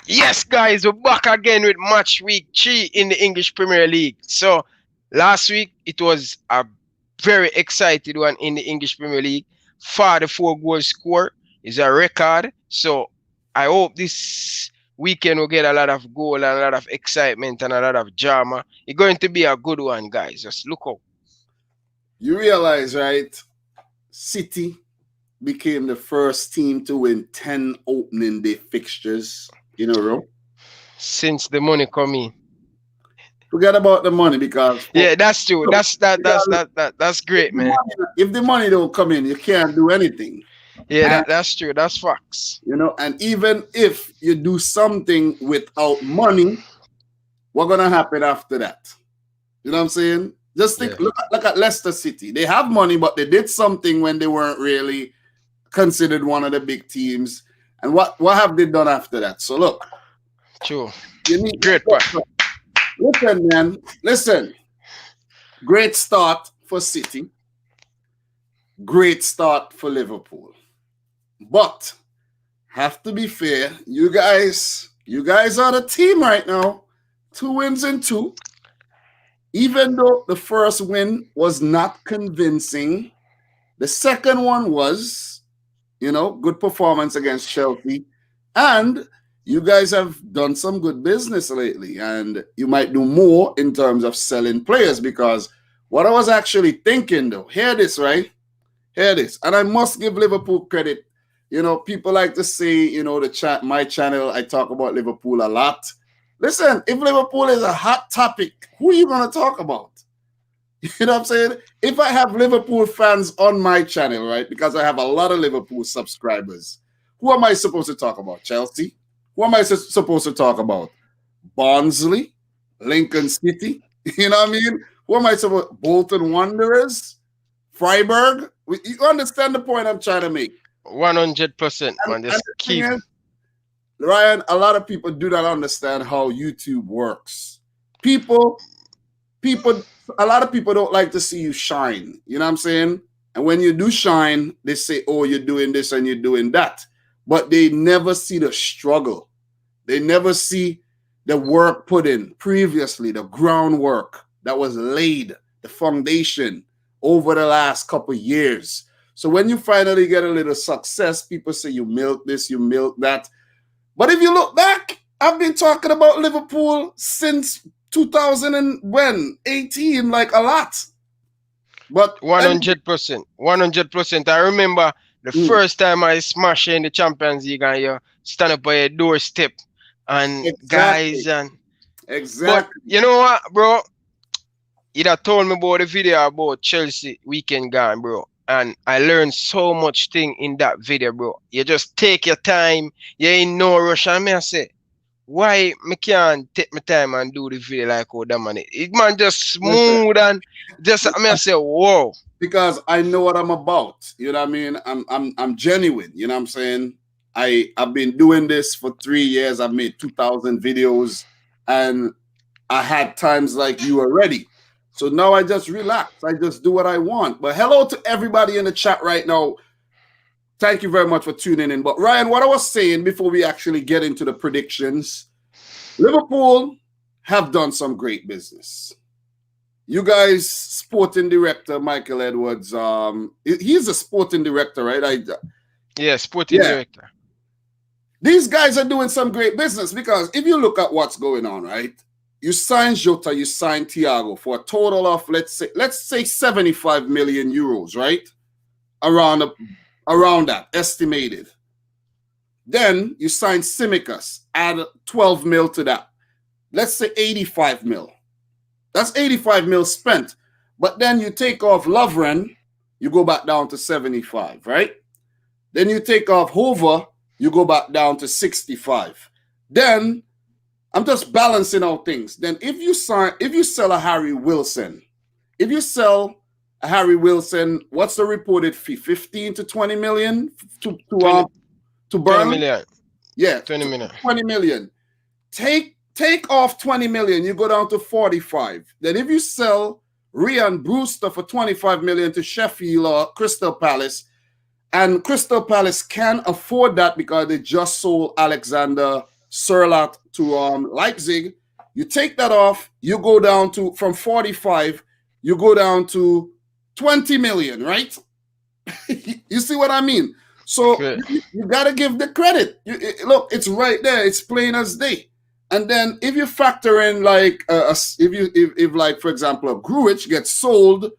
Yes, guys, we're back again with match week 3 in the English Premier League. So, last week it was a very excited one in the English Premier League. 44 goals score is a record. So, I hope this weekend we'll get a lot of goal and a lot of excitement and a lot of drama. It's going to be a good one, guys. Just look out. You realize, right? City became the first team to win 10 opening day fixtures in a row. Since the money come in. Forget about the money because Yeah, that's true. That's great, man. If the money don't come in, you can't do anything. Yeah, that's true. That's facts. And even if you do something without money, what's gonna happen after that? You know what I'm saying? Just think, look at Leicester City. They have money, but they did something when they weren't really considered one of the big teams. And what have they done after that? So look. True. You need great point. Listen, man. Listen. Great start for City. Great start for Liverpool. But have to be fair, you guys are the team right now. 2 wins in 2. Even though the first win was not convincing, the second one was, good performance against Chelsea. And you guys have done some good business lately. And you might do more in terms of selling players, because what I was actually thinking, though, hear this, right? Hear this. And I must give Liverpool credit. People like to say, my channel, I talk about Liverpool a lot. Listen, if Liverpool is a hot topic, who are you going to talk about? You know what I'm saying? If I have Liverpool fans on my channel, right, because I have a lot of Liverpool subscribers, who am I supposed to talk about? Chelsea? Who am I supposed to talk about? Barnsley? Lincoln City? You know what I mean? Who am I supposed to? Bolton Wanderers? Freiburg? You understand the point I'm trying to make? 100%, man. Just keep. Ryan, a lot of people do not understand how YouTube works. A lot of people don't like to see you shine. You know what I'm saying? And when you do shine, they say, oh, you're doing this and you're doing that. But they never see the struggle. They never see the work put in previously, the groundwork that was laid, the foundation over the last couple of years. So when you finally get a little success, people say you milk this, you milk that. But if you look back, I've been talking about Liverpool since 2018, like a lot. But 100%. 100%. I remember the first time I smashed in the Champions League and you stand up by a doorstep and guys and exactly. But you know what, bro? You have told me about the video about Chelsea weekend gone, bro. And I learned so much thing in that video, bro. You just take your time. You ain't no rush. And I say, why me can't take my time and do the video like how that man? It man just smooth and just I say, whoa. Because I know what I'm about. You know what I mean? I'm genuine. You know what I'm saying? I've been doing this for 3 years. I've made 2,000 videos, and I had times like you already. So now I just relax. I just do what I want. But hello to everybody in the chat right now. Thank you very much for tuning in. But Ryan, what I was saying before we actually get into the predictions, Liverpool have done some great business. You guys, sporting director Michael Edwards, he's a sporting director, right? Yeah, sporting director. These guys are doing some great business, because if you look at what's going on, right? You sign Jota, you sign Thiago for a total of let's say 75 million euros, right? Around that, estimated. Then you sign Tsimikas, add 12 mil to that. Let's say 85 mil. That's 85 mil spent. But then you take off Lovren, you go back down to 75, right? Then you take off Hoover, you go back down to 65. Then I'm just balancing out things. Then if you sell a Harry Wilson, what's the reported fee? 15 to 20 million to Burnley? 20 million. Yeah, 20 million. 20 million. Take off 20 million, you go down to 45. Then if you sell Ryan Brewster for 25 million to Sheffield or Crystal Palace, and Crystal Palace can afford that because they just sold Alexander Sørloth to Leipzig. You take that off, you go down to, from 45, you go down to 20 million, right? You see what I mean? So you got to give the credit. Look, it's right there. It's plain as day. And then if you factor in like if like for example a Gruitch gets sold,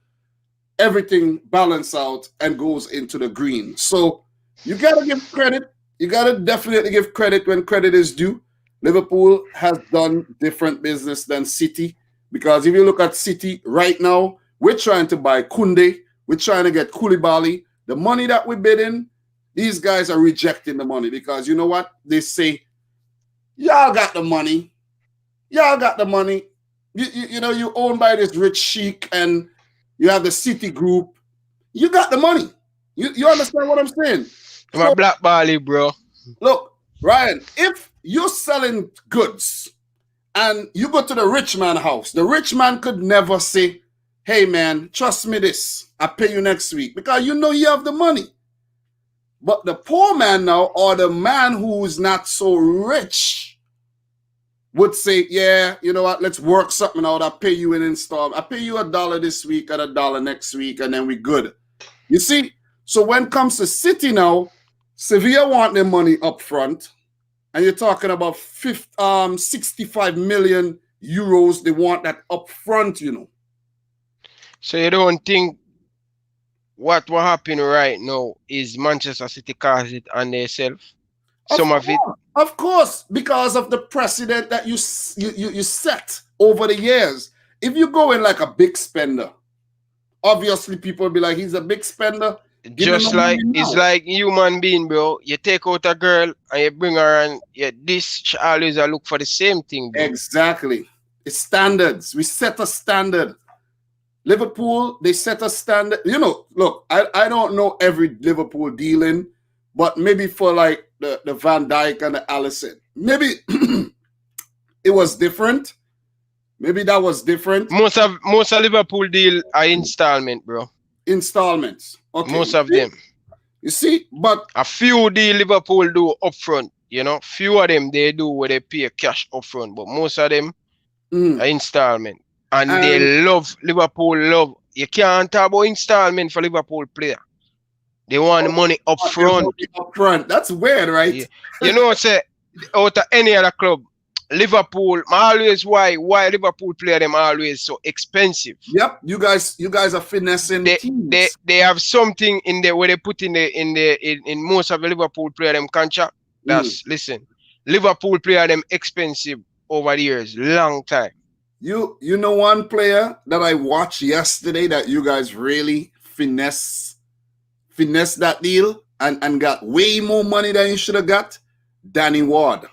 everything balance out and goes into the green. So you got to give credit. You got to definitely give credit when credit is due. Liverpool has done different business than City, because if you look at City right now, we're trying to buy Koundé, we're trying to get Koulibaly. The money that we're bidding, these guys are rejecting the money because you know what? They say, y'all got the money. Y'all got the money. You know, you're owned by this rich sheik and you have the City group. You got the money. You understand what I'm saying? I'm a black bally, bro. Look, Ryan, if you're selling goods and you go to the rich man house, the rich man could never say, hey man, trust me this, I'll pay you next week, because you know you have the money. But the poor man now, or the man who's not so rich, would say, yeah, you know what, let's work something out. I'll pay you in installment. I'll pay you $1 this week and $1 next week, and then we're good. You see? So when it comes to City now, Sevilla want their money up front, and you're talking about 65 million euros. They want that up front, you know. So you don't think what will happen right now is Manchester City cause it on themselves? Some of it? Of course, because of the precedent that you set over the years. If you go in like a big spender, obviously people will be like, he's a big spender. Just like it's like human being, bro. You take out a girl and you bring her, and this always look for the same thing, bro. Exactly. It's standards. We set a standard. Liverpool, they set a standard. You know, look, I don't know every Liverpool dealing, but maybe for like the Van Dijk and the Alisson, maybe it was different. Maybe that was different. Most of Liverpool deal are installment, bro. Installments. Okay. Most of them. You see, but a few deal Liverpool do upfront, you know. Few of them they do where they pay cash upfront, but most of them are installment. And they love Liverpool. You can't talk about installment for Liverpool player. They want the money up front. That's weird, right? Yeah. You know, say out of any other club, Liverpool, always why Liverpool player them always so expensive. Yep, you guys are finessing teams. They have something in there where they put in most of the Liverpool player them contract. That's listen, Liverpool player them expensive over the years, long time. You know one player that I watched yesterday that you guys really finesse that deal and got way more money than you should have got? Danny Ward.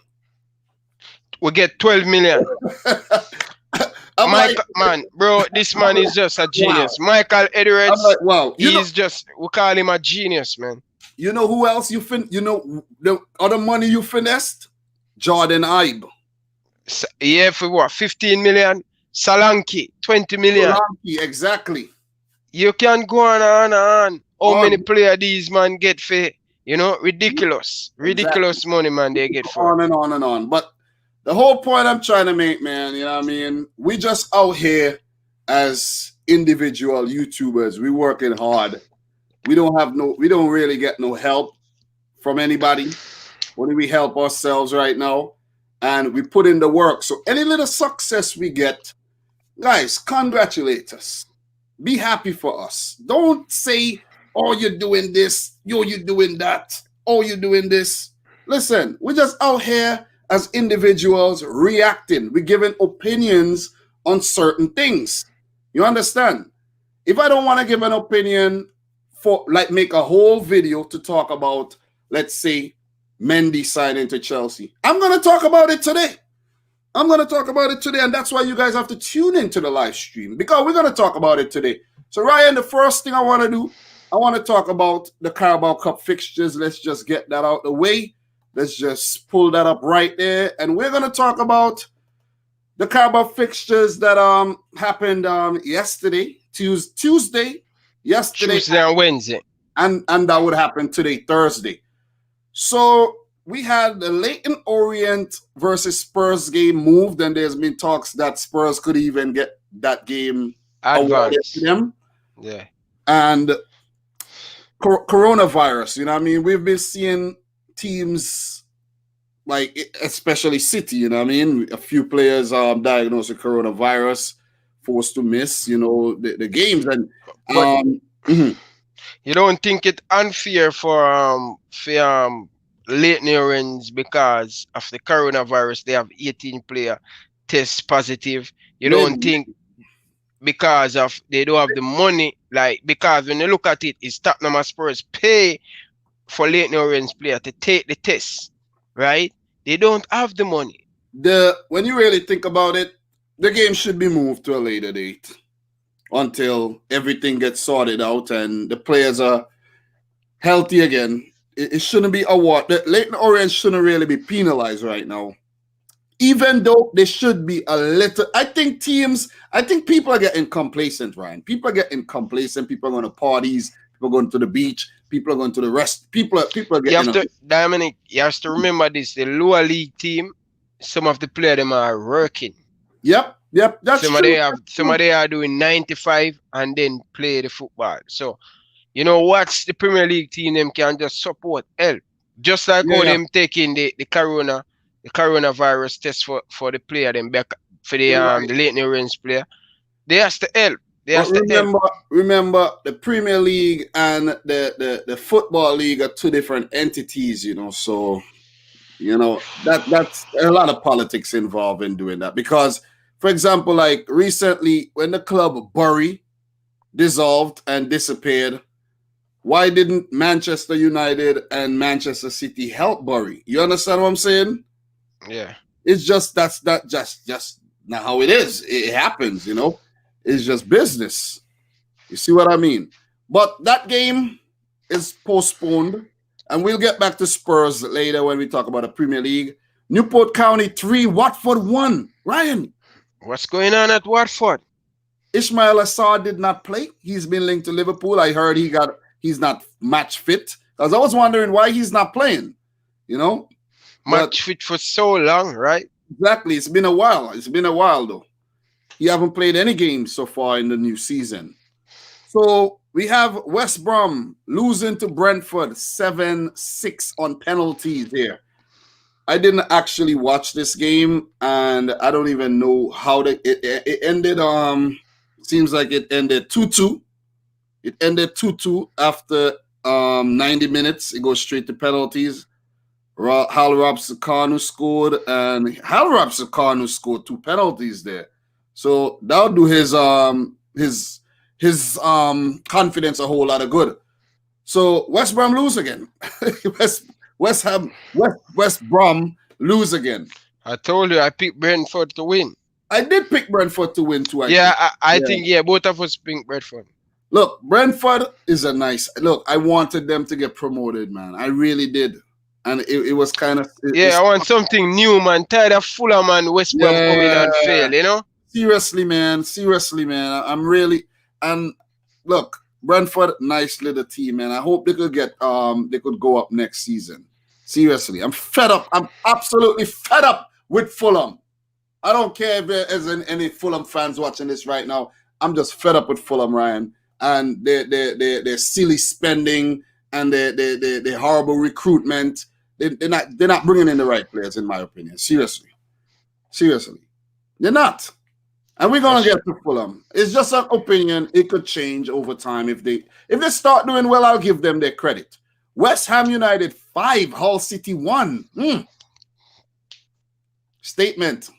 We get 12 million. Man, bro, this man is just a genius. Wow. Michael Edwards, wow. He's just, we call him a genius, man. You know who else you know the other money you finessed? Jordan Ibe. Yeah, for what? 15 million? Solanke, 20 million. Solanke, exactly. You can go on and on. How many players these man get for, you know, ridiculous money, man, they get for. On and on and on. But the whole point I'm trying to make, man, you know what I mean? We just out here as individual YouTubers. We working hard. We don't really get no help from anybody. Only we help ourselves right now. And we put in the work. So any little success we get, guys, congratulate us. Be happy for us. Don't say, oh, you're doing this. You're doing that. Oh, you're doing this. Listen, we're just out here as individuals reacting. We're giving opinions on certain things. You understand? If I don't want to give an opinion for, like, make a whole video to talk about, let's say, Mendy signing to Chelsea, I'm going to talk about it today. And that's why you guys have to tune into the live stream, because we're going to talk about it today. So, Ryan, the first thing I want to do, I want to talk about the Carabao Cup fixtures. Let's just get that out the way. Let's just pull that up right there. And we're going to talk about the Carabao fixtures that happened yesterday, Tuesday, yesterday. Tuesday and Wednesday. And that would happen today, Thursday. So we had the Leyton Orient versus Spurs game moved, and there's been talks that Spurs could even get that game awarded to Advance. them. Yeah. And coronavirus, you know what I mean? We've been seeing teams like, especially City, you know what I mean? A few players are diagnosed with coronavirus, forced to miss, you know, the games. And But mhm. you don't think it unfair for Leighton Orient because of the coronavirus? They have 18 player test positive. You don't Maybe. think because of they don't have the money, like, because when you look at it, it's Tottenham and Spurs pay for Leighton Orient player to take the test, right? They don't have the money. When you really think about it, the game should be moved to a later date until everything gets sorted out and the players are healthy again. It shouldn't be a war. The Leighton Orient shouldn't really be penalized right now, even though they should be a little. I think people are getting complacent, Ryan. People are getting complacent. People are going to parties. People are going to the beach. People are going to the rest. People are getting. Dominic, you have to remember this: the lower league team, some of the players them are working. Yep. That's true. Some of them are doing 95 and then play the football. So, you know what's the Premier League team them can just support help. Just like how them taking the coronavirus test for the player them back for the Leighton Orient player. They has to help. Remember the Premier League and the Football League are two different entities, you know. So, you know, that's a lot of politics involved in doing that. Because, for example, like recently when the club Bury dissolved and disappeared, why didn't Manchester United and Manchester City help Bury? You understand what I'm saying? Yeah. It's just that's just not how it is. It happens, you know. It's just business. You see what I mean? But that game is postponed, and we'll get back to Spurs later when we talk about the Premier League. Newport County 3, Watford 1. Ryan, what's going on at Watford? Ismail Assar did not play. He's been linked to Liverpool. I heard he's not match fit. Because I was wondering why he's not playing. You know? Match fit for so long, right? Exactly. It's been a while. Though. He haven't played any games so far in the new season. So we have West Brom losing to Brentford 7-6 on penalties here. I didn't actually watch this game, and I don't even know how it ended. Seems like it ended 2-2. It ended 2-2 after 90 minutes. It goes straight to penalties. Hal Rapsakanu scored, and Hal Rapsakanu scored 2 penalties there. So that'll do his confidence a whole lot of good. So West Brom lose again. West Brom lose again. I told you I picked Brentford to win. I did pick Brentford to win too. I think both of us picked Brentford. Look, Brentford is a nice look. I wanted them to get promoted, man. I really did. And it was kind of... I want something new, man. Tired of Fulham and West Brom coming and fail, you know? Seriously, man. I'm really... And look, Brentford, nice little team, man. I hope they could go up next season. Seriously, I'm fed up. I'm absolutely fed up with Fulham. I don't care if there isn't any Fulham fans watching this right now. I'm just fed up with Fulham, Ryan. And their silly spending and their horrible recruitment. They're not bringing in the right players, in my opinion. Seriously, they're not. And we're gonna get to Fulham. It's just an opinion. It could change over time if they start doing well. I'll give them their credit. West Ham United 5, Hull City 1. Statement.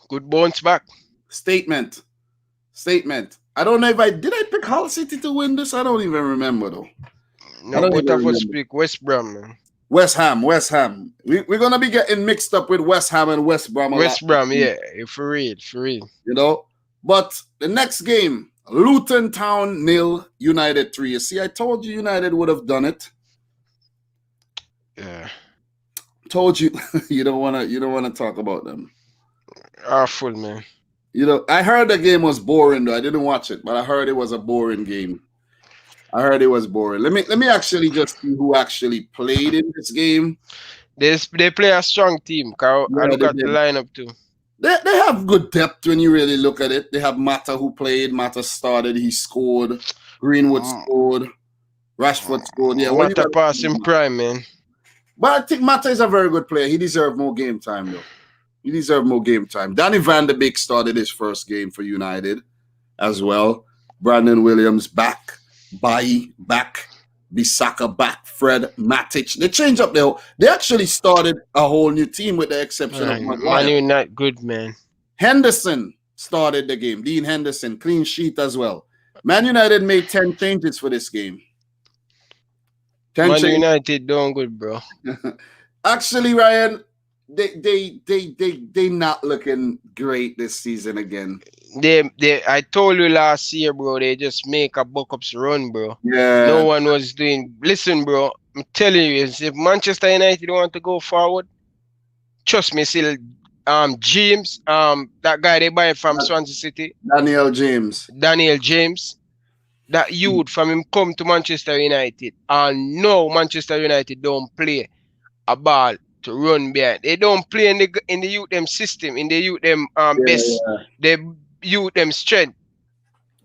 Good bounce back. Statement. I don't know if I pick Hull City to win this. I don't even remember though. No, both of us pick West Brom, man. West Ham. We're gonna be getting mixed up with West Ham and West Brom. West Brom, yeah, for real. You know, but the next game, Luton Town 0, United 3. You see, I told you United would have done it. Yeah. Told you you don't wanna talk about them. Awful, man. You know, I heard the game was boring though. I didn't watch it, but I heard it was a boring game. I heard it was boring. Let me actually just see who actually played in this game. They play a strong team. I Yeah, look they at the did. lineup too. They have good depth when you really look at it. They have Mata who played. Mata started. He scored. Greenwood Mm, scored. Rashford scored. Yeah, what you Mata got? pass in prime, man. But I think Mata is a very good player. He deserves more game time, though. He deserves more game time. Danny Van de Beek started his first game for United as well. Brandon Williams back. Bailly back. Bissaka back. Fred Matic. They changed up They actually started a whole new team with the exception of Man, Maguire. Manu not good, man. Henderson started the game. Dean Henderson, clean sheet as well. Man United made 10 changes for this game. 10 Man changes. United doing good, bro. Actually, Ryan, they not looking great this season again. I told you last year, bro, they just make a buck-ups run, bro. Yeah. No one was doing. Listen, bro, I'm telling you, if Manchester United want to go forward, trust me, still, James, that guy they buy from Swansea City, Daniel James. Daniel James, that youth from him come to Manchester United, and no, Manchester United don't play a ball to run behind. They don't play in the youth them system, in the youth them best, they youth them strength.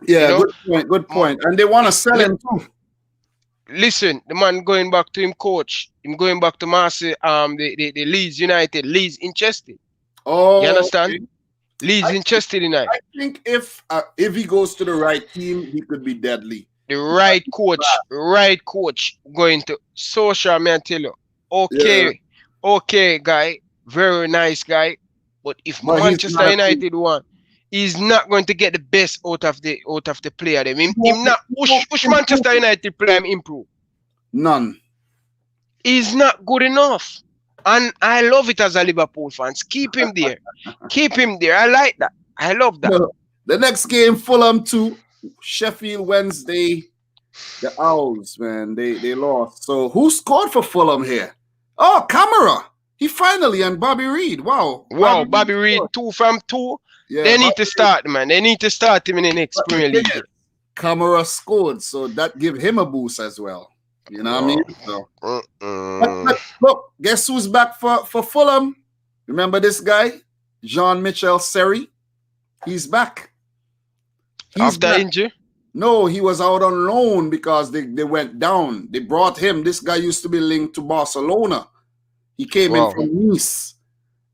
Yeah, You know? good point. And they want to sell him too. Listen, the man going back to him coach, him going back to Marseille, the Leeds United, Leeds interested. Oh, You understand? okay. Leeds interested in that. I think if he goes to the right team, he could be deadly. The right coach going to social, man, tell you. Okay, guy, very nice guy. But if Manchester United want, he's not going to get the best out of the player. Him not push Manchester United play him improve. None. He's not good enough. And I love it as a Liverpool fans. Keep him there. Keep him there. I like that. I love that. The next game, Fulham 2, Sheffield Wednesday. The Owls, man, they lost. So who scored for Fulham here? Oh, Camara. He finally, and Bobby Reed. Wow. Bobby Reed, 2 from 2. Yeah, they need to start, man. They need to start him in the next Premier League. Camara scored, so that give him a boost as well. You know what I mean? So, but look, guess who's back for Fulham? Remember this guy? Jean-Michel Seri? He's back. After injury? No, he was out on loan because they went down. They brought him. This guy used to be linked to Barcelona. He came in from Nice.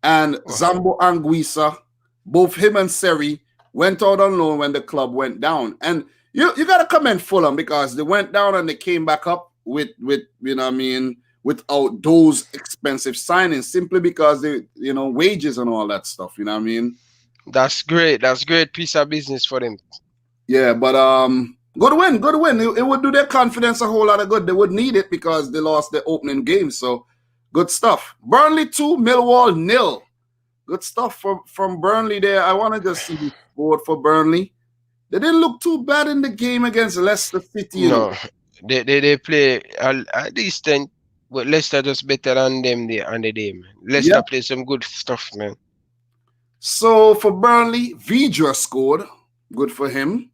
And Zambo Anguissa, both him and Seri, went out on loan when the club went down. And you got to commend Fulham because they went down and they came back up with you know what I mean, without those expensive signings, simply because they, you know, wages and all that stuff, you know what I mean? That's great. That's great piece of business for them. Yeah, but good win. It would do their confidence a whole lot of good. They would need it because they lost the opening game. So good stuff. Burnley 2, Millwall 0. Good stuff from Burnley there. I want to just see the score for Burnley. They didn't look too bad in the game against Leicester City. You know. They play a decent, but Leicester just better than them there on the day, man. Leicester play some good stuff, man. So for Burnley, Vidra scored. Good for him.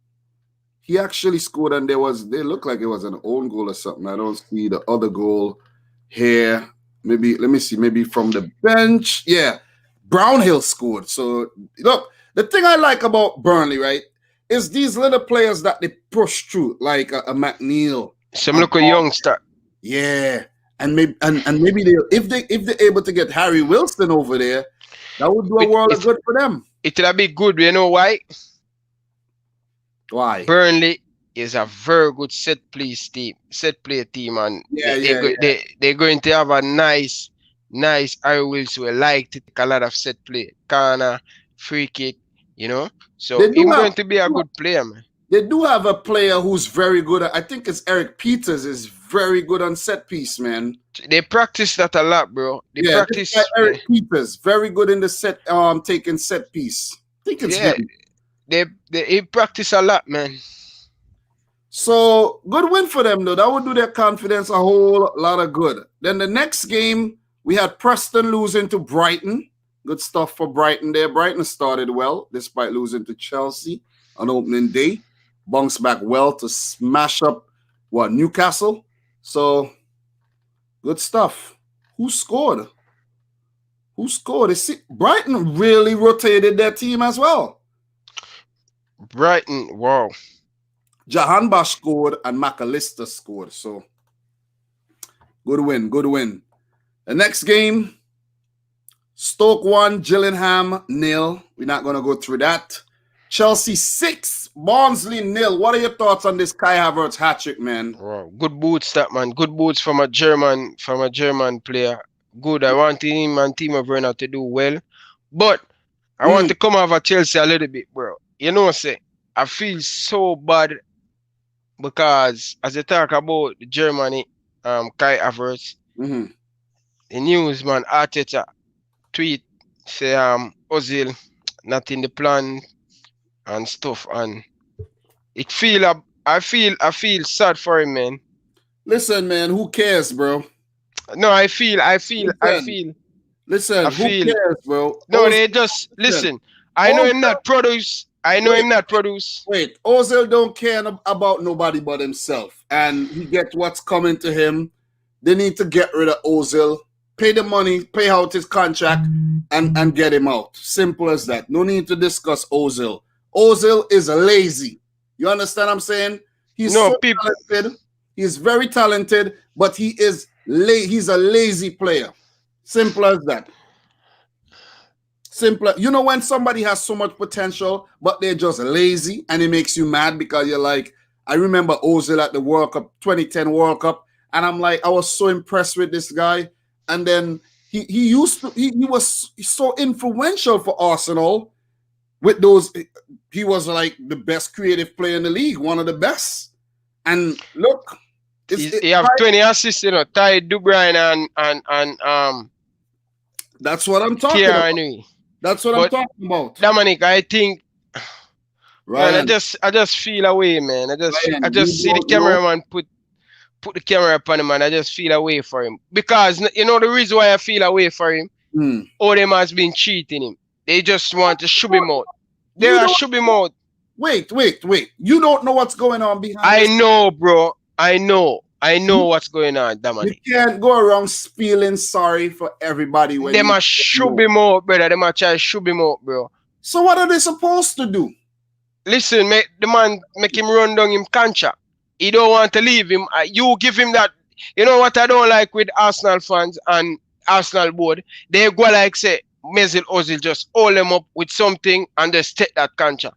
He actually scored, and they looked like it was an own goal or something. I don't see the other goal here. Maybe, let me see, maybe from the bench. Yeah, Brownhill scored. So, look, the thing I like about Burnley, right, is these little players that they push through, like a McNeil. Some look a youngster. Yeah, and maybe if they're able to get Harry Wilson over there, that would do a world of good for them. It'll be good. You know why? Why? Burnley is a very good set play team, and they're going to have a nice Harry Wilson who like to take a lot of set play, corner, free kick, you know. So he's going to be a good player, man. They do have a player who's very good. I think it's Eric Peters is very good on set piece, man. They practice that a lot, bro. Practice Eric Peters, very good in the set, taking set piece. I think it's him. They practice a lot, man. So good win for them, though. That would do their confidence a whole lot of good. Then the next game, we had Preston losing to Brighton. Good stuff for Brighton there. Brighton started well, despite losing to Chelsea on opening day. Bounced back well to smash up Newcastle. So good stuff. Who scored? Brighton really rotated their team as well. Brighton, wow. Jahanbash scored and McAllister scored. So good win. The next game, Stoke 1, Gillingham 0. We're not going to go through that. Chelsea 6, Barnsley 0. What are your thoughts on this Kai Havertz hat-trick, man? Wow. Good boots, that man. Good boots from a German player. Good. I want him and Timo Werner to do well. But I want to come over Chelsea a little bit, bro. You know, I feel so bad because as they talk about Germany, Kai Havertz, the news man, Arteta tweet say Ozil not in the plan and stuff, and I feel sad for him, man. Listen, man, who cares, bro? No, I feel. Listen, who cares, bro? No, they just listen. I know him not produce. Wait, Ozil don't care about nobody but himself, and he gets what's coming to him. They need to get rid of Ozil, pay the money, pay out his contract, and get him out. Simple as that. No need to discuss Ozil. Ozil is lazy. You understand what I'm saying? He's talented. He's very talented, but he's a lazy player. Simple as that. Simple. You know when somebody has so much potential, but they're just lazy, and it makes you mad because you're like, I remember Ozil at the World Cup, 2010 World Cup, and I'm like, I was so impressed with this guy. And then he was so influential for Arsenal with those. He was like the best creative player in the league, one of the best. And look, he have 20 assists, you know, Ty De Bruyne and that's what I'm talking about. That's what I'm talking about. Dominic, I think, man, I just feel away, man. I just see the cameraman put the camera upon him, and I just feel away for him. Because, you know, the reason why I feel away for him, all them has been cheating him. They just want to shove him out. They are shove him out. Wait. You don't know what's going on behind I know, bro. I know what's going on, Dominic. You can't go around feeling sorry for everybody. They must shove him out, brother. They must try to shove him out, bro. So what are they supposed to do? Listen, the man make him run down him contract. He don't want to leave him. You give him that. You know what I don't like with Arsenal fans and Arsenal board? They go like say, Mesut Ozil just hold them up with something and just take that contract.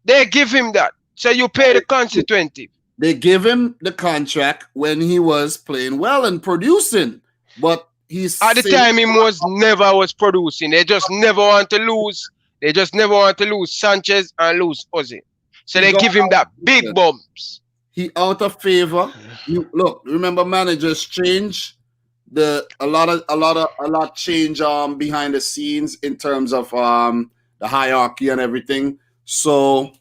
They give him that. So you pay the consequence. They give him the contract when he was playing well and producing. But he's at the time he was producing. They just never want to lose. They just never want to lose Sanchez and lose Ozil. So they give him that big bumps. He out of favor. Look, remember managers change. A lot change behind the scenes in terms of the hierarchy and everything. So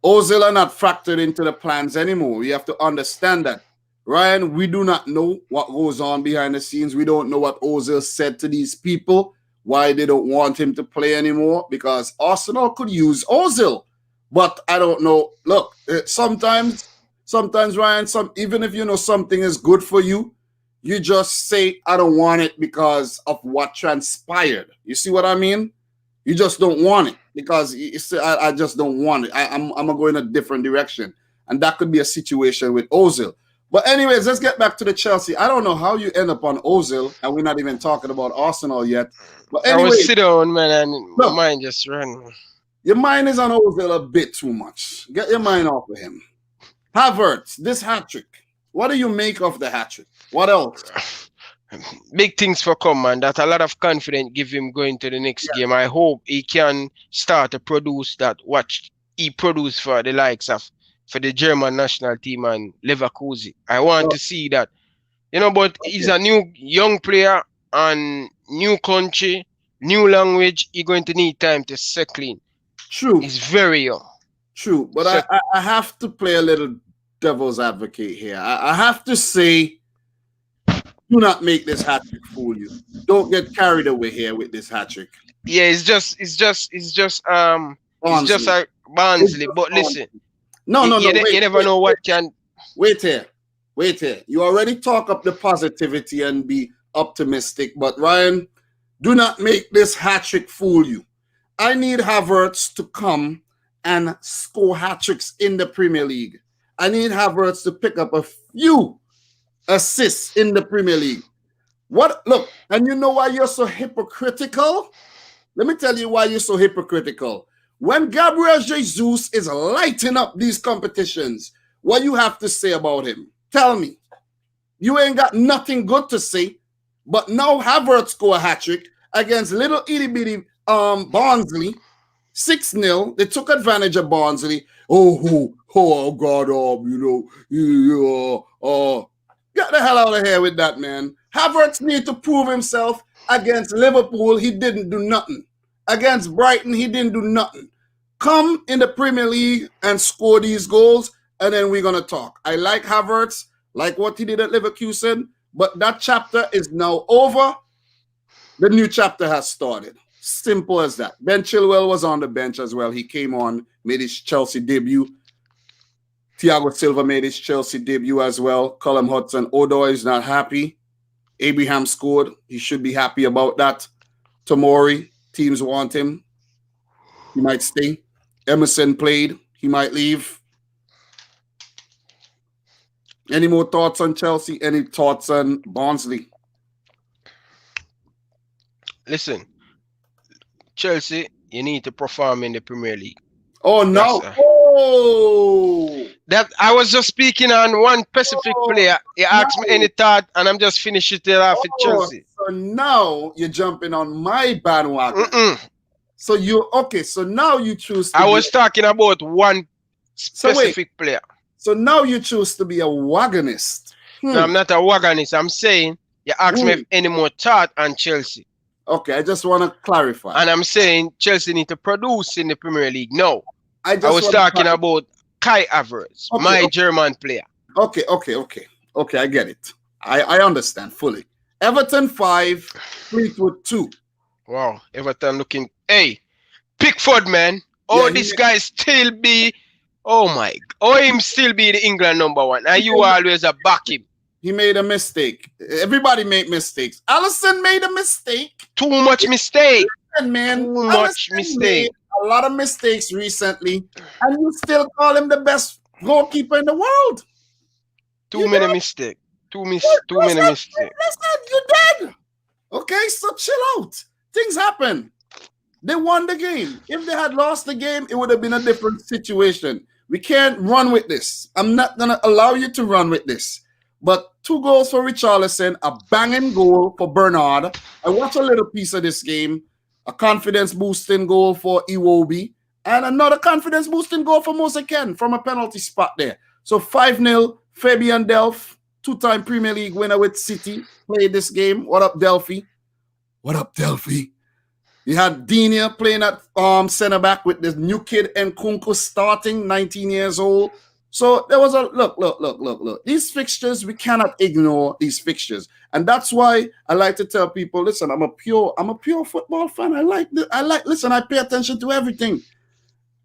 Ozil are not factored into the plans anymore. You have to understand that. Ryan, we do not know what goes on behind the scenes. We don't know what Ozil said to these people, why they don't want him to play anymore, because Arsenal could use Ozil. But I don't know. Look, sometimes Ryan, even if you know something is good for you, you just say, I don't want it because of what transpired. You see what I mean? You just don't want it because I just don't want it. I'm going to go in a different direction. And that could be a situation with Ozil. But anyways, let's get back to the Chelsea. I don't know how you end up on Ozil, and we're not even talking about Arsenal yet. But anyway, I was sit down, man, and my mind just ran. Your mind is on Ozil a bit too much. Get your mind off of him. Havertz, this hat-trick. What do you make of the hat-trick? What else? Big things for come, man. That a lot of confidence give him going to the next game. I hope he can start to produce that what he produced for the likes of for the German national team and Leverkusen. I want to see that. You know, but he's a new young player and new country, new language. He's going to need time to settle in. True. He's very young. True. But I have to play a little devil's advocate here. I have to say, do not make this hat-trick fool you. Don't get carried away here with this hat-trick. Yeah, it's just a Barnsley. But listen, no. You never know what can. Wait here. wait here. You already talk up the positivity and be optimistic, but Ryan, do not make this hat-trick fool you. I need Havertz to come and score hat-tricks in the Premier League. I need Havertz to pick up a few assists in the Premier League. What? Look, and you know why you're so hypocritical? Let me tell you why you're so hypocritical. When Gabriel Jesus is lighting up these competitions, what you have to say about him? Tell me. You ain't got nothing good to say, but now Havertz score a hat-trick against little itty-bitty Barnsley, 6-0. They took advantage of Barnsley. Oh God, get the hell out of here with that, man. Havertz need to prove himself against Liverpool. He didn't do nothing. Against Brighton, he didn't do nothing. Come in the Premier League and score these goals, and then we're going to talk. I like Havertz, like what he did at Leverkusen, but that chapter is now over. The new chapter has started. Simple as that. Ben Chilwell was on the bench as well. He came on, made his Chelsea debut. Thiago Silva made his Chelsea debut as well. Callum Hudson-Odoi is not happy. Abraham scored. He should be happy about that. Tomori, teams want him. He might stay. Emerson played. He might leave. Any more thoughts on Chelsea? Any thoughts on Barnsley? Listen, Chelsea, you need to perform in the Premier League. Oh, no. That I was just speaking on one specific player. He asked me any thought, and I'm just finishing it off with Chelsea. So now you're jumping on my bandwagon. So so now you choose to I was talking about one specific player. So now you choose to be a wagonist. No, I'm not a wagonist. I'm saying you asked me if any more thought on Chelsea. Okay, I just want to clarify. And I'm saying Chelsea need to produce in the Premier League. No. I was talking about Kai Havertz, German player. Okay, I get it. I understand fully. Everton 5, Fleetwood 2. Wow, Everton looking. Hey, Pickford, man. This guy still be. Him still be the England #1. And you always back him. He made a mistake. Everybody made mistakes. Alisson made a mistake. Too much mistake. Man, too much mistake. A lot of mistakes recently, and you still call him the best goalkeeper in the world. Too many mistakes. Too many mistakes. Listen, you did. Okay, so chill out. Things happen. They won the game. If they had lost the game, it would have been a different situation. We can't run with this. I'm not going to allow you to run with this. But 2 goals for Richarlison, a banging goal for Bernard. I watched a little piece of this game. A confidence-boosting goal for Iwobi. And another confidence-boosting goal for Mose Ken from a penalty spot there. So 5-0, Fabian Delph, 2-time Premier League winner with City, played this game. What up, Delphi? What up, Delphi? You had Dinia playing at centre-back with this new kid Nkunku starting, 19 years old. So there was a look. These fixtures, we cannot ignore these fixtures. And that's why I like to tell people, listen, I'm a pure football fan. Listen, I pay attention to everything.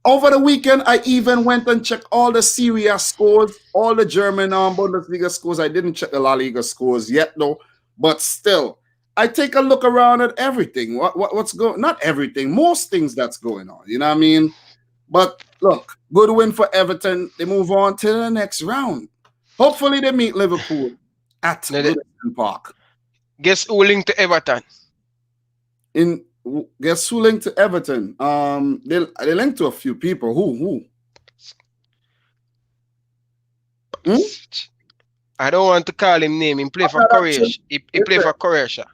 Over the weekend, I even went and checked all the Serie A scores, all the German Bundesliga scores. I didn't check the La Liga scores yet, though. But still, I take a look around at everything. What's going? Not everything, most things that's going on. You know what I mean? But look, good win for Everton. They move on to the next round. Hopefully, they meet Liverpool at Goodison Park. Guess who linked to Everton? Guess who linked to Everton? They linked to a few people. Who? I don't want to call him name. He play for Croatia. He play for Croatia.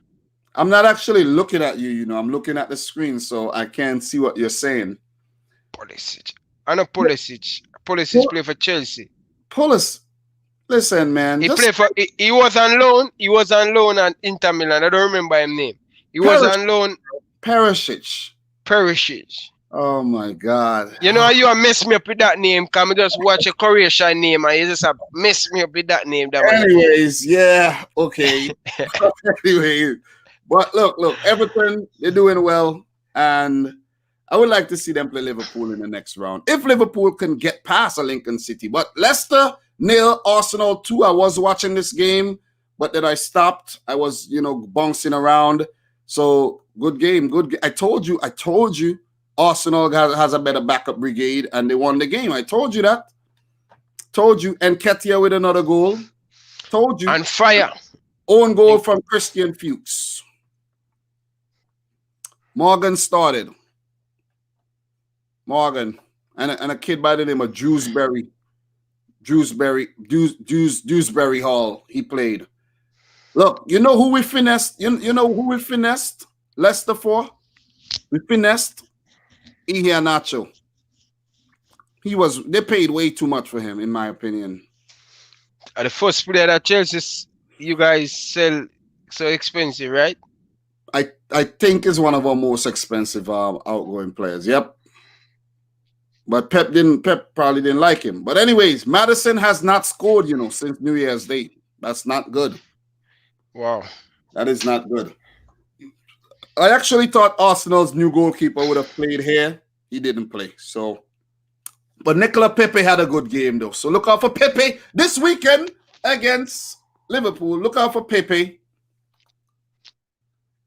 I'm not actually looking at you. I'm looking at the screen, so I can't see what you're saying. Pulisic. I know Pulisic. Pulisic play for Chelsea. Listen, man. He was on loan. He was on loan at Inter Milan. I don't remember his name. He was on loan. Perisic. Oh my God. You know you mess me up with that name. Come just watch a Croatian name and you just mess me up with that name. Anyways, yeah, okay. Anyways. But look, Everton, they're doing well. And I would like to see them play Liverpool in the next round. If Liverpool can get past a Lincoln City. But Leicester nil, Arsenal 2. I was watching this game, but then I stopped. I was, bouncing around. So good game. I told you. Arsenal has a better backup brigade, and they won the game. I told you that. Told you. And Ketia with another goal. Told you. On fire. Own goal from Christian Fuchs. Morgan started. Morgan. And a kid by the name of Dewsbury Hall. He played. Look, you know who we finessed? You know who we finessed? Leicester for? We finessed Iheanacho. They paid way too much for him, in my opinion. The first player that Chelsea you guys sell so expensive, right? I think is one of our most expensive outgoing players. Yep. But Pep probably didn't like him. But anyways, Maddison has not scored, since New Year's Day. That's not good. Wow. That is not good. I actually thought Arsenal's new goalkeeper would have played here. He didn't play. But Nicola Pepe had a good game, though. So look out for Pepe this weekend against Liverpool. Look out for Pepe.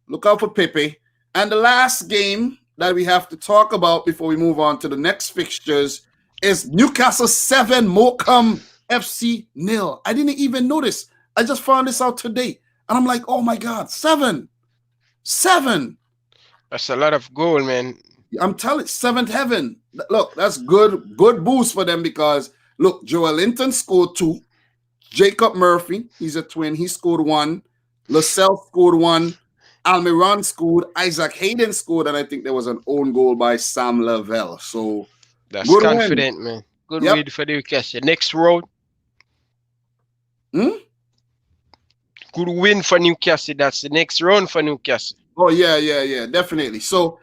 Look out for Pepe. And the last game that we have to talk about before we move on to the next fixtures is Newcastle 7, Morecambe FC 0. I didn't even notice. I just found this out today. And I'm like, oh my God, 7. That's a lot of goal, man. I'm telling you, 7th heaven. Look, that's good boost for them because, look, Joel Linton scored 2. Jacob Murphy, he's a twin. He scored 1. Lascelles scored 1. Almiron scored. Isaac Hayden scored. And I think there was an own goal by Sam Lavelle. So, that's confident, man. Good win for Newcastle. Next round. Good win for Newcastle. That's the next round for Newcastle. Oh, yeah, definitely. So,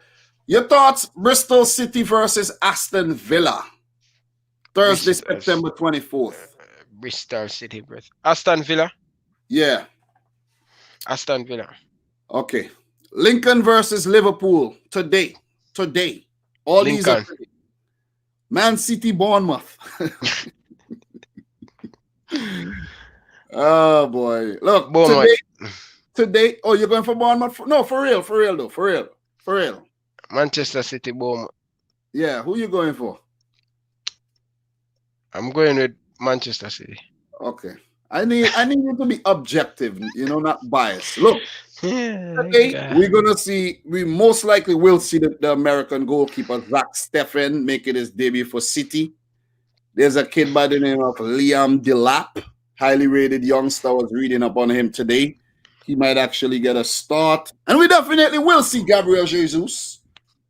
your thoughts, Bristol City versus Aston Villa. Thursday, September 24th. Bristol City, Aston Villa? Yeah. Aston Villa. Okay. Lincoln versus Liverpool today. All Lincoln. These are today. Man City, Bournemouth. Oh, boy. Look, today. Oh, you're going for Bournemouth? No, for real, though. For real. Manchester City, Bournemouth. Yeah, who you going for? I'm going with Manchester City. Okay. I need you to be objective, not biased. Look, today we most likely will see the American goalkeeper, Zach Steffen, making his debut for City. There's a kid by the name of Liam Delap, highly rated youngster. I was reading up on him today. He might actually get a start. And we definitely will see Gabriel Jesus.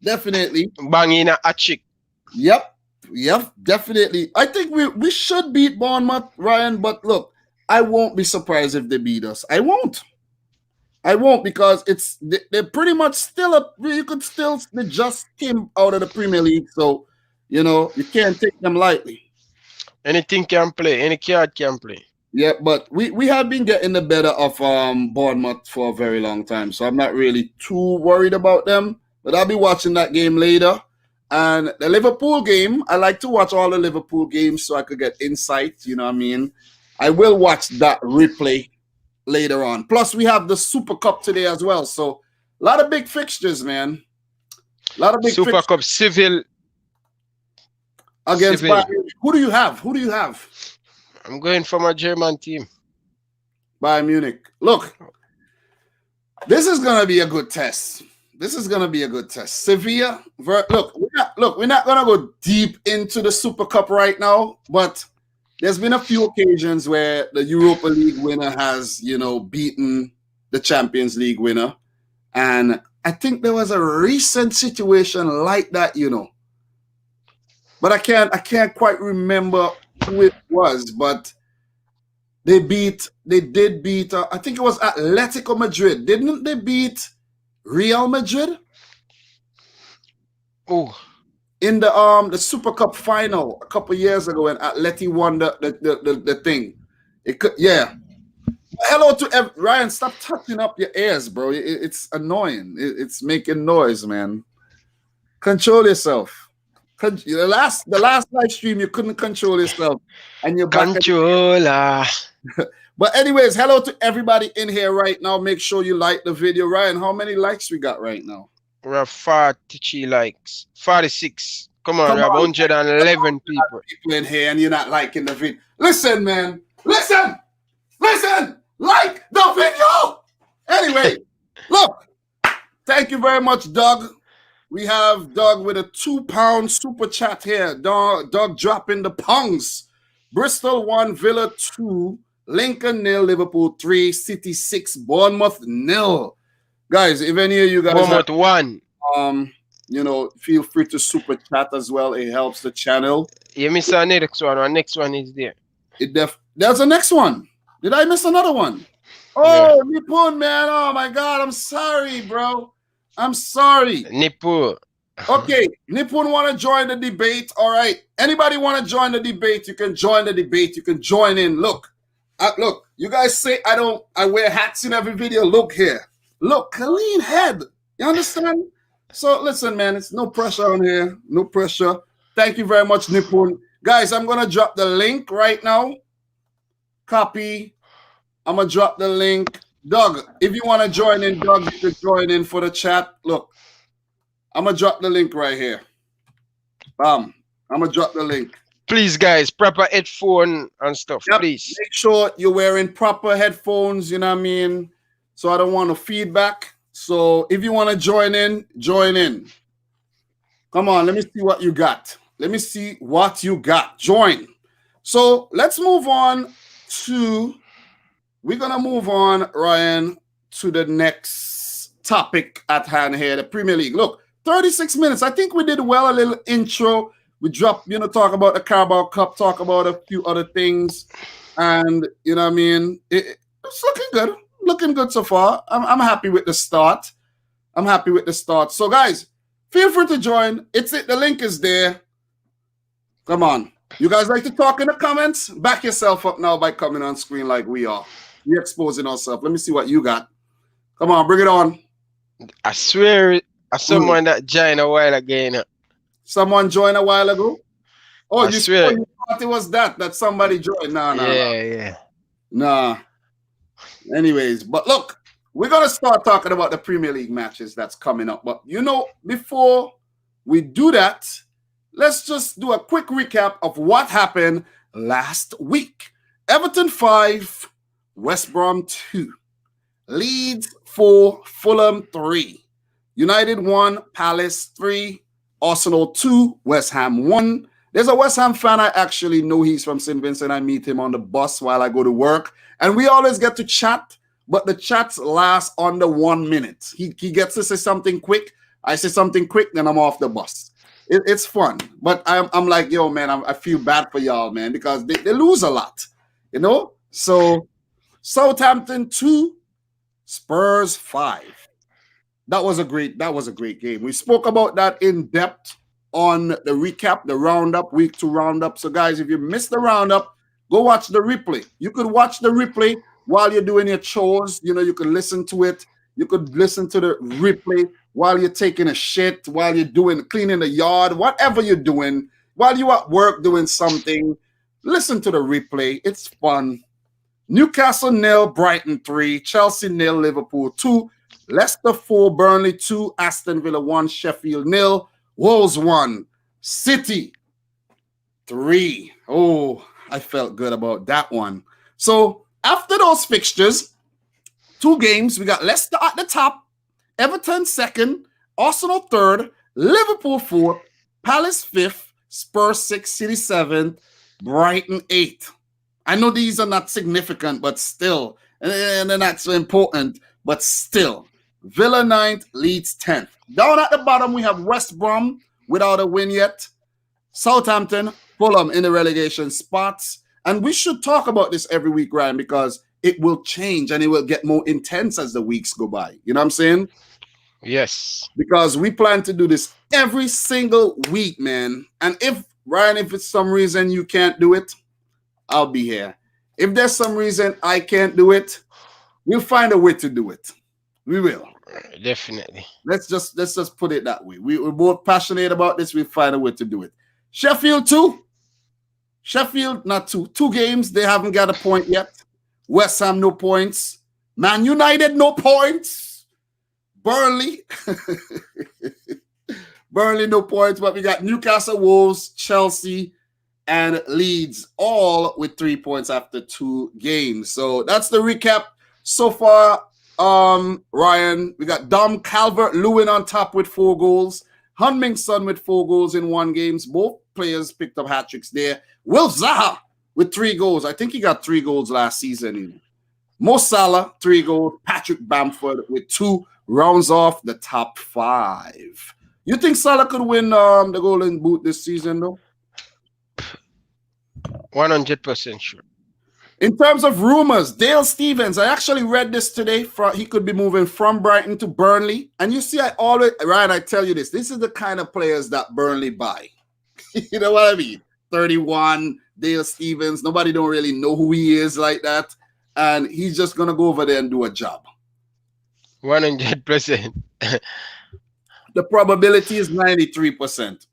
Definitely. Banging a chick. Yep, definitely. I think we should beat Bournemouth, Ryan, but look, I won't be surprised if they beat us. I won't because they're pretty much still they just came out of the Premier League, so you can't take them lightly. Anything can play, any card can play. Yeah, but we have been getting the better of Bournemouth for a very long time, so I'm not really too worried about them. But I'll be watching that game later. And the Liverpool game, I like to watch all the Liverpool games so I could get insight, you know what I mean? I will watch that replay later on. Plus, we have the Super Cup today as well. So, a lot of big fixtures, man. A lot of big Super Cup, Seville. Against Bayern. Who do you have? I'm going for my German team. Bayern Munich. Look, this is going to be a good test. Sevilla. Look, we're not going to go deep into the Super Cup right now, but there's been a few occasions where the Europa League winner has, beaten the Champions League winner. And I think there was a recent situation like that, But I can't quite remember who it was, but they did beat, I think it was Atletico Madrid. Didn't they beat Real Madrid? Oh. In the Super Cup final a couple years ago when Atleti won the thing. Hello to Ryan, stop touching up your ears, bro. It's annoying. It's making noise, man. Control yourself. The last live stream, you couldn't control yourself, and you're back. Controller. But anyways, hello to everybody in here right now. Make sure you like the video. Ryan, how many likes we got right now? We have 43 likes. 46. Come on, we have 111 people in here, and you're not liking the video. Listen, man. Listen. Like the video. Anyway, look. Thank you very much, Doug. We have Doug with a £2 super chat here. Doug dropping the pungs. Bristol 1, Villa 2, Lincoln 0, Liverpool 3, City 6, Bournemouth 0. Guys, if any of you guys Bournemouth 1. Feel free to super chat as well. It helps the channel. You missed the next one. Our next one is there. There's a next one. Did I miss another one? Oh, yeah. Nippon, man. Oh, my God. I'm sorry, bro. I'm sorry. Nippon. Okay. Nippon want to join the debate. All right. Anybody want to join the debate? You can join the debate. You can join in. Look. Look. You guys say I wear hats in every video. Look here. Look. Clean head. You understand? So, listen, man. It's no pressure on here. No pressure. Thank you very much, Nippon. Guys, I'm going to drop the link right now. Copy. I'm going to drop the link. Doug, if you want to join in, Doug, you can join in for the chat. Look, I'm going to drop the link right here. I'm going to drop the link. Please, guys, proper headphone and stuff, please. Make sure you're wearing proper headphones, you know what I mean? So I don't want no feedback. So if you want to join in, join in. Come on, let me see what you got. Let me see what you got. Join. So let's move on to... We're going to move on, Ryan, to the next topic at hand here, the Premier League. Look, 36 minutes. I think we did well, a little intro. We dropped, talk about the Carabao Cup, talk about a few other things. And, you know what I mean? It's looking good. Looking good so far. I'm happy with the start. So, guys, feel free to join. The link is there. Come on. You guys like to talk in the comments? Back yourself up now by coming on screen like we are. We're exposing ourselves. Let me see what you got. Come on, bring it on. I swear, someone that joined a while ago. Someone joined a while ago? Oh, you swear. You thought it was that somebody joined? Yeah. Nah. Anyways, but look, we're going to start talking about the Premier League matches that's coming up. But, before we do that, let's just do a quick recap of what happened last week. Everton 5, West Brom 2, Leeds 4, Fulham 3, United 1, Palace 3, Arsenal 2, West Ham 1. There's a West Ham fan I actually know. He's from St. Vincent. I meet him on the bus while I go to work. And we always get to chat, but the chats last under 1 minute. He gets to say something quick. I say something quick, then I'm off the bus. It's fun. But I'm like, yo, man, I feel bad for y'all, man, because they lose a lot, So... Southampton 2, Spurs 5. That was a great game. We spoke about that in depth on the recap, the roundup, week 2 roundup. So guys, if you missed the roundup, go watch the replay. You could watch the replay while you're doing your chores. You could listen to it. You could listen to the replay while you're taking a shit, while you're cleaning the yard, whatever you're doing, while you're at work doing something. Listen to the replay. It's fun. Newcastle 0, Brighton 3, Chelsea 0, Liverpool 2, Leicester 4, Burnley 2, Aston Villa 1, Sheffield 0, Wolves 1, City 3. Oh, I felt good about that one. So after those fixtures, 2 games, we got Leicester at the top, Everton 2nd, Arsenal 3rd, Liverpool 4th, Palace 5th, Spurs 6th, City 7th, Brighton 8th. I know these are not significant, but still, and they're not so important, but still. Villa 9th, Leeds 10th. Down at the bottom, we have West Brom without a win yet. Southampton, Fulham in the relegation spots. And we should talk about this every week, Ryan, because it will change and it will get more intense as the weeks go by. You know what I'm saying? Yes. Because we plan to do this every single week, man. And if, Ryan, if for some reason you can't do it, I'll be here. If there's some reason I can't do it, we'll find a way to do it. We will. Definitely. Let's just put it that way. We're both passionate about this. We find a way to do it. Sheffield 2. Sheffield, not 2. 2 games. They haven't got a point yet. West Ham, no points. Man United, no points. Burnley. Burnley, no points. But we got Newcastle, Wolves, Chelsea, and Leeds, all with 3 points after 2 games. So that's the recap so far. Ryan, we got Dom Calvert-Lewin on top with 4 goals. Heung-min-son with 4 goals in 1 game. Both players picked up hat-tricks there. Will Zaha with 3 goals. I think he got 3 goals last season. Mo Salah, 3 goals. Patrick Bamford with 2 rounds off the top 5. You think Salah could win the Golden Boot this season, though? 100% sure. In terms of rumors, Dale Stevens, I actually read this today. He could be moving from Brighton to Burnley. And you see, Ryan, I tell you this is the kind of players that Burnley buy. You know what I mean? 31, Dale Stevens. Nobody don't really know who he is like that. And he's just going to go over there and do a job. 100%. The probability is 93%.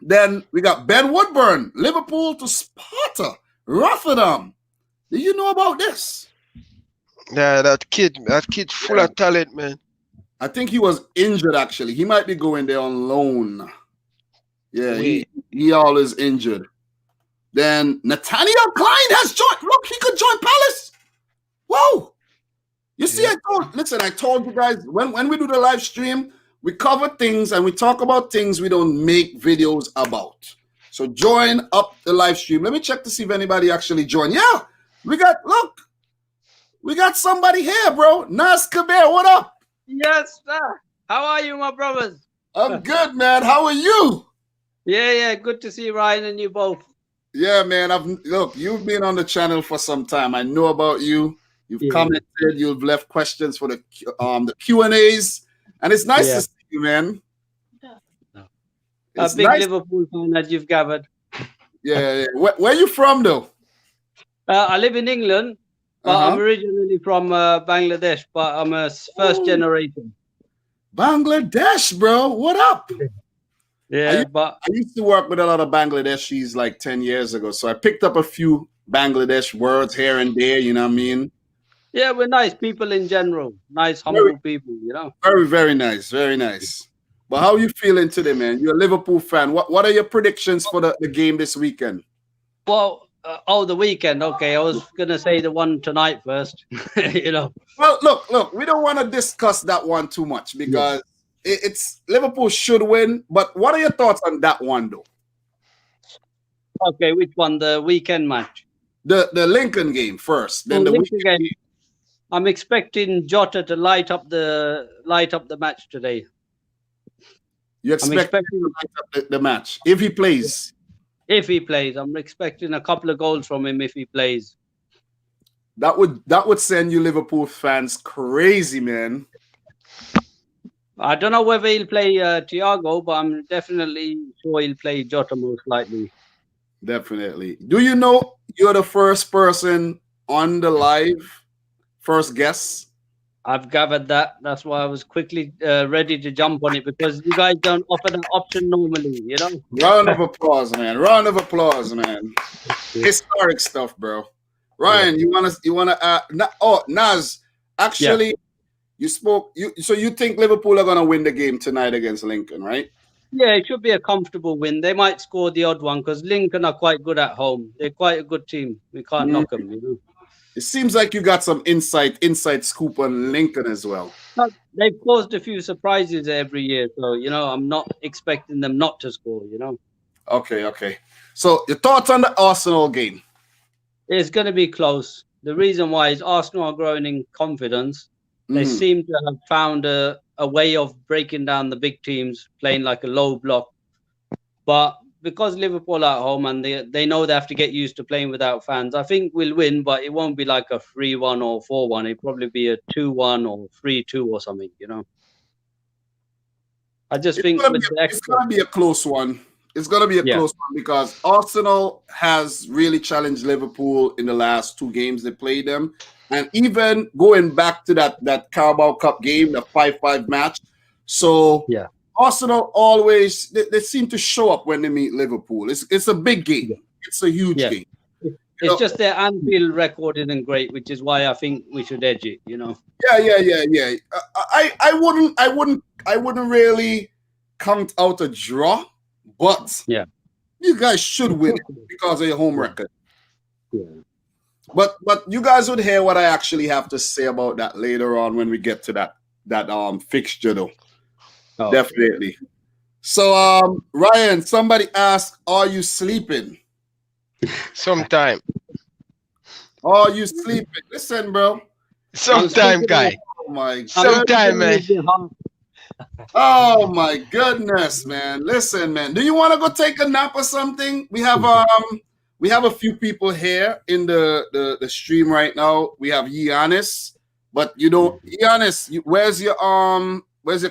Then we got Ben Woodburn, Liverpool to Sparta, Rotterdam. Do you know about this? Yeah, that kid full of talent, man. I think he was injured, actually. He might be going there on loan. Yeah, he always injured. Then Nathaniel Klein has joined. Look, he could join Palace. Whoa. You see, I told you guys, when we do the live stream, we cover things and we talk about things we don't make videos about. So join up the live stream. Let me check to see if anybody actually joined. Yeah, we got somebody here, bro. Nas Kabir, what up? Yes, sir. How are you, my brothers? I'm good, man. How are you? Yeah. Good to see Ryan and you both. Yeah, man. You've been on the channel for some time. I know about you. You've commented. You've left questions for the Q&As. And it's nice to see you, man. A big Liverpool fan that you've gathered. Yeah. Where are you from, though? I live in England, but I'm originally from Bangladesh, but I'm a first generation. Bangladesh, bro. What up? Yeah, I used to work with a lot of Bangladeshis like 10 years ago, so I picked up a few Bangladesh words here and there, you know what I mean? Yeah, we're nice people in general. Nice, humble people, you know? Very, very nice. Very nice. But how are you feeling today, man? You're a Liverpool fan. What are your predictions for the game this weekend? Well, the weekend. Okay, I was going to say the one tonight first, you know? Well, look, we don't want to discuss that one too much because it's Liverpool should win. But what are your thoughts on that one, though? Okay, which one? The weekend match? The Lincoln game first, then the weekend game. I'm expecting Jota to light up the match today. You expect him to light up the match if he plays? If he plays, I'm expecting a couple of goals from him if he plays. That would send you Liverpool fans crazy, man. I don't know whether he'll play Thiago, but I'm definitely sure he'll play Jota most likely. Definitely. Do you know you're the first person on the live? First guess? I've gathered that. That's why I was quickly ready to jump on it because you guys don't offer that option normally, you know? Round of applause, man. Round of applause, man. Historic stuff, bro. Ryan, you wanna Naz, actually you spoke so you think Liverpool are gonna win the game tonight against Lincoln, right? Yeah, it should be a comfortable win. They might score the odd one because Lincoln are quite good at home. They're quite a good team. We can't knock them, you know? It seems like you got some inside scoop on Lincoln as well. They've caused a few surprises every year, so you know I'm not expecting them not to score. You know. Okay. So your thoughts on the Arsenal game? It's going to be close. The reason why is Arsenal are growing in confidence. They seem to have found a way of breaking down the big teams, playing like a low block. But because Liverpool are at home and they know they have to get used to playing without fans, I think we'll win, but it won't be like a 3-1 or 4-1. It'll probably be a 2-1 or 3-2 or something, you know. I just think it's going to be a close one. It's going to be a close one because Arsenal has really challenged Liverpool in the last 2 games they played them. And even going back to that Carabao Cup game, the 5-5 match. So Yeah. Arsenal always they seem to show up when they meet Liverpool. It's a big game. Yeah. It's a huge Yeah. game. It's just their Anfield record isn't great, which is why I think we should edge it. Yeah. I wouldn't really count out a draw, but Yeah. you guys should win it because of your home record. Yeah. But you guys would hear what I actually have to say about that later on when we get to that fixture though. Oh. Definitely. So Ryan, somebody asked, are you sleeping? Sometime. Are you sleeping? Listen, bro. Sometime, guy. Oh my Sometime, man. Oh my goodness, man. Listen, man. Do you want to go take a nap or something? We have a few people here in the stream right now. We have Giannis, but Giannis, where's your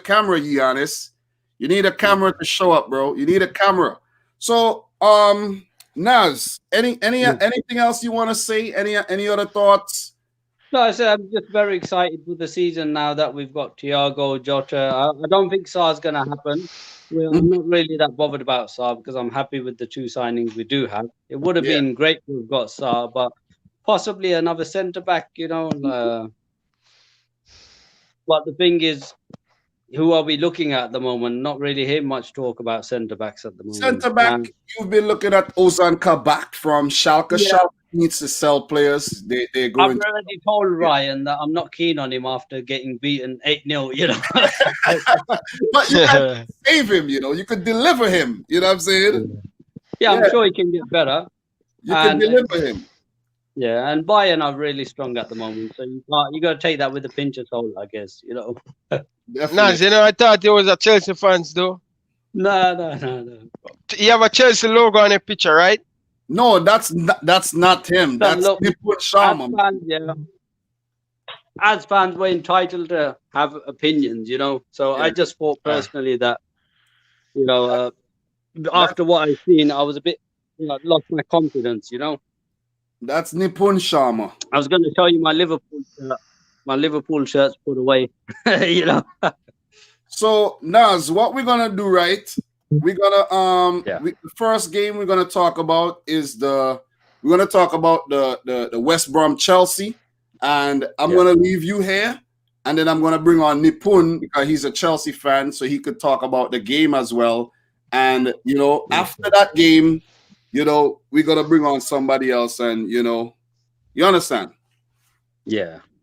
camera, Giannis? You need a camera to show up, bro. You need a camera. So, Naz, anything else you want to say? Any other thoughts? No, I said I'm just very excited for the season now that we've got Thiago, Jota. I don't think Sar's going to happen. I'm not really that bothered about Sar because I'm happy with the two signings we do have. It would have been great to have got Sar, but possibly another centre back. But the thing is, who are we looking at the moment? Not really hearing much talk about centre backs at the moment. Centre back, you've been looking at Ozan Kabak from Schalke. Yeah. Schalke needs to sell players. They're going. I've already told Ryan that I'm not keen on him after getting beaten 8-0. But you can save him. You could deliver him. You know what I'm saying? Yeah, I'm sure he can get better. You can deliver him. Yeah, and Bayern are really strong at the moment, so you got to take that with a pinch of salt, I guess. Nance, I thought it was a Chelsea fans though. No. You have a Chelsea logo on your picture, right? No, that's not him. That's Nipun Sharma. As fans, we're entitled to have opinions, So I just thought personally that, after what I've seen, I was a bit lost my confidence, That's Nipun Sharma. I was going to show you my Liverpool shirt. My Liverpool shirt's put away, So Naz, what we're gonna do, right? We're gonna the first game we're gonna talk about is the West Brom Chelsea, and I'm gonna leave you here, and then I'm gonna bring on Nipun because he's a Chelsea fan, so he could talk about the game as well. And after that game, we're gonna bring on somebody else, and you understand?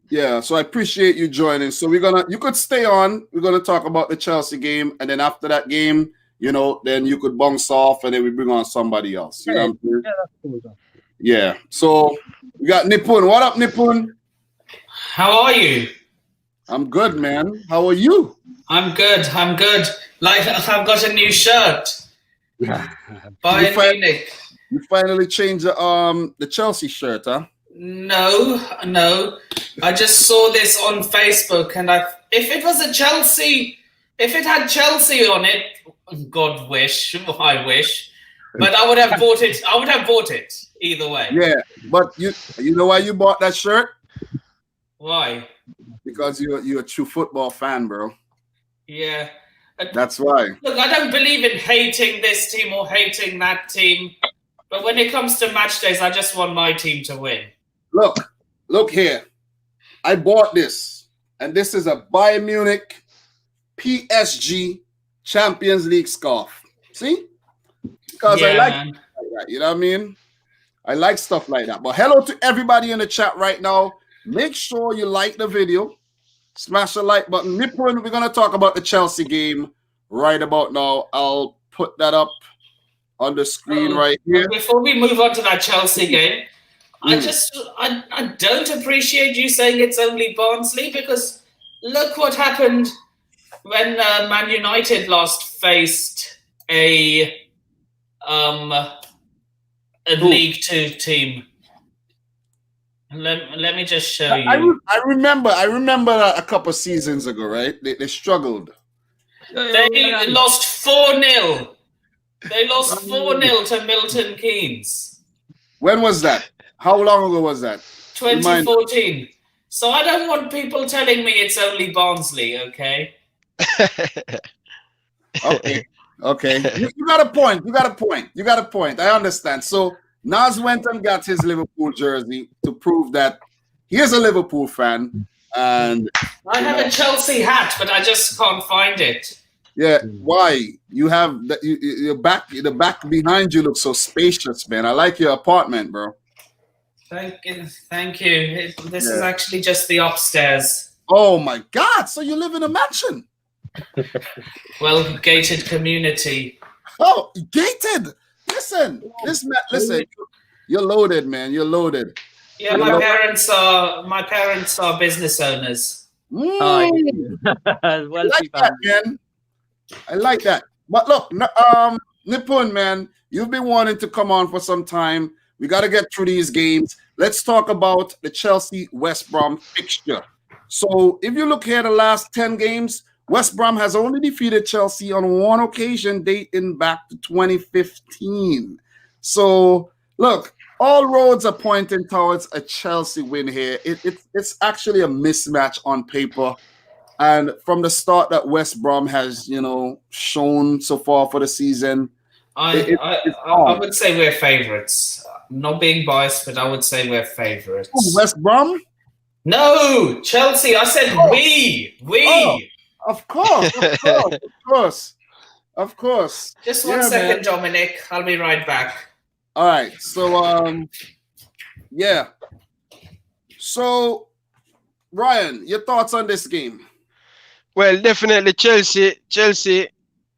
Yeah, so I appreciate you joining. So you could stay on. We're gonna talk about the Chelsea game, and then after that game, then you could bounce off, and then we bring on somebody else. You know what I'm saying? Yeah, that's cool. Yeah. So we got Nipun. What up, Nipun? How are you? I'm good, man. How are you? I'm good. Like I've got a new shirt. Bayern Munich. You finally changed the Chelsea shirt, huh? No. I just saw this on Facebook, and if it had Chelsea on it, God wish, I wish, but I would have bought it. I would have bought it either way. Yeah, but you know why you bought that shirt? Why? Because you're a true football fan, bro. Yeah. That's why. Look, I don't believe in hating this team or hating that team, but when it comes to match days, I just want my team to win. Look here. I bought this, and this is a Bayern Munich PSG Champions League scarf. See? Because I like it like that, you know what I mean? I like stuff like that. But hello to everybody in the chat right now. Make sure you like the video. Smash the like button. Nipun, we're going to talk about the Chelsea game right about now. I'll put that up on the screen right here. Before we move on to that Chelsea game, I don't appreciate you saying it's only Barnsley, because look what happened when Man United last faced a League Two team. Let me just show you. I remember a couple seasons ago, right? They struggled. They lost 4-0. They lost 4-0 to Milton Keynes. When was that? How long ago was that? 2014. So I don't want people telling me it's only Barnsley, okay? Okay. You got a point. I understand. So Nas went and got his Liverpool jersey to prove that he is a Liverpool fan. And I have a Chelsea hat, but I just can't find it. Yeah, why? You have the back behind you looks so spacious, man. I like your apartment, bro. Thank you. This is actually just the upstairs. Oh my God! So you live in a mansion? Well, gated community. Oh, gated. Listen. You're loaded, man. You're loaded. Yeah, my parents are business owners. Well, I like that, man. I like that. But look, Nippon, man, you've been wanting to come on for some time. We got to get through these games. Let's talk about the Chelsea-West Brom fixture. So if you look here, the last 10 games, West Brom has only defeated Chelsea on one occasion dating back to 2015. So, look, all roads are pointing towards a Chelsea win here. It's actually a mismatch on paper. And from the start that West Brom has, shown so far for the season, I would say we're favourites. Not being biased, but I would say we're favourites. West Brom? No, Chelsea. I said we. Oh, of course. Just one second, man. Dominic. I'll be right back. All right. So, yeah. So, Ryan, your thoughts on this game? Well, definitely Chelsea,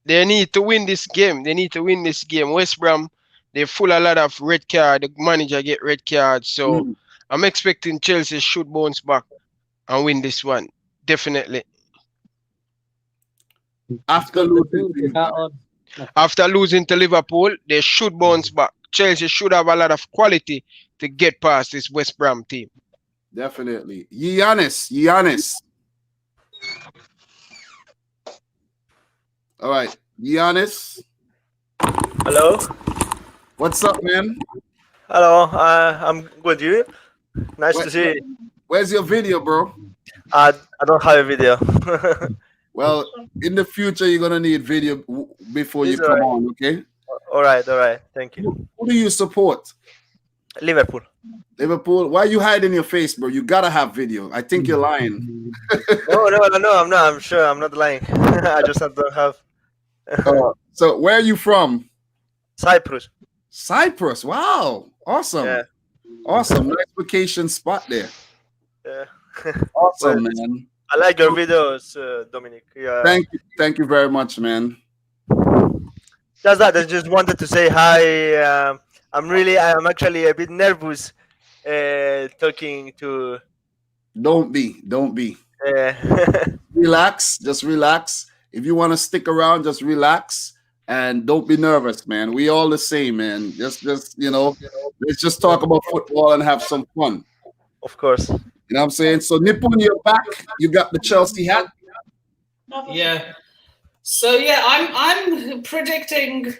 they need to win this game. West Brom, they full a lot of red card. The manager get red card. So I'm expecting Chelsea should bounce back and win this one. Definitely. After losing to Liverpool, they should bounce back. Chelsea should have a lot of quality to get past this West Brom team. Definitely. Giannis. All right, Giannis. Hello. What's up, man? Hello. I'm good. You? Nice to see you. Where's your video, bro? I don't have a video. Well, in the future, you're gonna need video before you come on. Okay. All right. Thank you. Who do you support? Liverpool. Why are you hiding your face, bro? You gotta have video. I think you're lying. No, I'm not. I'm sure I'm not lying. I just don't have. So where are you from? Cyprus. Wow. Awesome. Yeah. Awesome. Nice vacation spot there. Yeah. Awesome, man. I like your videos, Dominic. Yeah. Thank you very much, man. Just that. I just wanted to say hi. I'm actually a bit nervous talking to. Don't be. Just relax. If you want to stick around, just relax and don't be nervous, man. We all the same, man. Just let's just talk about football and have some fun. Of course. You know what I'm saying? So Nippon, you're back. You got the Chelsea hat. Yeah. So yeah, I'm predicting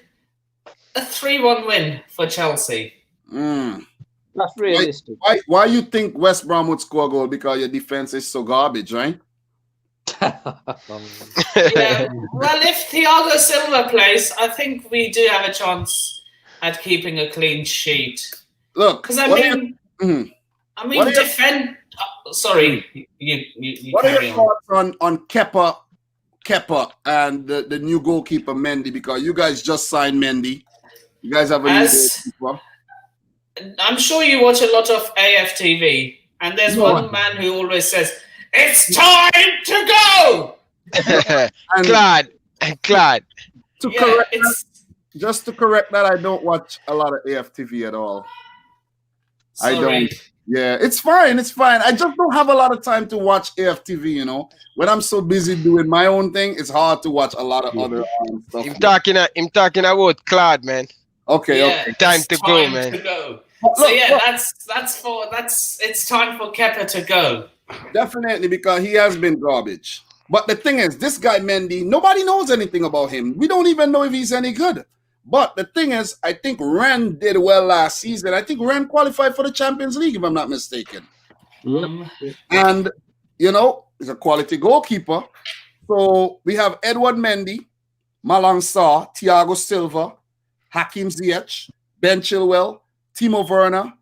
a 3-1 win for Chelsea. That's realistic. Why you think West Brom would score a goal? Because your defense is so garbage, right? Yeah. Well, if Thiago Silva plays, I think we do have a chance at keeping a clean sheet. Look, because defend. Sorry, you what are your thoughts on Kepa and the new goalkeeper Mendy? Because you guys just signed Mendy. You guys have a new goalkeeper. I'm sure you watch a lot of AFTV, and there's one man who always says, "It's time to go." Clad. Just to correct that, I don't watch a lot of AFTV at all. Sorry. I don't. Yeah, it's fine. I just don't have a lot of time to watch AFTV, When I'm so busy doing my own thing, it's hard to watch a lot of other stuff. I'm talking about Claude, man. Okay. Time to go, man. So it's time for Kepa to go. Definitely, because he has been garbage. But the thing is, this guy Mendy, nobody knows anything about him. We don't even know if he's any good. But the thing is, I think Ren did well last season. I think Ren qualified for the Champions League, if I'm not mistaken. And, you know, he's a quality goalkeeper. So we have Edward Mendy, Malang Sarr, Thiago Silva, Hakim Ziyech, Ben Chilwell, Timo Werner,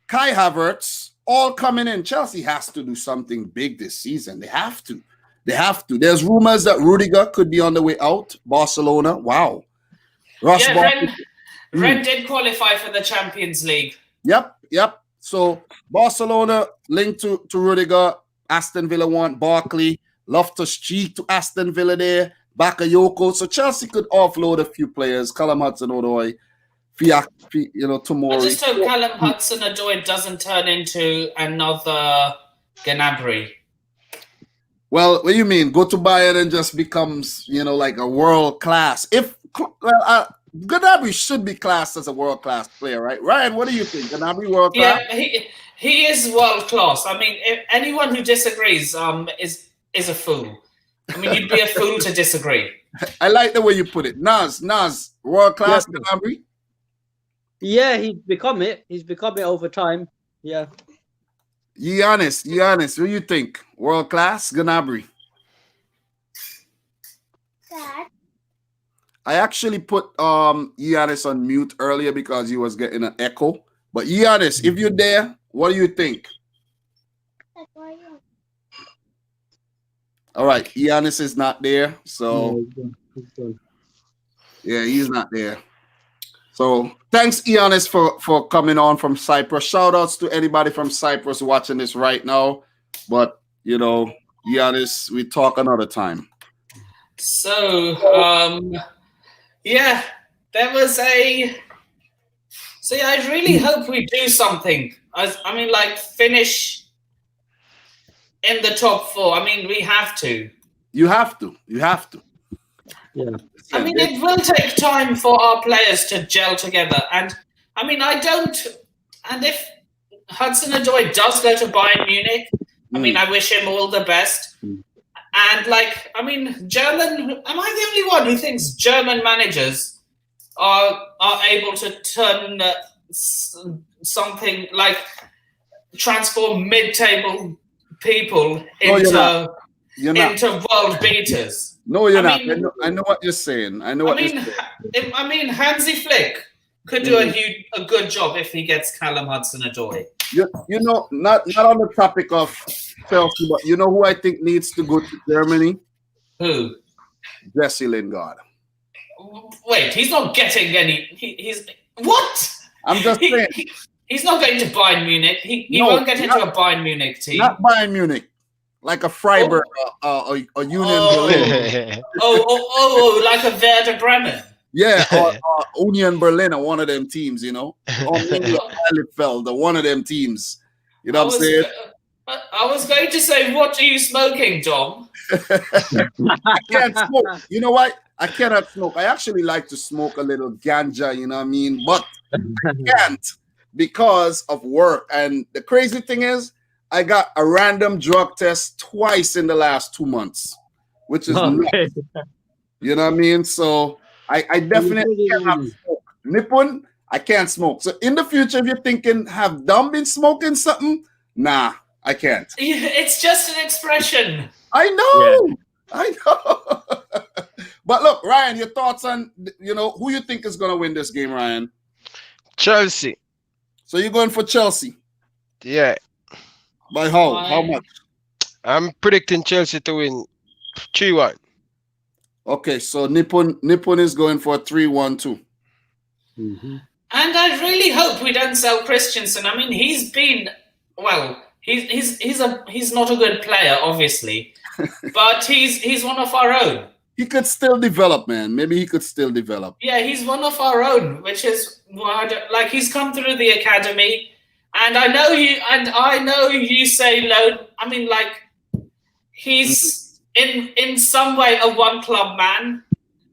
Kai Havertz, all coming in. Chelsea has to do something big this season. They have to. They have to. There's rumors that Rudiger could be on the way out. Barcelona. Wow. Ren did qualify for the Champions League. Yep. So Barcelona linked to Rudiger. Aston Villa want Barkley. Loftus-Cheek to Aston Villa there. Bakayoko. So Chelsea could offload a few players. Callum Hudson-Odoi. Tomori. I just hope Callum Hudson-Odoi doesn't turn into another Gnabry. Well, what do you mean? Go to Bayern and just becomes, like a world class. Gnabry should be classed as a world class player, right? Ryan, what do you think? Gnabry world class? Yeah, he is world class. I mean, if anyone who disagrees is a fool. I mean, you'd be a fool to disagree. I like the way you put it. Nas, world class Gnabry? Yeah, he's become it. He's become it over time. Yeah. Giannis, what do you think? World class Gnabry? Dad. I actually put Giannis on mute earlier because he was getting an echo. But Giannis, if you're there, what do you think? All right, Giannis is not there, so yeah, he's not there. So thanks, Giannis, for coming on from Cyprus. Shout outs to anybody from Cyprus watching this right now. But Giannis, we talk another time. So there was So yeah, I really hope we do something. I mean, finish in the top 4. I mean, we have to. You have to. Yeah. I mean, it will take time for our players to gel together. And I mean, and if Hudson-Odoi does go to Bayern Munich, I mean, I wish him all the best. And I mean, am I the only one who thinks German managers are able to turn something transform mid-table people into world beaters? No, you're not. I know what you're saying. I mean, Hansi Flick could do a good job if he gets Callum Hudson-Odoi. Not on the topic of Chelsea, but you know who I think needs to go to Germany? Who? Jesse Lingard. Wait, he's not getting any. He's what? I'm just saying. He's not going to Bayern Munich. He won't get into a Bayern Munich team. Not Bayern Munich. Like a Freiburg or Union Berlin. Like a Werder Bremen. Yeah, or Union Berlin or one of them teams, Or Bielefeld or one of them teams. You know what I'm saying? I was going to say, what are you smoking, Dom? I can't smoke. You know what? I cannot smoke. I actually like to smoke a little ganja, you know what I mean? But I can't because of work. And the crazy thing is, I got a random drug test twice in the last 2 months, which is nuts. You know what I mean? So I definitely cannot smoke. Nippon, I can't smoke. So in the future, if you're thinking, have Dom been smoking something? Nah, I can't. It's just an expression. I know. Yeah. I know. But look, Ryan, your thoughts on, who you think is going to win this game, Ryan? Chelsea. So you're going for Chelsea? Yeah. By how? How much? I'm predicting Chelsea to win 3-1. Okay, so Nippon is going for a 3-1-2. Mm-hmm. And I really hope we don't sell Christensen. I mean, he's been he's not a good player, obviously, but he's one of our own. He could still develop, man. Maybe he could still develop. Yeah, he's one of our own, which is he's come through the academy, and I know you say loan. I mean, he's in some way a one club man.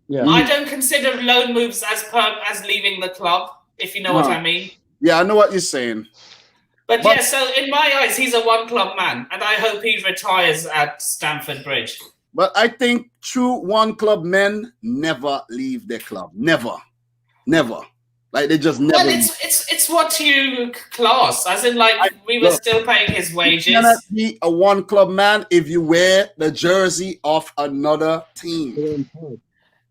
Yeah. I don't consider loan moves as leaving the club, if you know what I mean. Yeah, I know what you're saying. But yeah, so in my eyes, he's a one club man, and I hope he retires at Stamford Bridge. But I think true one club men never leave their club. Never. Like they just never. Well, it's what you class, as in like we were still paying his wages. You cannot be a one club man if you wear the jersey of another team.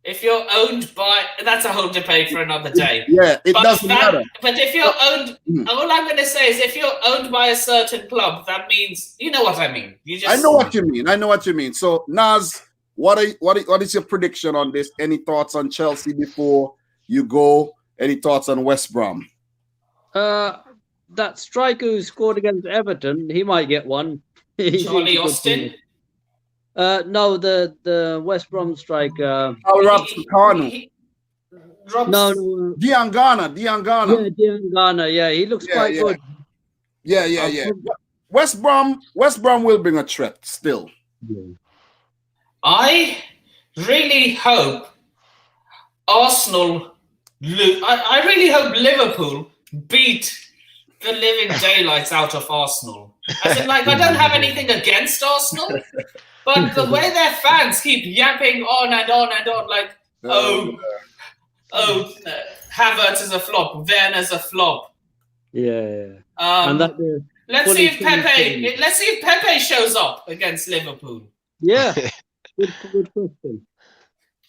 If you're owned by, that's a whole debate for another day. Yeah, it doesn't matter. But if you're owned, all I'm going to say is if you're owned by a certain club, that means, you know what I mean. I know what you mean. I know what you mean. So, Naz, what is your prediction on this? Any thoughts on Chelsea before you go? Any thoughts on West Brom? That striker who scored against Everton, he might get one. Charlie Austin? No, the West Brom striker. Robson Carno. No, Diangana. Yeah, Diangana. Yeah, he looks quite good. Yeah. West Brom will bring a threat still. Yeah. I really hope Arsenal. I really hope Liverpool beat the living daylights out of Arsenal. As in, like, I don't have anything against Arsenal, but the way their fans keep yapping on and on and on, like, Havertz is a flop, Werner's a flop. Yeah. And let's see if Pepe shows up against Liverpool. Yeah. Good question.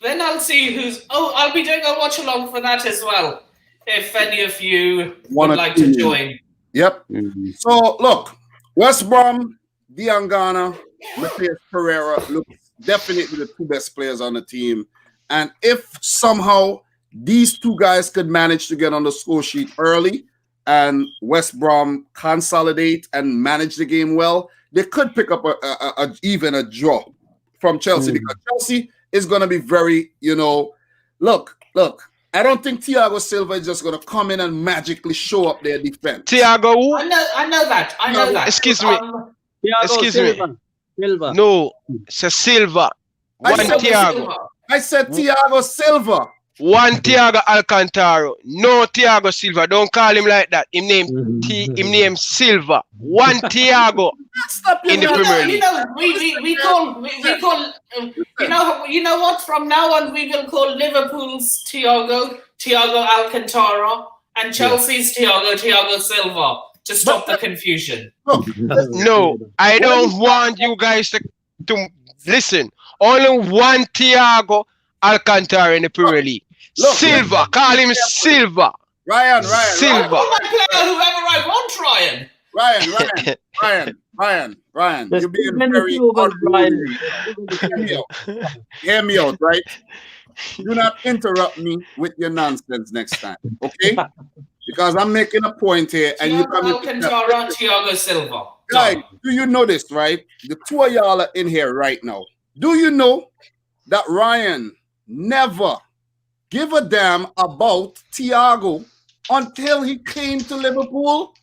Then I'll see who's. I'll be doing a watch along for that as well. If any of you would like to join. Yep. So look, West Brom, Diangana, Matheus Pereira look definitely the two best players on the team. And if somehow these two guys could manage to get on the score sheet early and West Brom consolidate and manage the game well, they could pick up even a draw from Chelsea because Chelsea is going to be very, look, I don't think Thiago Silva is just going to come in and magically show up their defense. Thiago who? I know that. Excuse me. Silva. No, it's Silva. One Thiago. I said Thiago Silva. One Thiago Alcantara. No Thiago Silva. Don't call him like that. Him name Silva. One Thiago in the Premier League. We call you know what? From now on we will call Liverpool's Thiago Alcantara and Chelsea's Thiago Silva to stop the confusion. No, I don't want you guys to listen. Only one Thiago Alcantara in the Premier League. Silva, call him Silva. Ryan. Silva. Whoever I want, Ryan. Ryan. You're being very unruly. Hear me out, right? Do not interrupt me with your nonsense next time, okay? Because I'm making a point here, and you come Alcantara, Thiago Silva. Guys, do you know this, right? The two of y'all are in here right now. Do you know that Ryan never give a damn about Thiago until he came to Liverpool?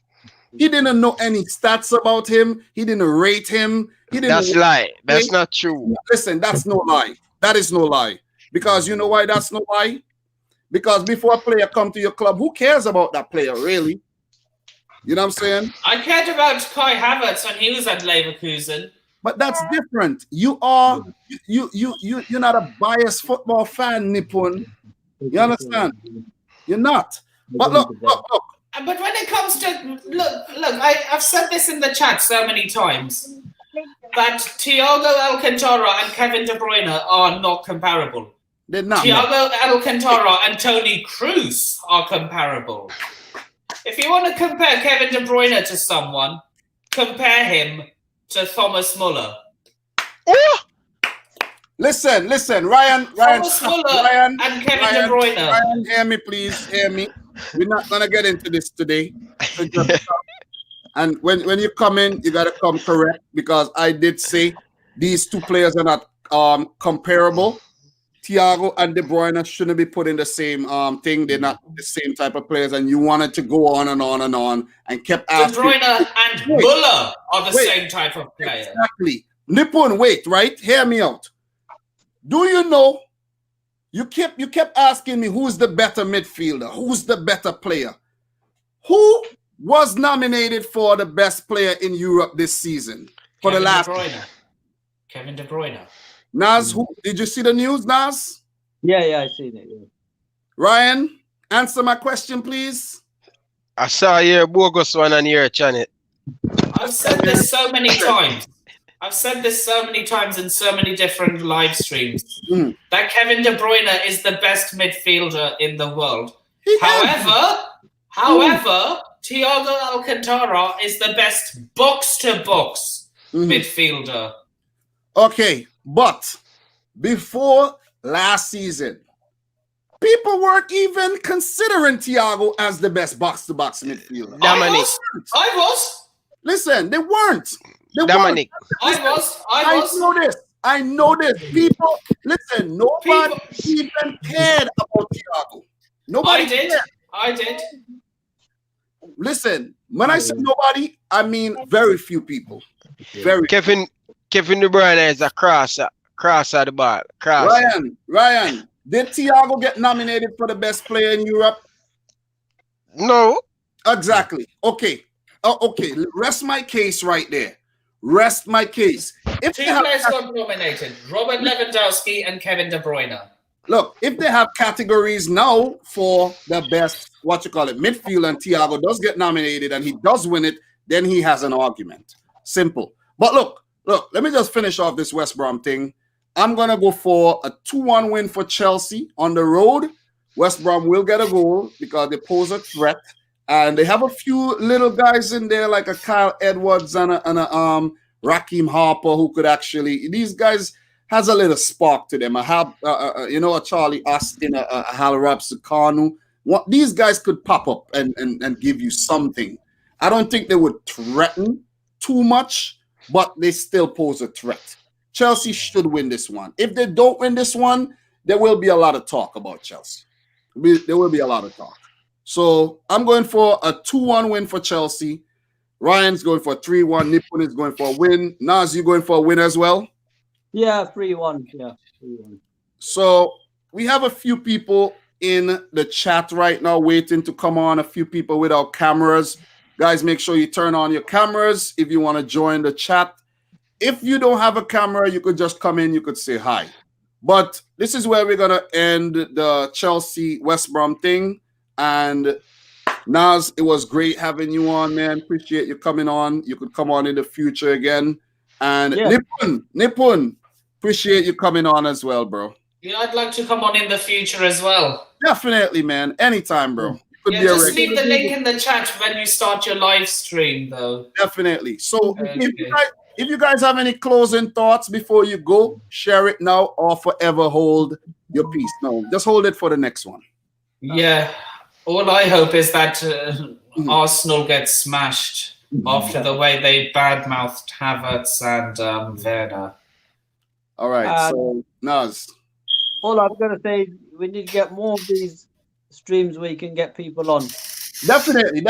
He didn't know any stats about him. He didn't rate him. That's lie. That's not true. Listen, that's no lie. That is no lie. Because you know why that's no lie? Because before a player come to your club, who cares about that player, really? You know what I'm saying? I cared about Kai Havertz when he was at Leverkusen. But that's different. You're not a biased football fan, Nippon. You understand? You're not. But look. But when it comes to look, I've said this in the chat so many times that Thiago Alcantara and Kevin De Bruyne are not comparable. They're not. Thiago Alcantara and Toni Kroos are comparable. If you want to compare Kevin De Bruyne to someone, compare him to Thomas Muller. Oh! Listen, Ryan, Thomas Muller and Kevin De Bruyne. Ryan, hear me, please, hear me. We're not gonna get into this today. And when you come in, you gotta come correct because I did say these two players are not comparable. Thiago and De Bruyne shouldn't be put in the same thing. They're not the same type of players, and you wanted to go on and on and on and kept asking. De Bruyne and Muller are the same type of player. Exactly. Nippon, wait, right? Hear me out. Do you know? You kept asking me who's the better midfielder, who's the better player. Who was nominated for the best player in Europe this season for Kevin the last? Kevin De Bruyne. Naz, did you see the news, Naz? Yeah, I seen it. Yeah. Ryan, Answer my question, please. I saw your bogus one on your channel. I've said this so many times. I've said this so many times in so many different live streams that Kevin De Bruyne is the best midfielder in the world. However, Thiago Alcantara is the best box-to-box midfielder. Okay, but before last season, people weren't even considering Thiago as the best box-to-box midfielder. Dominic. I was. Listen, they weren't. Dominic. I know this. People, listen, nobody even cared about Thiago. Nobody cared. I did. Listen, when I say nobody, I mean very few people. Very Kevin De Bruyne is a crosser of the ball. Ryan, did Thiago get nominated for the best player in Europe? No. Exactly. Okay. Okay. Rest my case right there. Rest my case. If two players got nominated: Robert Lewandowski and Kevin De Bruyne. Look, if they have categories now for the best, midfield, and Thiago does get nominated and he does win it, then he has an argument. Simple. But look, let me just finish off this West Brom thing. I'm going to go for a 2-1 win for Chelsea on the road. West Brom will get a goal because they pose a threat. And they have a few little guys in there like a Kyle Edwards and a Raheem Harper who could actually, these guys has a little spark to them. I have, a Charlie Aston, a Hal Rapsakanu. These guys could pop up and give you something. I don't think they would threaten too much, but they still pose a threat. Chelsea should win this one. If they don't win this one, there will be a lot of talk about Chelsea. There will be a lot of talk. So I'm going for a 2-1 win for Chelsea. Ryan's going for a 3-1. Nippon is going for a win. Naz, you going for a win as well? Yeah, 3-1. Yeah, 3-1. So we have a few people in the chat right now waiting to come on. A few people without cameras. Guys, make sure you turn on your cameras if you want to join the chat. If you don't have a camera, you could just come in. You could say hi. But this is where we're going to end the Chelsea-West Brom thing. And Naz, it was great having you on, man. Appreciate you coming on. You could come on in the future again. And yeah. Nippon, appreciate you coming on as well, bro. Yeah, I'd like to come on in the future as well. Definitely, man. Anytime, bro. Yeah, just leave the link in the chat when you start your live stream, though. Definitely. So if you guys have any closing thoughts before you go, share it now or forever hold your peace. No, just hold it for the next one. Yeah. All I hope is that Arsenal gets smashed after the way they badmouthed Havertz and Werner. All right, so Naz. All I'm going to say, we need to get more of these streams where you can get people on. Definitely.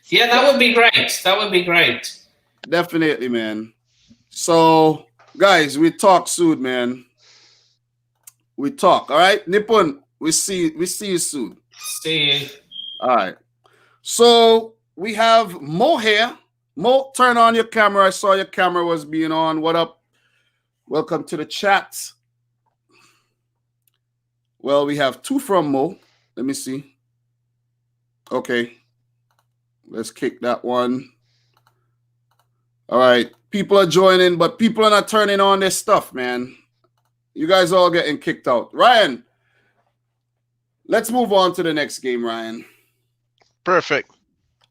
Yeah, that would be great. Definitely, man. So, guys, we talk soon, man. We talk, all right? Nippon, we see you soon. See you. All right. So, we have Mo here. Mo, turn on your camera. I saw your camera was being on. What up? Welcome to the chat. Well, we have two from Mo. Let me see. Okay. Let's kick that one. All right. People are joining, but people are not turning on their stuff, man. You guys all getting kicked out. Ryan, let's move on to the next game, Ryan. Perfect.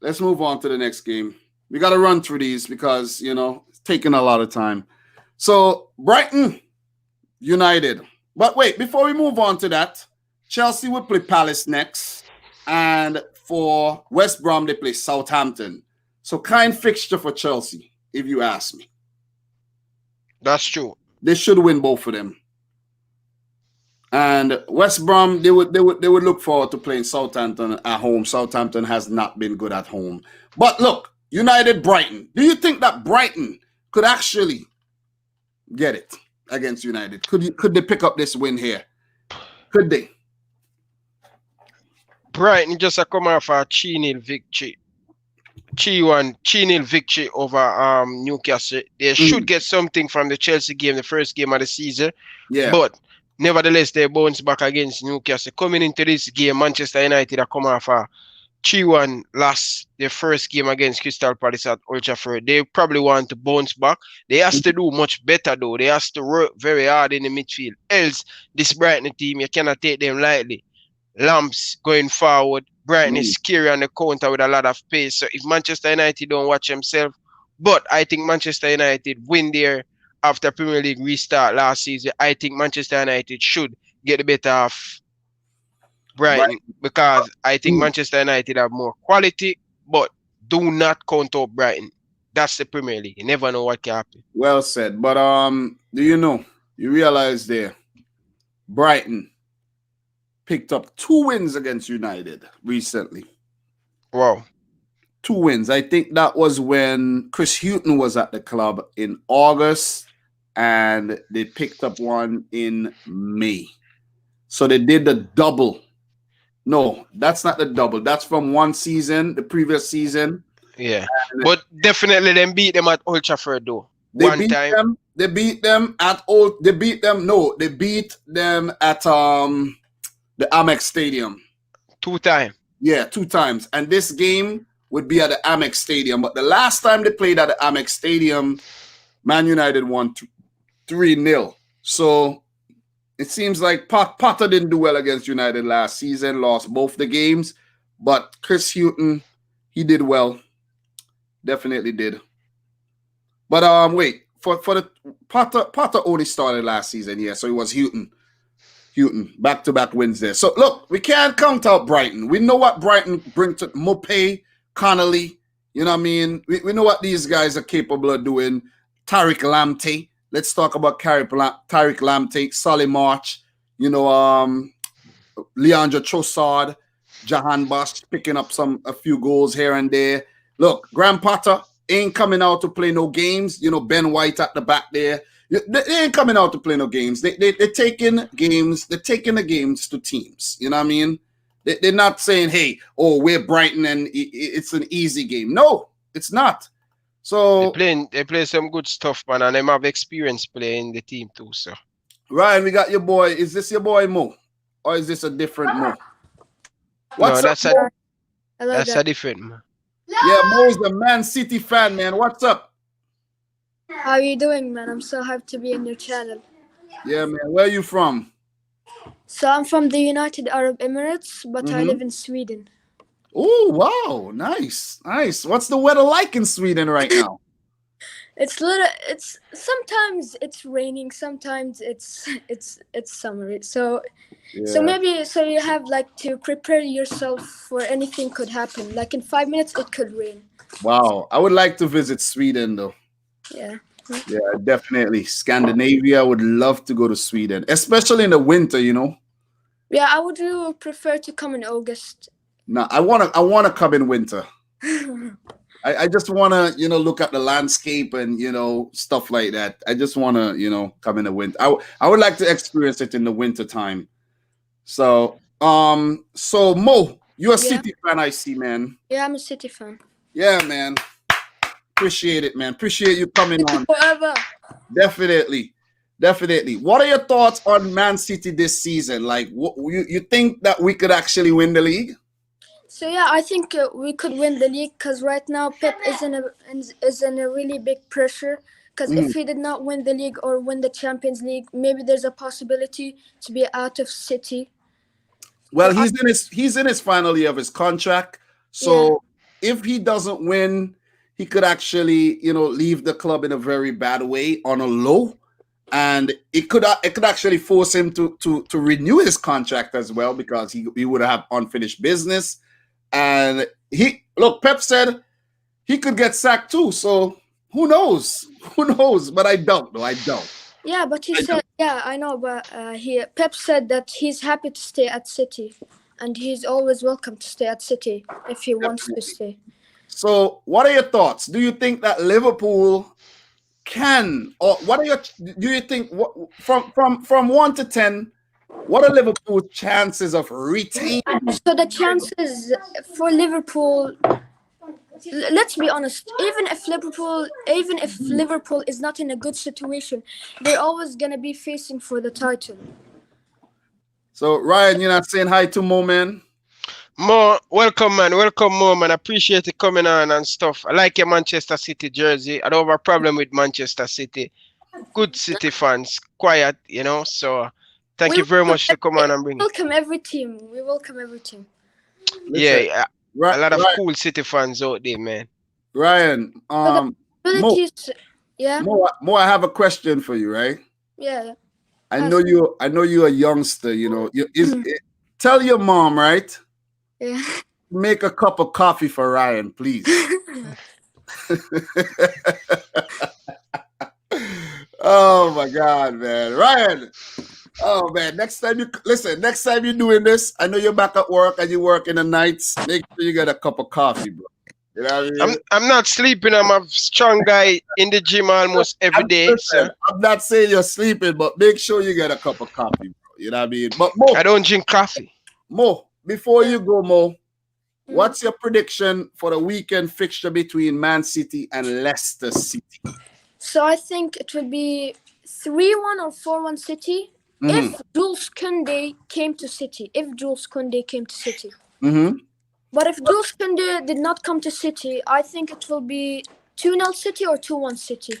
Let's move on to the next game. We got to run through these because, it's taking a lot of time. So, Brighton United. But wait, before we move on to that, Chelsea will play Palace next. And for West Brom, they play Southampton. So, kind fixture for Chelsea, if you ask me. That's true. They should win both of them. And West Brom, they would look forward to playing Southampton at home. Southampton has not been good at home. But look, United Brighton. Do you think that Brighton could actually get it against United? Could they pick up this win here? Could they? Brighton just come off a 3-0 victory. 3-0 victory over Newcastle. They should get something from the Chelsea game, the first game of the season. Yeah. But Nevertheless, they bounced back against Newcastle. Coming into this game, Manchester United are come off a 3-1 loss, their first game against Crystal Palace at Old Trafford. They probably want to bounce back. They have to do much better though. They have to work very hard in the midfield. Else, this Brighton team, you cannot take them lightly. Lamps going forward. Brighton is scary on the counter with a lot of pace. So if Manchester United don't watch themselves, but I think Manchester United win there after Premier League restart last season. I think Manchester United should get the better of Brighton because I think Manchester United have more quality, but do not count out Brighton. That's the Premier League. You never know what can happen. Well said. But do you realize there, Brighton picked up 2 wins against United recently. Wow. 2 wins. I think that was when Chris Hughton was at the club in August, and they picked up one in May. So they did the double. No, that's not the double. That's from one season, the previous season. Yeah. But definitely they beat them at Old Trafford though. They beat them at the Amex Stadium. 2 times. Yeah, 2 times. And this game would be at the Amex Stadium. But the last time they played at the Amex Stadium, Man United won 3-0. So it seems like Potter didn't do well against United last season, lost both the games. But Chris Hughton, he did well. Definitely did. But wait, for the Potter only started last season, yeah. So it was Hughton back-to-back wins there. So look, we can't count out Brighton. We know what Brighton bring to Mopé, Connolly. You know what I mean? We know what these guys are capable of doing. Tariq Lamptey. Let's talk about Tariq Lamptey, Solly March. Leandro Trossard, Jahan Bosch picking up a few goals here and there. Look, Graham Potter ain't coming out to play no games. Ben White at the back there. They ain't coming out to play no games. They're taking games. They're taking the games to teams. You know what I mean? They're not saying, hey, we're Brighton and it's an easy game. No, it's not. So they play some good stuff, man, and they have experience playing the team too. So Ryan, we got your boy. Is this your boy Mo, or is this a different Mo? That's a different Mo. Yeah, Mo's a Man City fan, man. What's up? How are you doing, man? I'm so happy to be in your channel. Yeah, man. Where are you from? So I'm from the United Arab Emirates, but I live in Sweden. Oh, wow. Nice. What's the weather like in Sweden right now? Sometimes it's raining, sometimes it's summery. So you have like to prepare yourself for anything could happen. Like in 5 minutes it could rain. Wow. I would like to visit Sweden though. Yeah. Yeah, definitely. Scandinavia, would love to go to Sweden, especially in the winter, Yeah, I would really prefer to come in August. No, I wanna come in winter. I just wanna, look at the landscape and stuff like that. I just wanna, come in the winter. I would like to experience it in the winter time. So Mo, you're a City fan, I see, man. Yeah, I'm a City fan. Yeah, man. Appreciate it, man. Appreciate you coming on. Forever. Definitely. What are your thoughts on Man City this season? Like, you think that we could actually win the league? So yeah, I think we could win the league because right now Pep is in a really big pressure. Because if he did not win the league or win the Champions League, maybe there's a possibility to be out of City. Well, he's in his final year of his contract. So if he doesn't win, he could actually leave the club in a very bad way on a low. And it could actually force him to renew his contract as well, because he would have unfinished business. And Pep said he could get sacked too. So who knows? But I don't know. I don't. Yeah, but he said, I know. But Pep said that he's happy to stay at City, and he's always welcome to stay at City if he wants to stay. So what are your thoughts? Do you think that Liverpool can, or do you think from 1 to 10, what are Liverpool's chances of retaining? So the chances for Liverpool, let's be honest, even if Liverpool is not in a good situation, they're always gonna be facing for the title. So Ryan, you're not saying hi to Mo, man? Mo, welcome, man. Welcome, Mo, man. Appreciate you coming on and stuff. I like your Manchester City jersey. I don't have a problem with Manchester City. Good City fans, quiet, you know. So, thank you very much for coming on and bringing. Welcome every team. We welcome every team. Listen, Yeah, a lot of cool City fans out there, man. Ryan, Mo, Yeah. Mo, I have a question for you, right? Yeah. I know you're a youngster, you know. Tell your mom, right? Yeah. Make a cup of coffee for Ryan, please. Oh my God, man. Ryan. Oh man, next time you're doing this, I know you're back at work and you work in the nights. Make sure you get a cup of coffee, bro. You know what I mean? I'm not sleeping. I'm a strong guy in the gym almost every day. So I'm not saying you're sleeping, but make sure you get a cup of coffee, bro. You know what I mean? But Mo, I don't drink coffee. Mo, before you go, Mo, what's your prediction for the weekend fixture between Man City and Leicester City? So I think it will be 3-1 or 4-1 City if Jules Koundé came to City. But if Jules Koundé did not come to City, I think it will be 2-0 City or 2-1 City.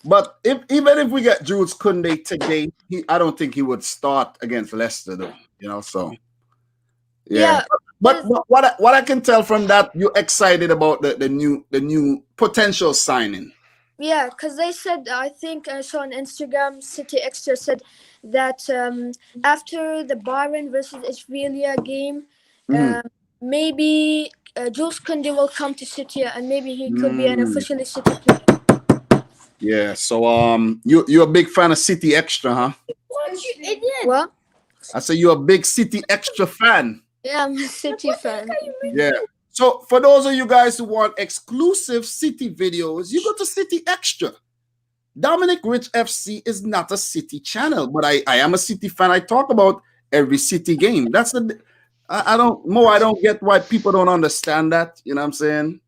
But even if we get Jules Koundé today, I don't think he would start against Leicester, though. You know, so yeah. But what I can tell from that, you're excited about the new potential signing. Yeah, because they said, I think I saw on Instagram, City Extra said that after the Bayern versus Ashvili game, maybe Jules Koundé will come to City and maybe he could be an officially City player. Yeah, so you're a big fan of City Extra, huh? What? I say you're a big City Extra fan. Yeah, I'm a City fan. Yeah. So for those of you guys who want exclusive City videos, you go to City Extra. Dominic Rich FC is not a City channel, but I am a City fan. I talk about every City game. That's I don't get why people don't understand that. You know what I'm saying?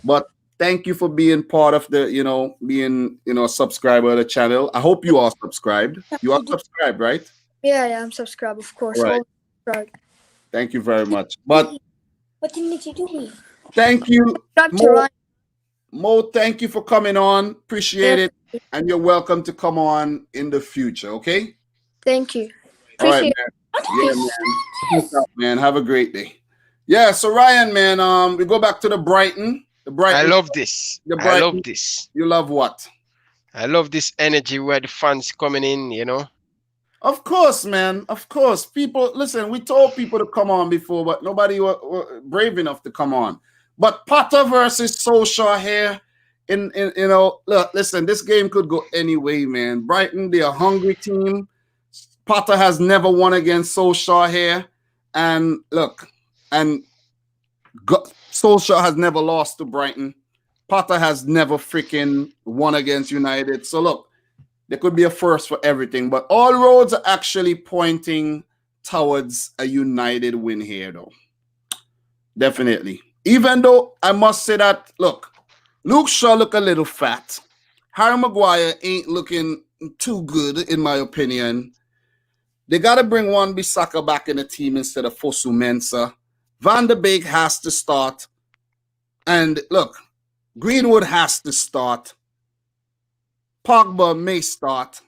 But thank you for being part of the, being a subscriber of the channel. I hope you are subscribed. You are subscribed, right? Yeah, I'm subscribed, of course. Right. Thank you very much. But thank you, Mo. Thank you for coming on. Appreciate it. And you're welcome to come on in the future, okay? Thank you. All right, man. Yeah, man. Peace out, man. Have a great day. Yeah, so Ryan, man, we go back to the Brighton. I love this. I love this. You love what? I love this energy where the fans coming in, you know? Of course, man. Of course. People, listen, we told people to come on before, but nobody were brave enough to come on. But Potter versus Solskjaer here, look, listen, this game could go any way, man. Brighton, they're a hungry team. Potter has never won against Solskjaer here. And look, Solskjaer has never lost to Brighton. Potter has never freaking won against United. So look, there could be a first for everything, but all roads are actually pointing towards a United win here, though. Definitely. Even though I must say that, look, Luke Shaw look a little fat. Harry Maguire ain't looking too good, in my opinion. They got to bring Wan-Bissaka back in the team instead of Fosu Mensah. Van der Beek has to start. And look, Greenwood has to start. Pogba may start,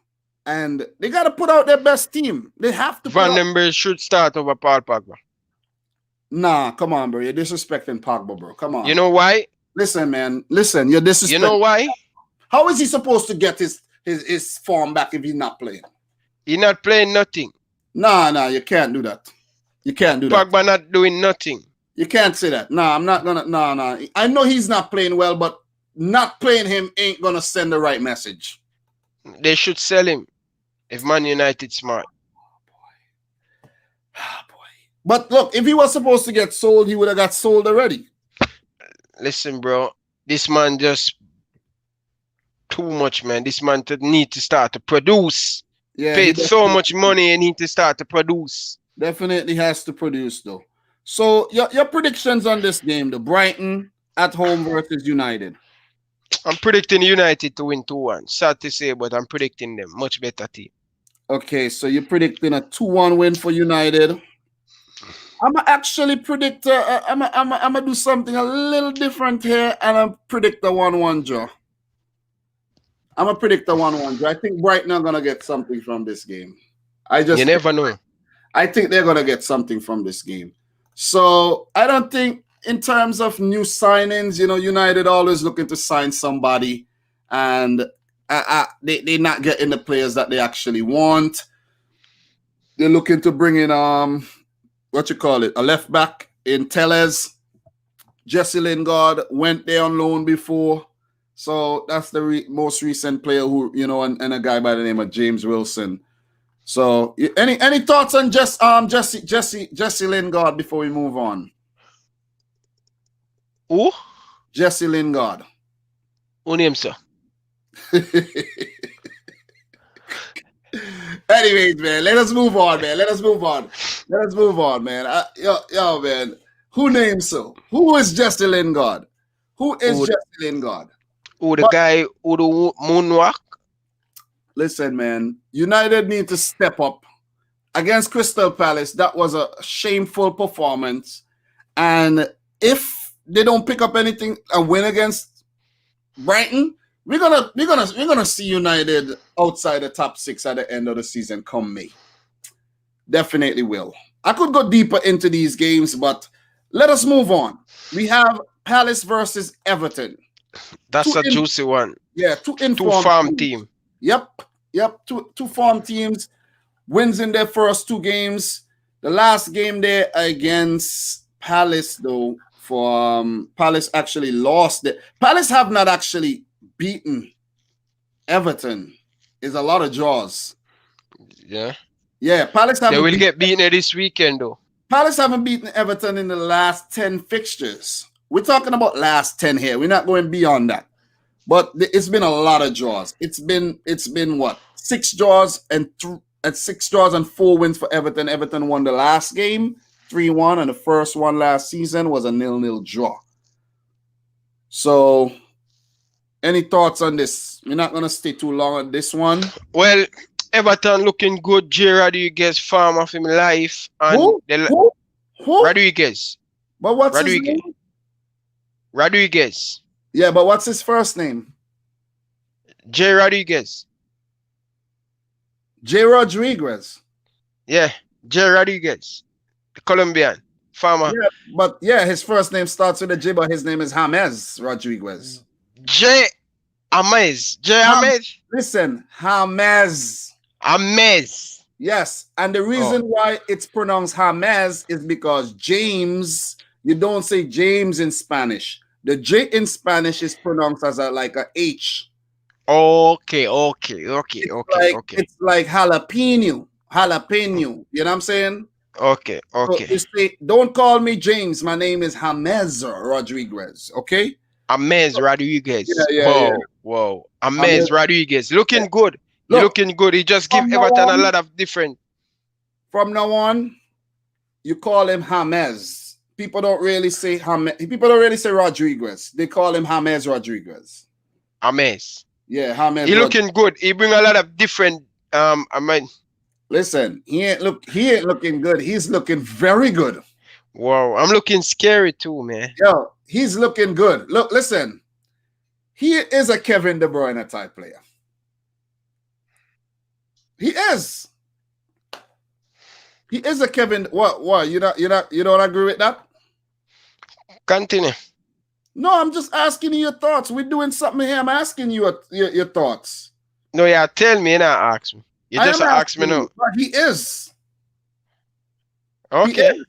and they got to put out their best team. They have to. Van den Beek should start over Paul Pogba. Nah, come on, bro. You're disrespecting Pogba, bro. Come on. You know why? Listen, man. Listen, you're disrespecting. You know why? How is he supposed to get his form back if he's not playing? He's not playing nothing. Nah, you can't do that. You can't do that. Pogba not doing nothing. You can't say that. Nah, I'm not gonna. Nah. I know he's not playing well, but not playing him ain't gonna send the right message. They should sell him if Man United smart. Oh boy. But look, if he was supposed to get sold, he would have got sold already. Listen, bro, this man just too much, man. This man need to start to produce. Yeah, paid so much money and need to start to produce. Definitely has to produce, though. So your predictions on this game, the Brighton at home versus United. I'm predicting United to win 2-1. Sad to say, but I'm predicting them. Much better team. Okay, so you're predicting a 2-1 win for United. I'm actually predict. I'm gonna do something a little different here, and I predict a 1-1 draw. I'm gonna predict a 1-1 draw. I think Brighton are gonna get something from this game. You never know. I think they're gonna get something from this game. So I don't think, in terms of new signings, United always looking to sign somebody, and they're not getting the players that they actually want. They're looking to bring in a left back in Tellez. Jesse Lingard went there on loan before, so that's the most recent player who and a guy by the name of James Wilson. So any thoughts on Jesse Lingard before we move on? Who? Jesse Lingard. Who name, sir? Anyways, man, let us move on, man. Man. Yo, man. Who names so? Who is Jesse Lingard? Jesse Lingard? Who the guy who the moonwalk? Listen, man. United need to step up against Crystal Palace. That was a shameful performance, and if they don't pick up anything and win against Brighton, we're gonna see United outside the top 6 at the end of the season come May. Definitely will. I could go deeper into these games, but let us move on. We have Palace versus Everton. That's a juicy one. Yeah, two farm team. Yep. Two farm teams. Wins in their first 2 games. The last game there against Palace, though, for Palace actually lost it. Palace have not actually beaten Everton. Is a lot of draws. Yeah. Palace haven't. They will get beaten this weekend, though. Palace haven't beaten Everton in the last 10 fixtures. We're talking about last 10 here. We're not going beyond that. But it's been a lot of draws. It's been what? 6 draws and 4 wins for Everton. Everton won the last game 3-1, and the first one last season was a 0-0 draw. So, any thoughts on this? We're not gonna stay too long on this one. Well, Everton looking good. J. Rodriguez, farm of him life, and Who? Rodriguez. But what's his name? Rodriguez. Yeah, but what's his first name? J. Rodriguez. J. Rodriguez. Yeah, J. Rodriguez, the Colombian farmer. Yeah, but his first name starts with a J, but his name is James Rodriguez. James. Listen, James. Yes, and the reason why it's pronounced James is because James, you don't say James in Spanish. The J in Spanish is pronounced as like a H. Okay. It's like jalapeno. You know what I'm saying? Okay. So you say, don't call me James. My name is James Rodriguez. Okay. James Rodriguez. Whoa. James Rodriguez. Looking good. Looking good. He just give Everton a lot of different. From now on, you call him James. People don't really say James. People don't really say Rodriguez. They call him James Rodriguez. James. Yeah, James. He looking good. He bring a lot of different. Listen, he ain't looking good. He's looking very good. Wow, I'm looking scary too, man. Yo, he's looking good. Look, listen. He is a Kevin De Bruyne type player. He is. He is a Kevin. What? You don't agree with that? Continue. No, I'm just asking you your thoughts. We're doing something here. I'm asking you your thoughts. No, yeah, tell me, not ask me. You just ask me now. But he is. Okay. He is.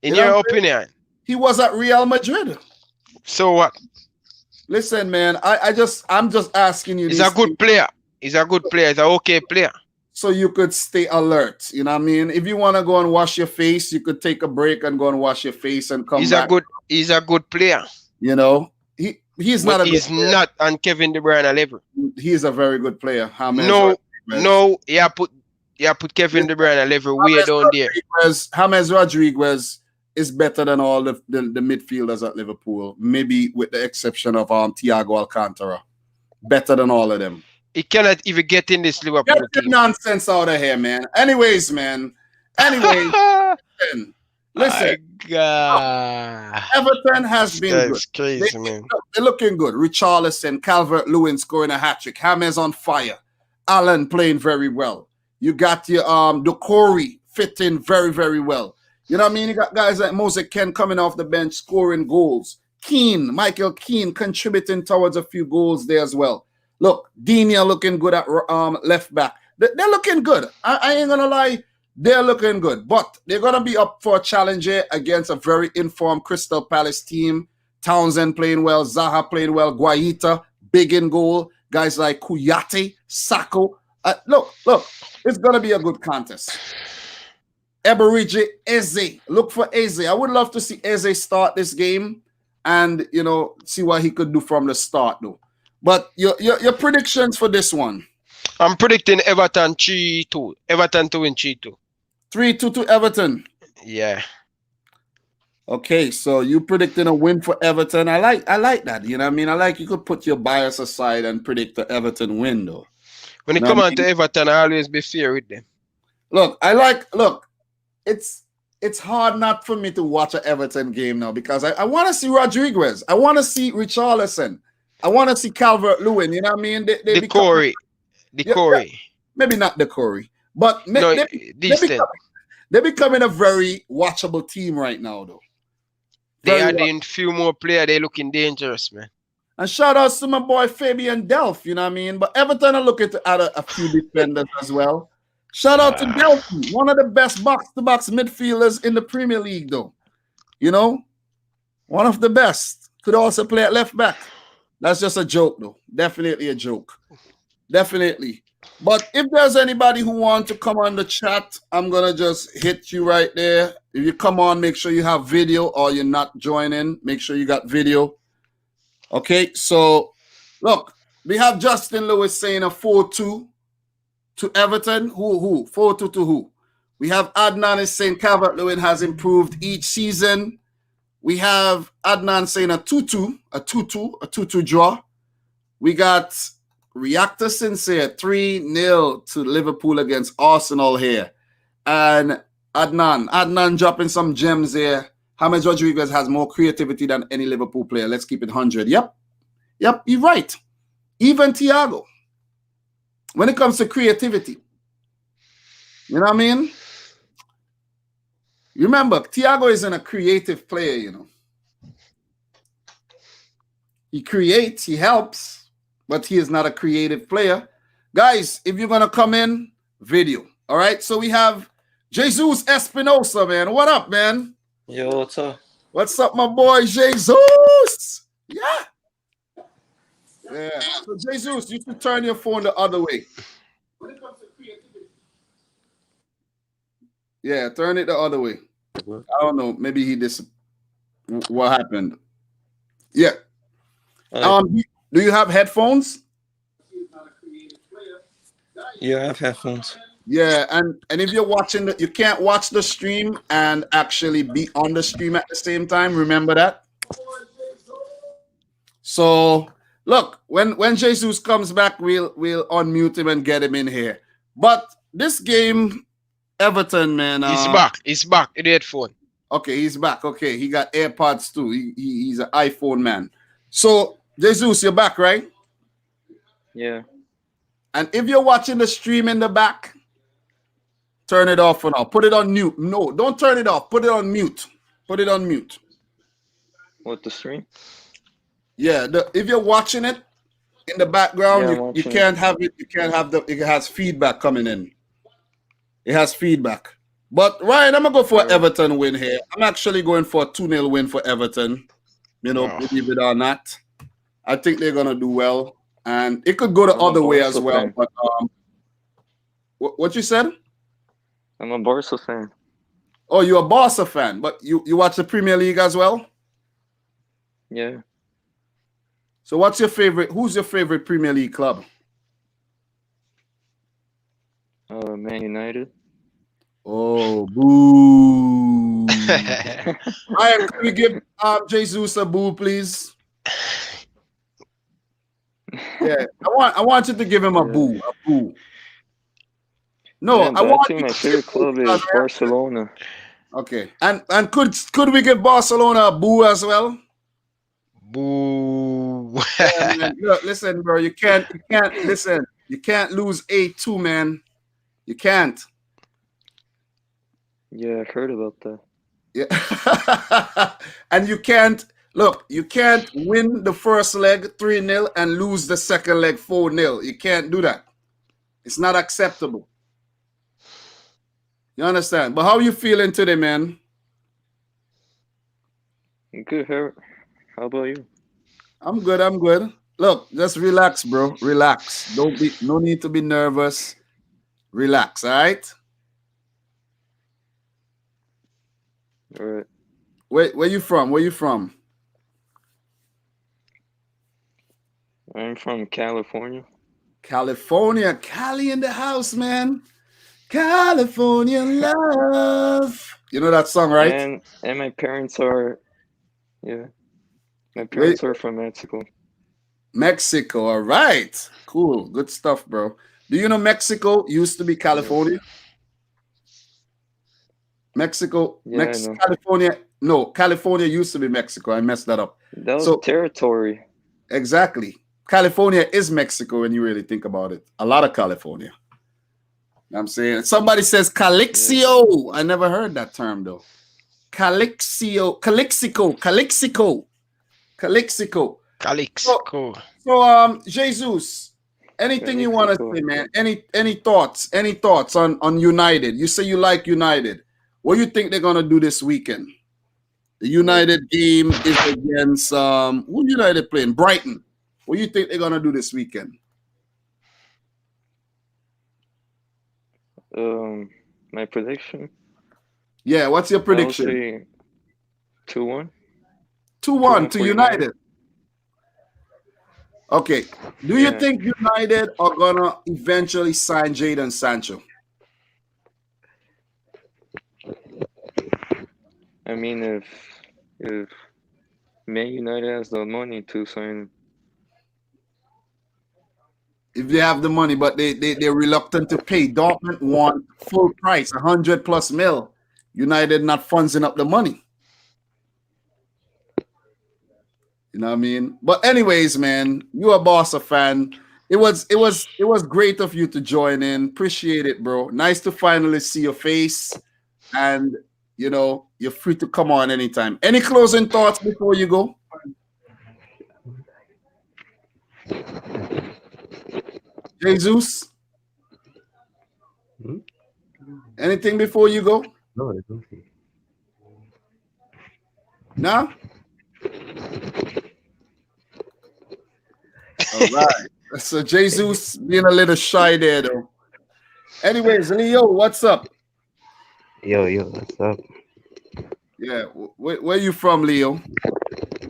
In your opinion. He was at Real Madrid. So what? Listen, man, I'm just asking you. He's a good player. He's a good player. He's an okay player. So you could stay alert. You know what I mean? If you want to go and wash your face, you could take a break and go and wash your face and come back. He's a good player. You know, he's not a good he's player. not on Kevin De Bruyne level. He's a very good player. No, put Kevin De Bruyne level way down there. James Rodriguez is better than all the midfielders at Liverpool, maybe with the exception of Thiago Alcantara. Better than all of them. He cannot even get in this Liverpool Get the team. nonsense out of here, man. Anyways, man. Anyways, listen. God. Everton has been good. That's crazy, man. They're looking good. Richarlison, Calvert-Lewin scoring a hat-trick. James on fire. Allen playing very well. You got your Doucouré fitting very, very well. You know what I mean? You got guys like Moses Ken coming off the bench scoring goals. Michael Keane contributing towards a few goals there as well. Look, Dina looking good at left back. They're looking good. I ain't gonna lie. They're looking good, but they're going to be up for a challenge here against a very informed Crystal Palace team. Townsend playing well, Zaha playing well, Guaita, big in goal. Guys like Kouyaté, Sako. Look, it's going to be a good contest. Eberechi, Eze. Look for Eze. I would love to see Eze start this game and, you know, see what he could do from the start, though. But your predictions for this one? I'm predicting Everton 3-2. Everton to win 3-2. 3-2 to Everton. Yeah. Okay, so you predicting a win for Everton. I like that. You know what I mean? I like you could put your bias aside and predict the Everton win, though. When it You know come what I on to Everton, I always be fair with them. Look, it's hard not for me to watch an Everton game now because I want to see Rodriguez. I want to see Richarlison. I want to see Calvert-Lewin. You know what I mean? Doucouré. Maybe not Doucouré, but they're becoming a very watchable team right now, though. They adding few more players. They looking dangerous, man. And shout out to my boy Fabian Delph, you know what I mean? But Everton are looking to add a few defenders as well. Shout out to Delphi, one of the best box-to-box midfielders in the Premier League, though. You know? One of the best. Could also play at left back. That's just a joke, though. Definitely a joke. Definitely. But if there's anybody who wants to come on the chat, I'm going to just hit you right there. If you come on, make sure you have video, or you're not joining. Make sure you got video. Okay, so look, we have Justin Lewis saying a 4-2 to Everton. Who? 4-2 to who? We have Adnan is saying Calvert-Lewin has improved each season. We have Adnan saying a 2-2 draw. We got Reactor Sincere 3-0 to Liverpool against Arsenal here. And Adnan dropping some gems here. James Rodriguez has more creativity than any Liverpool player. Let's keep it 100. Yep, you're right. Even Thiago. When it comes to creativity. You know what I mean? Remember, Thiago isn't a creative player, you know. He creates, he helps, but he is not a creative player. Guys, if you're going to come in, video. All right? So we have Jesus Espinosa, man. What up, man? Yo, what's up? What's up, my boy Jesus? Yeah. So Jesus, you should turn your phone the other way. When it comes to creativity. Yeah, turn it the other way. I don't know. Maybe what happened? Yeah. Do you have headphones? Yeah, I have headphones. Yeah, and if you're watching you can't watch the stream and actually be on the stream at the same time. Remember that. So look, when Jesus comes back, we'll unmute him and get him in here. But this game, Everton, man, He's back. In the headphone. Okay, he's back. Okay, he got AirPods too. He's an iPhone man. So Jesus, you're back, right? Yeah. And if you're watching the stream in the back, turn it off for now. Put it on mute. No, don't turn it off. Put it on mute. Put it on mute. What, the stream? Yeah, if you're watching it in the background, Yeah, you can't have it. You can't have it has feedback coming in. It has feedback. But Ryan, I'm gonna go for an Everton win here. I'm actually going for a 2-0 win for Everton. You know, believe it or not. I think they're gonna do well. And it could go the other way as well. Fan. But what you said? I'm a Barca fan. Oh, you're a Barca fan, but you watch the Premier League as well? Yeah. So what's your favorite? Who's your favorite Premier League club? Man United. Oh, boo. Ryan, can we give Jesus a boo, please? Yeah, I want you to give him a boo. A boo. No, Man, I but want actually you my to favorite club is Barcelona. Okay. And could we give Barcelona a boo as well? Boo. Yeah, man. Look, listen, bro. You can't listen. You can't lose 8-2, man. You can't. Yeah, I've heard about that. Yeah. And you can't win the first leg 3-0 and lose the second leg 4-0. You can't do that. It's not acceptable. You understand? But how you feeling today, man? Good. How about you? I'm good. I'm good. Look, just relax, bro. Relax. No need to be nervous. Relax, all right? All right. Where you from? Where you from? I'm from California. California. Cali in the house, man. California love. You know that song, right? And my parents are, yeah. My parents are from Mexico. Mexico, all right. Cool. Good stuff, bro. Do you know Mexico used to be California? Mexico, Yeah, I know. California. No, California used to be Mexico. I messed that up. That was territory. Exactly. California is Mexico when you really think about it. A lot of California. I'm saying somebody says Calixio. I never heard that term though. Calixico. So Jesus, anything you want to say, man? Any thoughts? Any thoughts on United? You say you like United. What do you think they're gonna do this weekend? The United game is against who United playing? Brighton. What do you think they're gonna do this weekend? My prediction. Yeah, what's your prediction? I would say 2-1. 2-1 to United. Okay. Do you think United are gonna eventually sign Jadon Sancho? I mean, if Man United has the money to sign him. If they have the money, but they're reluctant to pay. Dortmund want full price, 100+ mil. United not funding up the money. You know what I mean? But anyways, man, you're a Barca fan. It was great of you to join in. Appreciate it, bro. Nice to finally see your face. And you know, you're free to come on anytime. Any closing thoughts before you go? Jesus? Anything before you go? No, there's nothing. No? All right. So Jesus being a little shy there, though. Anyways, Leo, what's up? Yo, what's up? Yeah, where you from, Leo?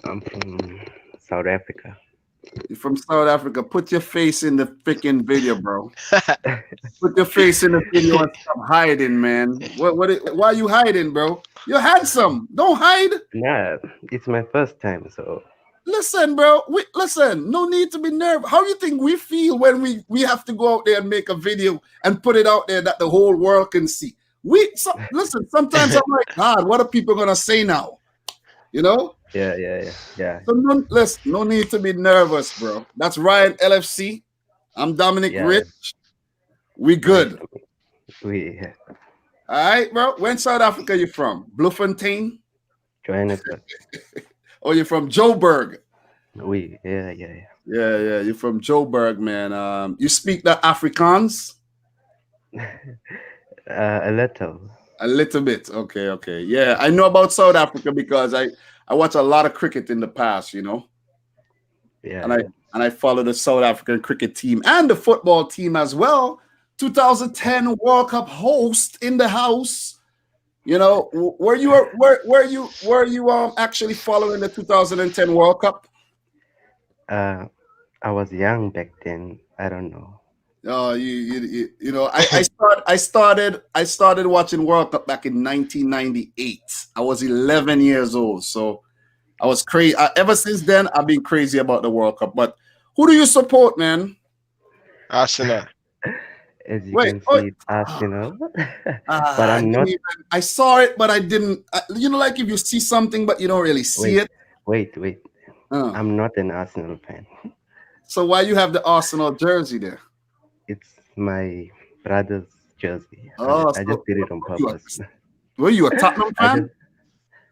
I'm from South Africa. You're from South Africa. Put your face in the freaking video, bro. Put your face in the video and stop hiding, man. Why are you hiding, bro? You're handsome. Don't hide. Nah, it's my first time, so. Listen, bro. Listen, no need to be nervous. How do you think we feel when we have to go out there and make a video and put it out there that the whole world can see? Listen, sometimes I'm like, God, what are people going to say now? You know? Yeah. So no need to be nervous, bro. That's Ryan LFC. I'm Dominic Rich. We good. All right, bro. When South Africa you from? Bloemfontein? Johannesburg. Oh, you're from Joburg. Yeah. Yeah. You're from Joburg, man. You speak the Afrikaans? A little. A little bit. Okay. Yeah, I know about South Africa because I watch a lot of cricket in the past, you know. Yeah. And I follow the South African cricket team and the football team as well. 2010 World Cup host in the house. You know, were you actually following the 2010 World Cup? I was young back then. I don't know. Oh, you know, I started watching World Cup back in 1998. I was 11 years old, so I was crazy. Ever since then, I've been crazy about the World Cup. But Who do you support, man? Arsenal. As you Wait, can see, it's Arsenal. But I I'm didn't not. even, I saw it, but I didn't. You know, like if you see something, but you don't really see it. Wait. Uh, I'm not an Arsenal fan. so why you have the Arsenal jersey there? It's my brother's jersey. Oh, I so just did it on you purpose. were you a Tottenham I fan? just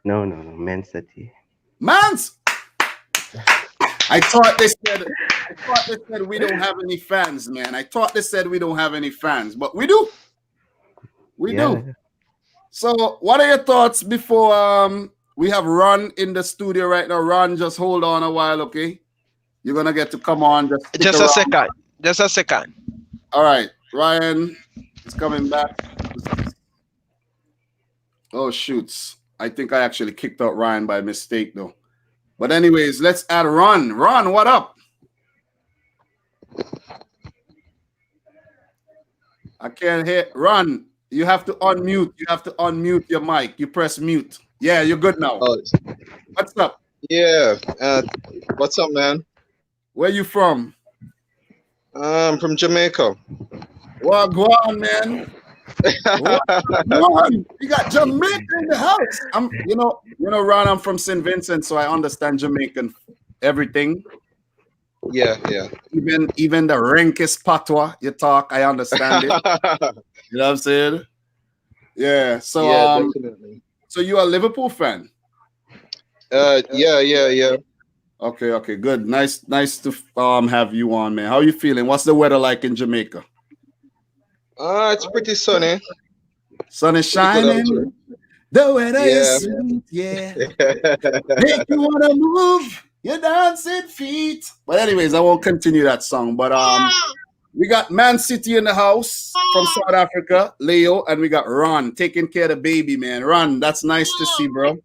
no, Man City. Mans! I thought they said we don't have any fans, man. I thought they said we don't have any fans, but we do. We do. So, what are your thoughts before we have Ron in the studio right now? Ron, just hold on a while, okay? You're gonna get to come on. Just a second. Just a second. All right, Ryan is coming back. Oh shoots! I think I actually kicked out Ryan by mistake, though. But anyways, let's add Ron. Ron, what up? I can't hear. Ron, you have to unmute. You have to unmute your mic. You press mute. Yeah, you're good now. Oh, What's up? yeah. What's up, man? Where you from? I'm from Jamaica. Well, go on, man. Ron, you got Jamaica in the house. You know, Ron, I'm from St. Vincent, so I understand Jamaican everything. Yeah. Even the rankest patois you talk, I understand it. You know what I'm saying? Yeah. So yeah, definitely. So you are a Liverpool fan? Yeah. Okay, good. Nice to have you on, man. How you feeling? What's the weather like in Jamaica? It's pretty sunny. Sun is shining. The weather is sweet, yeah. Make you wanna move your dancing feet. But anyways, I won't continue that song. But we got Man City in the house from South Africa, Leo, and we got Ron taking care of the baby, man. Ron, that's nice to see, bro.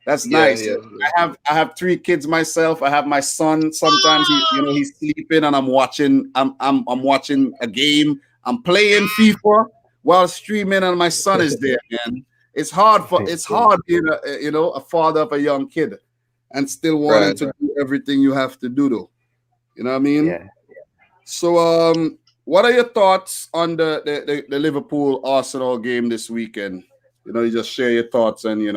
That's nice. Yeah. I have 3 kids myself. I have my son. Sometimes he's sleeping and I'm watching watching a game. I'm playing FIFA while streaming and my son is there, man. It's hard being a father of a young kid and still wanting to do everything you have to do, though. You know what I mean? Yeah. So what are your thoughts on the Liverpool Arsenal game this weekend? You just share your thoughts and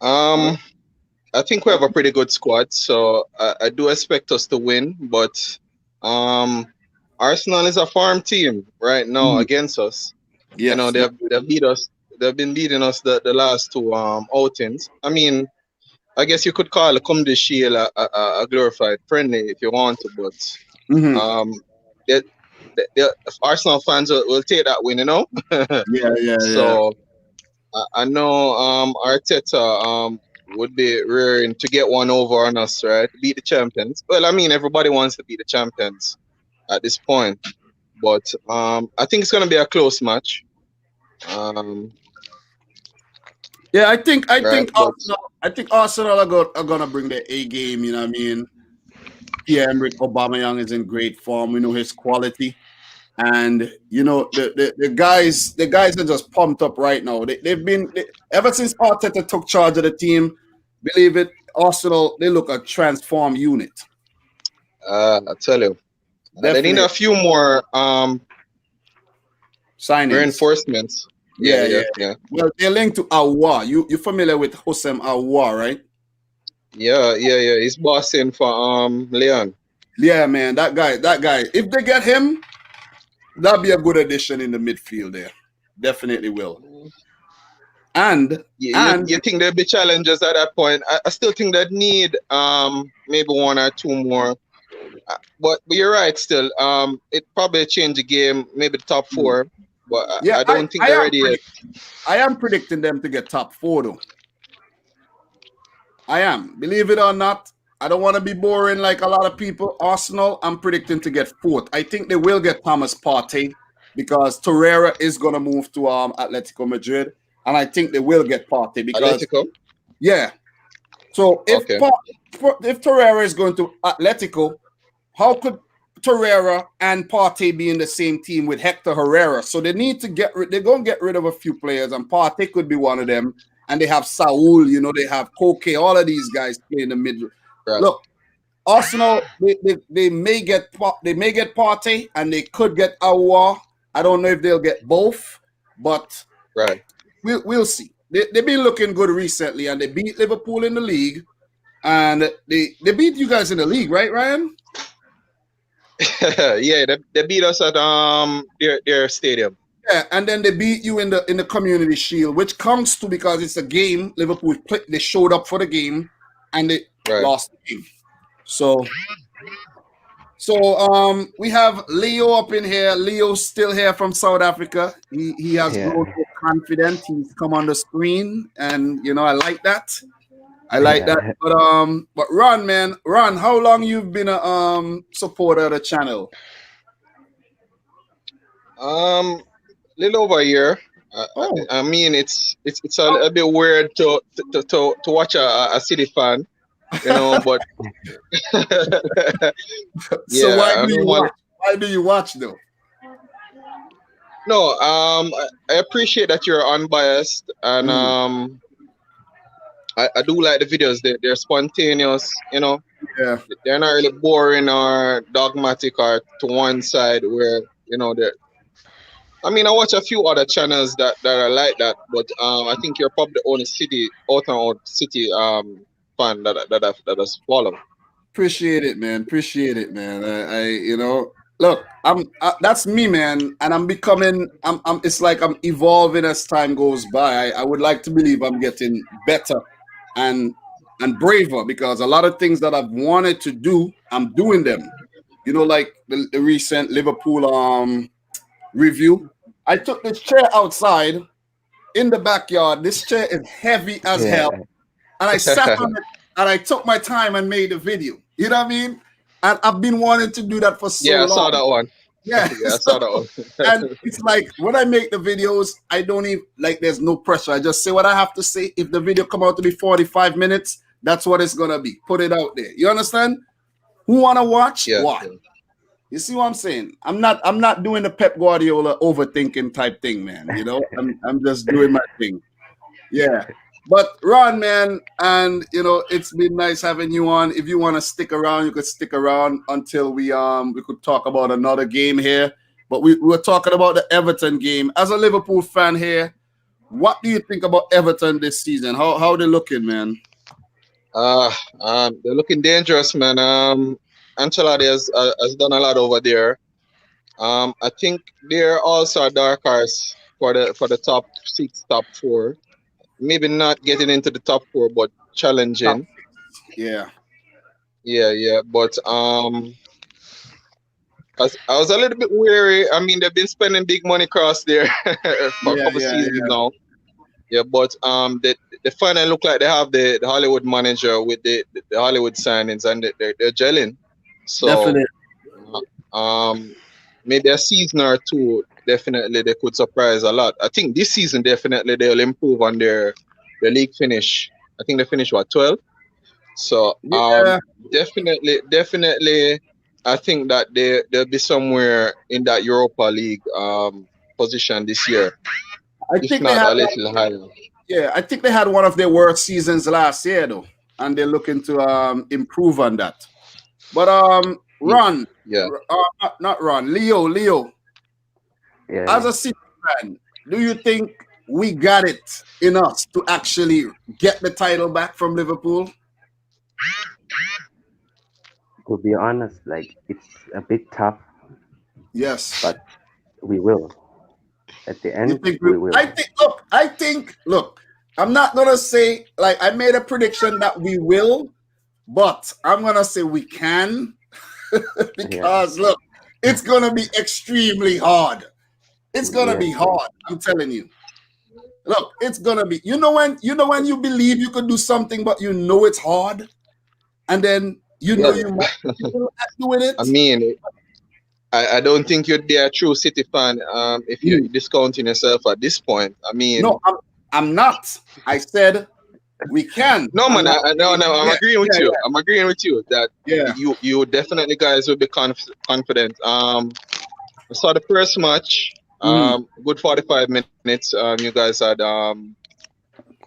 I think we have a pretty good squad, so I do expect us to win, but Arsenal is a farm team right now against us. Yes. They've beat us. They've been beating us the last 2 outings. I mean, I guess you could call the Comedy Shield a glorified friendly if you want to, but the Arsenal fans will take that win, Yeah. So I know Arteta would be rearing to get one over on us, right? Beat the champions. Well, I mean, everybody wants to beat the champions at this point, but I think it's going to be a close match. Yeah, I think Arsenal are gonna bring the A game. You know what I mean? Pierre-Emerick Aubameyang is in great form. We know his quality, and the guys are just pumped up right now. They've been ever since Arteta took charge of the team. Believe it, Arsenal, they look a transformed unit. I tell you, they need a few more signings, reinforcements. Yeah. Well, they're linked to Aouar. You're familiar with Hossein Aouar, right? Yeah. He's bossing for Leon. Yeah, man, that guy. If they get him, that'll be a good addition in the midfield there. Definitely will. And you think there'll be challenges at that point? I still think they need maybe 1 or 2 more. But you're right. Still, it probably change the game. Maybe the top 4. But I don't think they're ready yet. I am predicting them to get top 4, though. I am. Believe it or not, I don't want to be boring like a lot of people. Arsenal, I'm predicting to get 4th. I think they will get Thomas Partey because Torreira is going to move to Atletico Madrid. And I think they will get Partey because... Atletico? Yeah. So if Torreira is going to Atletico, how could Torreira and Partey be in the same team with Hector Herrera? So they need to they're going to get rid of a few players, and Partey could be one of them. And they have Saul, they have Koke, all of these guys play in the middle. Right. Look, Arsenal, they may get Partey and they could get Aouar. I don't know if they'll get both, but Right. we'll see. They've been looking good recently, and they beat Liverpool in the league, and they beat you guys in the league, right, Ryan? Yeah, they beat us at their stadium. Yeah, and then they beat you in the Community Shield, which counts too because it's a game. Liverpool they showed up for the game, and they lost the game. So we have Leo up in here. Leo's still here from South Africa. He has grown so confident. He's come on the screen, and I like that. I like that. But Ron, man, how long you've been a supporter of the channel? Little over a year. I mean, it's a bit weird to watch a City fan, but So why do you watch? Why do you watch though? No, I appreciate that you're unbiased, and I do like the videos. They're spontaneous, Yeah. They're not really boring or dogmatic or to one side where they're. I mean, I watch a few other channels that are like that, but I think you're probably the only City fan that has followed. Appreciate it, man. Look, that's me, man, and I'm becoming. It's like I'm evolving as time goes by. I would like to believe I'm getting better and braver because a lot of things that I've wanted to do, I'm doing them. Like the recent Liverpool review. I took this chair outside in the backyard. This chair is heavy as hell, and I sat on it and I took my time and made a video. You know what I mean? And I've been wanting to do that for so long. Yeah, I saw that one. Yeah, I saw that one. And it's like when I make the videos, I don't even there's no pressure. I just say what I have to say. If the video come out to be 45 minutes, that's what it's gonna be. Put it out there. You understand? Who wanna watch? Yeah. Watch. You see what I'm saying? I'm not doing the Pep Guardiola overthinking type thing, man. I'm just doing my thing. Yeah. But Ron, man, and it's been nice having you on. If you want to stick around, you could stick around until we could talk about another game here. But we were talking about the Everton game. As a Liverpool fan here, what do you think about Everton this season? How they looking, man? They're looking dangerous, man. Ancelotti has done a lot over there. I think they're also a dark horse for the top 6, top 4. Maybe not getting into the top 4, but challenging. Yeah. But I was a little bit weary. I mean, they've been spending big money across there for a couple seasons now. Yeah, but they finally look like they have the Hollywood manager with the Hollywood signings, and they're gelling. So definitely. Maybe a season or two, definitely they could surprise a lot. I think this season definitely they'll improve on their league finish. I think they finished 12. So definitely I think that they'll be somewhere in that Europa League position this year. If not a little higher. Yeah, I think they had one of their worst seasons last year though, and they're looking to improve on that. But Ron, not Ron, Leo. Yeah. As a City fan, do you think we got it in us to actually get the title back from Liverpool? To be honest, it's a bit tough. Yes, but we will. At the end, we will. I think. Look, I'm not gonna say I made a prediction that we will, but I'm gonna say we can because look, it's gonna be extremely hard. It's gonna be hard. I'm telling you. Look, it's gonna be. You know when you believe you could do something, but you know it's hard, and then you might be doing it. I mean, I don't think you'd be a true City fan if you're discounting yourself at this point. I mean, no, I'm not. I said we can. No, man. I'm agreeing with you. I'm agreeing with you that you definitely guys will be confident. I saw the first match. Good 45 minutes. You guys had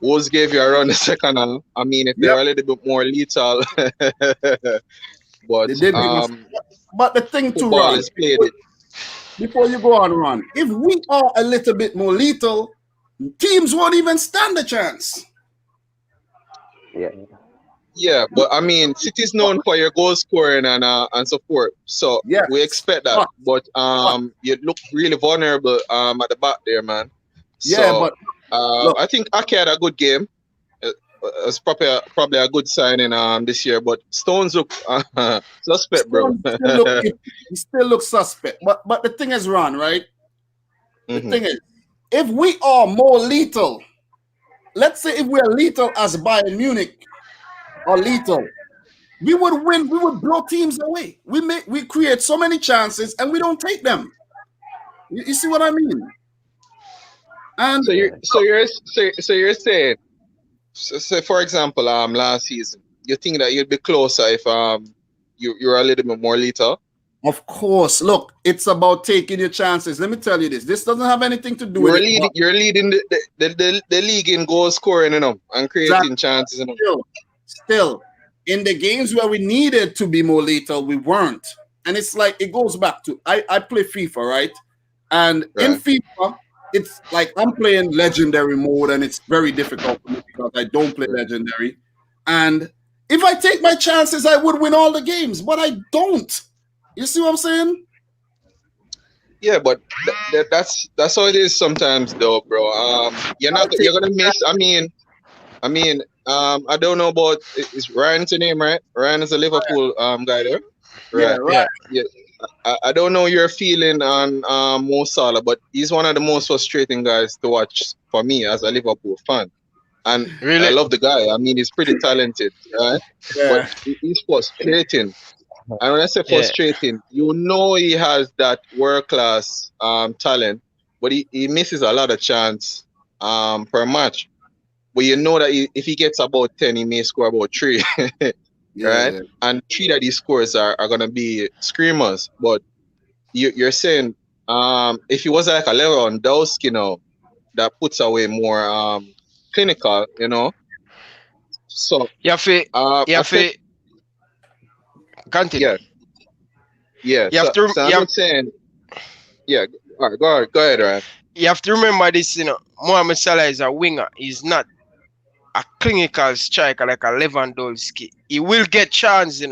Wolves gave you a run the second half. I mean, if they were a little bit more lethal, But They did give us. But the thing to football Ron, is played it. before you go on, Ron, if we are a little bit more lethal, teams won't even stand a chance. Yeah. Yeah, but I mean, City's known for your goal scoring and support, so Yeah, we expect that. But you look really vulnerable at the back there, man. Yeah, So but look, I think Ake had a good game. It's probably a good signing this year, but Stones look suspect, bro. he still looks suspect. But the thing is, Ron, right? The thing is, if we are more lethal, let's say if we are lethal as Bayern Munich or lethal, we would win. We would blow teams away. We create so many chances and we don't take them. You see what I mean? And so you're saying, so for example, last season, you think that you'd be closer if you're a little bit more lethal? Of course, look, it's about taking your chances. Let me tell you this. This doesn't have anything to do with it. You're leading the league in goal scoring, and creating chances. Still, in the games where we needed to be more lethal, we weren't. And it's like, it goes back to, I play FIFA, right? And in FIFA, it's like I'm playing legendary mode and it's very difficult for me because I don't play legendary. And if I take my chances, I would win all the games, but I don't. You see what I'm saying? Yeah, but that's how it is sometimes, though, bro. You're gonna miss. I don't know about, is Ryan's your name, right? Ryan is a Liverpool guy there. Right. Yeah. I don't know your feeling on Mo Salah, but he's one of the most frustrating guys to watch for me as a Liverpool fan. And really? I love the guy. I mean, he's pretty talented, right? Yeah. But he's frustrating. And when I say frustrating, you know he has that world-class talent, but he misses a lot of chance per match. But you know that if he gets about 10, he may score about 3. Right? Yeah. And 3 that he scores are going to be screamers. But you're saying if he was like a Lewandowski, that puts away more clinical, So you have to continue. Yeah. I'm saying, all right, go ahead, Ryan. You have to remember this, Mohamed Salah is a winger. He's not a clinical striker like a Lewandowski. He will get chance,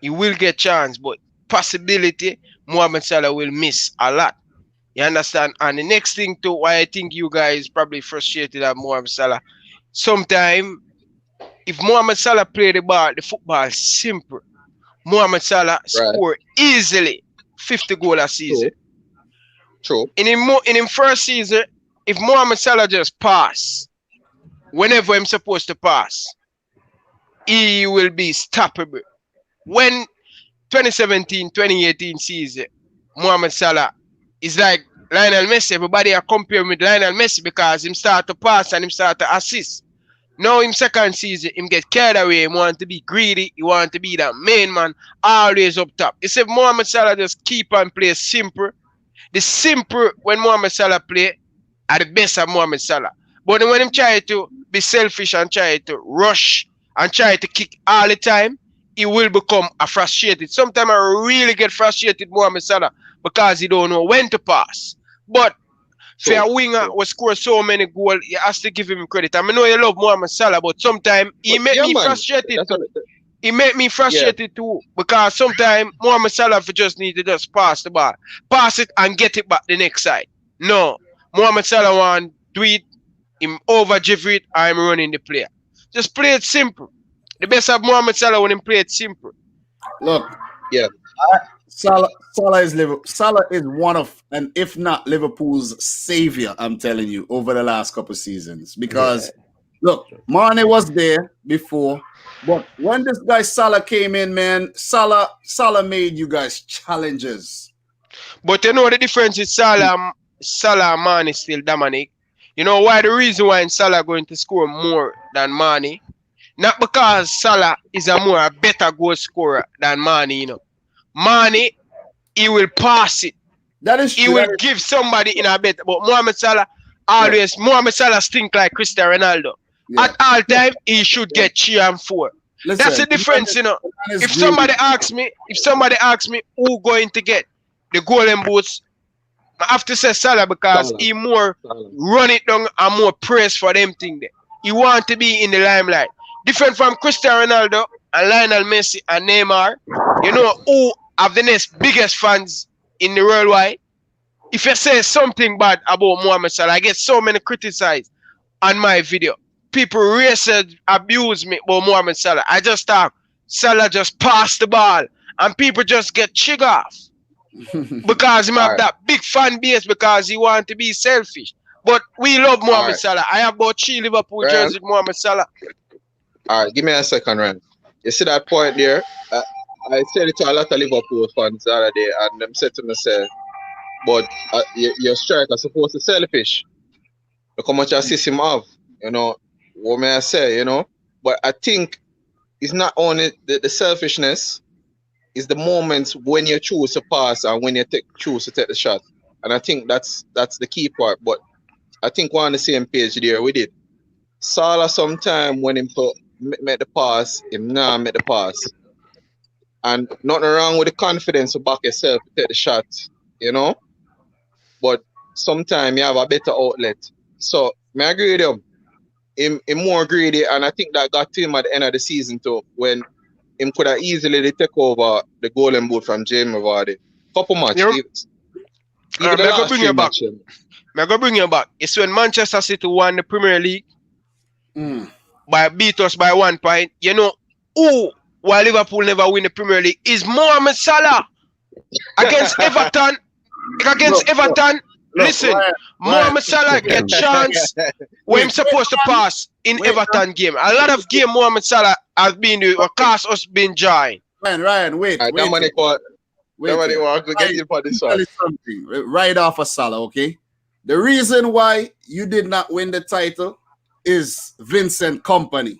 He will get chance, but possibility Mohamed Salah will miss a lot. You understand? And the next thing too, why I think you guys probably frustrated at Mohamed Salah. Sometimes if Mohamed Salah play the ball, the football is simple. Mohamed Salah score easily 50 goals a season. True. In his first season, if Mohamed Salah just pass, whenever I'm supposed to pass, he will be stoppable. When 2017-2018 season, Mohamed Salah is like Lionel Messi. Everybody are comparing with Lionel Messi because him start to pass and him start to assist. Now in second season, him get carried away. He want to be greedy. He want to be that main man, always up top. He said Mohamed Salah just keep and play simple. The simple when Mohamed Salah play are the best of Mohamed Salah. But when him try to be selfish and try to rush and try to kick all the time, he will become frustrated. Sometimes I really get frustrated Mohamed Salah because he don't know when to pass. But for a winger who score so many goals, you have to give him credit. I know you love Mohamed Salah, but sometimes he make me frustrated. He make me frustrated too, because sometimes Mohamed Salah just need to just pass the ball. Pass it and get it back the next side. No. Mohamed Salah want to do it, him overdrive it, I'm running the player. Just play it simple. The best of Mohamed Salah when he play it simple. Look, Salah is one of, and if not Liverpool's savior, I'm telling you, over the last couple of seasons. Because look, Mane was there before, but when this guy Salah came in, man, Salah made you guys challenges. But you know the difference is Salah and Mane still, Dominic. You know why? The reason why Salah going to score more than Mane? Not because Salah is a better goal scorer than Mane, Mane, he will pass it. That is true. He will give somebody in a better. But Mohamed Salah Mohamed Salah stink like Cristiano Ronaldo. Yeah. At all time, he should get 3 and 4. Listen, That's the difference, you know. If somebody asks me who going to get the golden boots, I have to say Salah because Salah. he more Salah. run it down and more praise for them thing there. He want to be in the limelight. Different from Cristiano Ronaldo and Lionel Messi and Neymar. You know who have the next biggest fans in the worldwide? If you say something bad about Mohamed Salah, I get so many criticized on my video. People racist abuse me about Mohamed Salah. I just talk. Salah just pass the ball and people just get chig off because he have that big fan base because he want to be selfish. But we love Mohamed Salah. I have about 3 Liverpool jerseys with Mohamed Salah. All right, give me a second, Ryan. You see that point there? I said it to a lot of Liverpool fans the other day, and them said to me, say, but your striker supposed to selfish. Look how much assist him have. You know, what may I say, you know? But I think it's not only the selfishness, it's the moments when you choose to pass and when you choose to take the shot. And I think that's the key part. But I think we're on the same page there with it. Salah sometime when him make the pass, him now make the pass. And nothing wrong with the confidence to back yourself to take the shot, you know? But sometimes you have a better outlet. So, I agree with him. Him more greedy, and I think that got to him at the end of the season too, when him could have easily take over the golden boot from Jamie Vardy. Couple matches. I'm going to bring you back. It's when Manchester City won the Premier League, beat us by 1 point. You know who, while Liverpool never win the Premier League, is Mohamed Salah against Everton. Listen, Mohamed Salah get chance when he's supposed to pass in Everton game. A lot of game Mohamed Salah has been or cast us been joined. Ryan, wait. Dominic want to get you for this one. Tell you something right off of Salah, okay? The reason why you did not win the title is Vincent Kompany.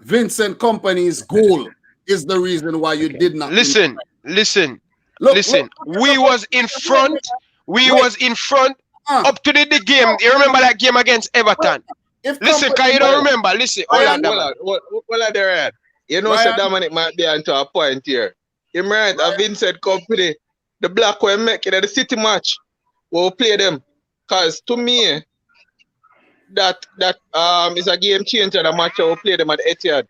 Vincent Kompany's goal is the reason why you did not. Listen. Look, we was in front. Up to the game. You remember that game against Everton? Listen, can you don't remember? Listen, hold on there. You know, so Dominic might be onto a point here. Him right, Vincent Kompany, the black one make it at the City match. We'll play them. Cause to me, that is a game changer. The match we'll play them at Etihad.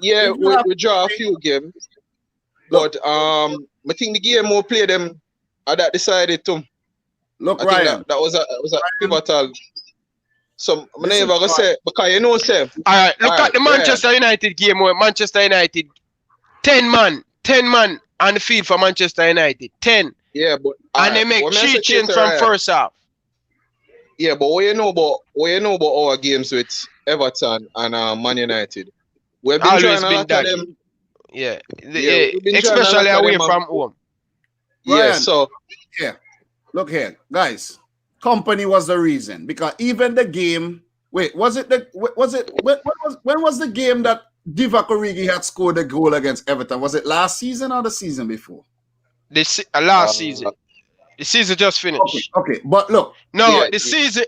Yeah, we draw a few games. But I think the game we'll play them that decided to. Look, I Ryan. think that was a pivotal. So I'm never gonna say because you know, say. All right, look at the Manchester United game where Manchester United 10 man on the field for Manchester United. 10. Yeah, but and they make 3 changes from first half. Yeah, but what you know about our games with Everton and Man United? We've been always trying been to them. Yeah, especially away from home. Yeah, so look here, guys. Kompany was the reason because even the game. Wait, when was the game that Divock Origi had scored a goal against Everton? Was it last season or the season before? Last season. The season just finished. Okay, but look. No, the season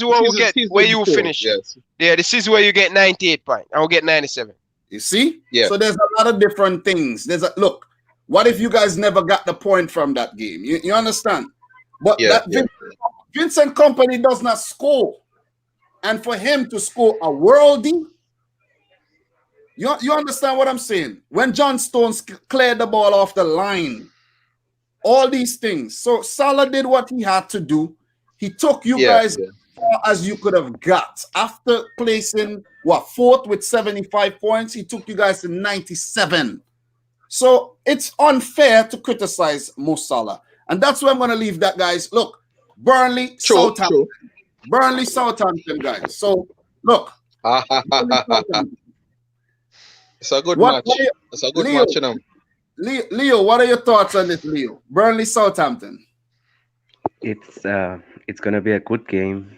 where we get where you finish. Yes. Yeah, the season where you get 98 points and we'll get 97. You see? Yeah. So there's a lot of different things. Look, what if you guys never got the point from that game? You understand? But Vincent Kompany does not score. And for him to score a worldie, you understand what I'm saying? When John Stones cleared the ball off the line, all these things. So Salah did what he had to do. He took you guys as far as you could have got. After placing, 4th with 75 points, he took you guys to 97. So it's unfair to criticize Mo Salah. And that's where I'm going to leave that, guys. Look, Burnley, Southampton. Burnley, Southampton, guys. So, look. It's a good match. It's a good match, you know. Leo, what are your thoughts on this, Leo? Burnley, Southampton. It's gonna be a good game,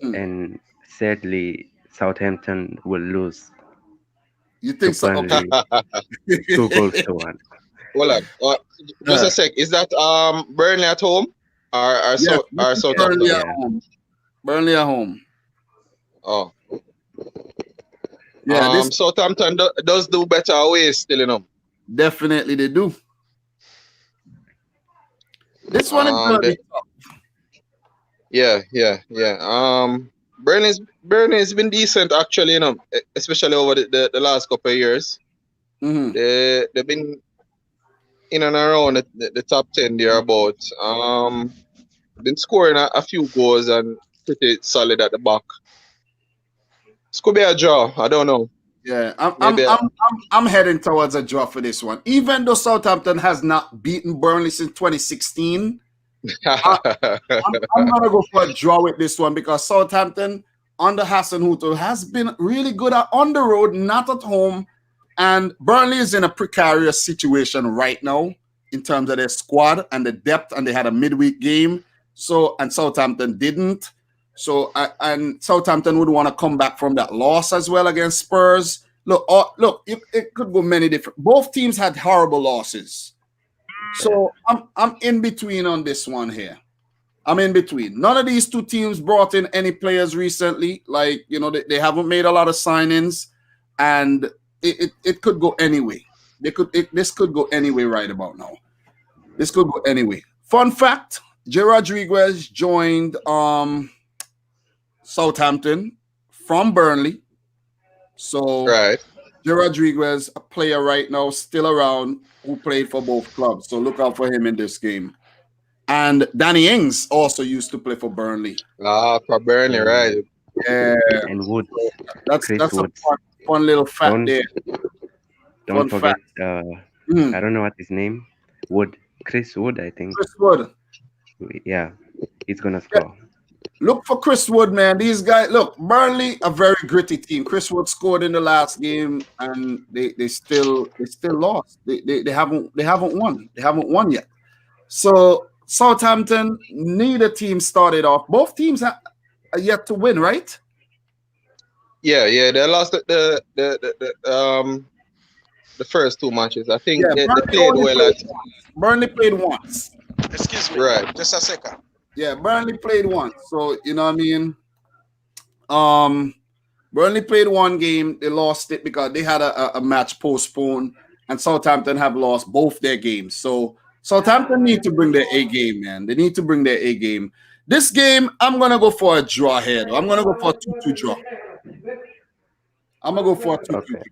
and sadly, Southampton will lose. You think so? Okay. 2 goals to 1. Hold on. Just a sec. Is that Burnley at home or Southampton? Burnley at home. Burnley at home. Oh. Yeah, Southampton does do better away still, you know. definitely they do. This one is gonna be tough. Yeah. Burnley's been decent actually, you know, especially over the last couple of years. Mm-hmm. They've been in and around the top 10 thereabouts. Been scoring a few goals and pretty solid at the back. This could be a draw. I don't know. Yeah, Maybe I'm heading towards a draw for this one. Even though Southampton has not beaten Burnley since 2016, I'm gonna go for a draw with this one because Southampton under Hasenhuttl has been really good on the road, not at home, and Burnley is in a precarious situation right now in terms of their squad and the depth, and they had a midweek game, and Southampton didn't. So and Southampton would want to come back from that loss as well against Spurs. Look, it could go many different. Both teams had horrible losses, so I'm in between on this one here. I'm in between. None of these two teams brought in any players recently. Like, you know, they haven't made a lot of signings, and it could go anyway. This could go anyway right about now. This could go anyway. Fun fact: Jay Rodriguez joined Southampton from Burnley. So right. Jay Rodriguez, a player right now still around who played for both clubs. So look out for him in this game. And Danny Ings also used to play for Burnley. For Burnley, right. Yeah. And Wood. That's Chris a Wood. fun little fact there. Don't Fun forget, fact. I don't know what his name. Wood. Chris Wood, I think. Chris Wood. Yeah, he's gonna score. Look for Chris Wood, man. These guys, look, Burnley, a very gritty team. Chris Wood scored in the last game, and they still lost. They haven't won. They haven't won yet. So Southampton, neither team started off. Both teams are yet to win, right? Yeah. They lost the first two matches. I think they played well Burnley played once. Excuse me. Right. Just a second. Yeah, Burnley played once. So, you know what I mean? Burnley played one game. They lost it because they had a match postponed, and Southampton have lost both their games. So Southampton need to bring their A game, man. They need to bring their A game. This game, I'm going to go for a draw here. I'm going to go for a 2-2 draw. I'm going to go for a 2-2 Okay.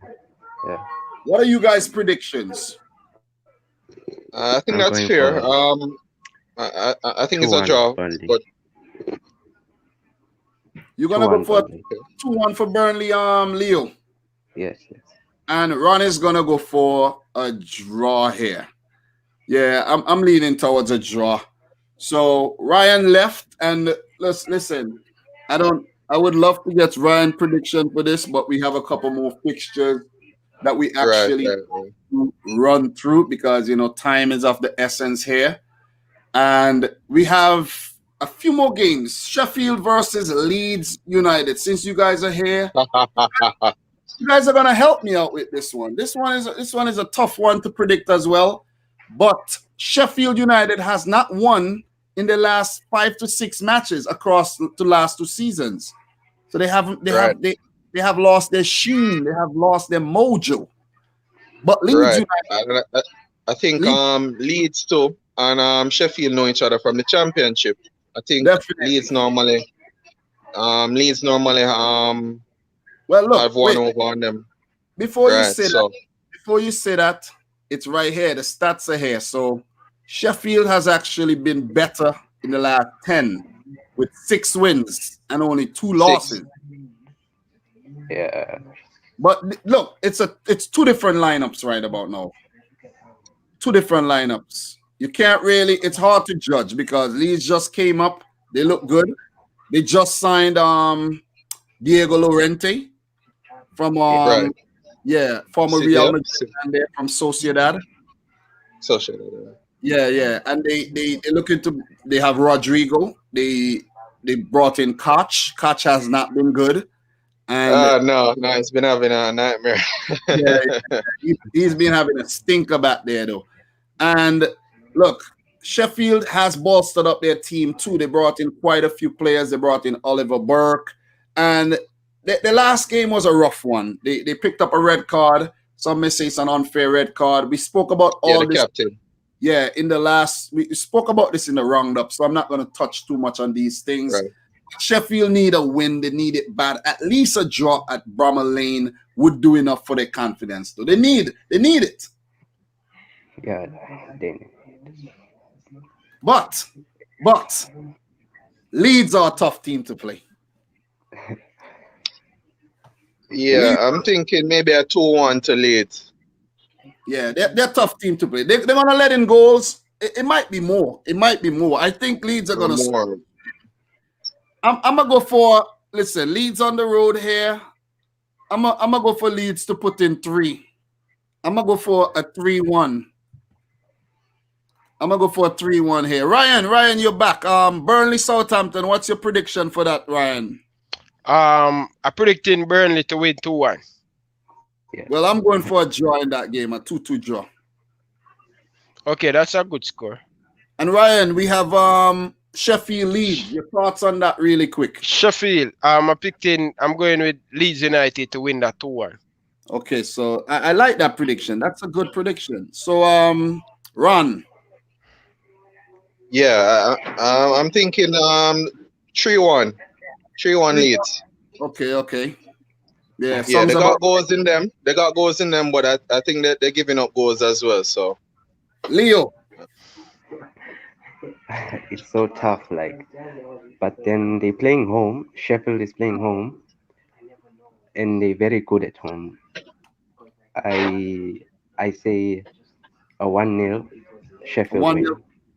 Yeah. What are you guys' predictions? I think I'm that's going fair. for I think it's a 2-1 draw. Burnley. But You're going to go 2-1 for Burnley. 2-1 for Burnley, Leo. Yes. And Ron is going to go for a draw here. Yeah, I'm leaning towards a draw. So Ryan left, and listen, I would love to get Ryan prediction for this, but we have a couple more fixtures that we actually run through because, you know, time is of the essence here. And we have a few more games. Sheffield versus Leeds United. Since you guys are here, you guys are gonna help me out with this one. This one is a tough one to predict as well. But Sheffield United has not won in the last 5 to 6 matches across the last 2 seasons. So they have lost their sheen, they have lost their mojo. But Leeds United, I think Leeds too and Sheffield know each other from the championship. I think Leeds normally well, look, have one over on them. Before you say that, it's right here. The stats are here. So Sheffield has actually been better in the last 10 with 6 wins and only 2 losses. Yeah. But look, it's 2 different lineups right about now. 2 different lineups. You can't really, it's hard to judge because Leeds just came up. They look good. They just signed Diego Llorente from former Real Madrid and they're from Sociedad. Yeah. And they look into, they have Rodrigo. They brought in Koch. Koch has not been good. And no, he's been having a nightmare. He's been having a stinker back there though. And look, Sheffield has bolstered up their team too. They brought in quite a few players. They brought in Oliver Burke. And the last game was a rough one. They picked up a red card. Some may say it's an unfair red card. We spoke about all this. Captain. Yeah, we spoke about this in the roundup, so I'm not going to touch too much on these things. Right. Sheffield need a win. They need it bad. At least a draw at Brom Lane would do enough for their confidence. Though they need it. Yeah, they need it. But Leeds are a tough team to play. Yeah, I'm thinking maybe a 2-1 to Leeds. Yeah, they're a tough team to play. They're going to let in goals. It might be more. I think Leeds are going to score. I'm going to go for, listen, Leeds on the road here. I'm going to go for Leeds to put in 3. I'm going to go for a 3-1. I'm going to go for a 3-1 here. Ryan, you're back. Burnley, Southampton, what's your prediction for that, Ryan? I'm predicting Burnley to win 2-1. Yeah. Well, I'm going for a draw in that game, a 2-2 draw. Okay, that's a good score. And Ryan, we have Sheffield Leeds. Your thoughts on that really quick? Sheffield, I'm going with Leeds United to win that 2-1. Okay, so I like that prediction. That's a good prediction. So, Ron. Yeah, I'm thinking 3-1. 3-1 Leeds. Okay. Yeah, they got goals in them. But I think that they're giving up goals as well. So, Leo. It's so tough, but then they playing home. Sheffield is playing home, and they're very good at home. I say a 1-0 Sheffield.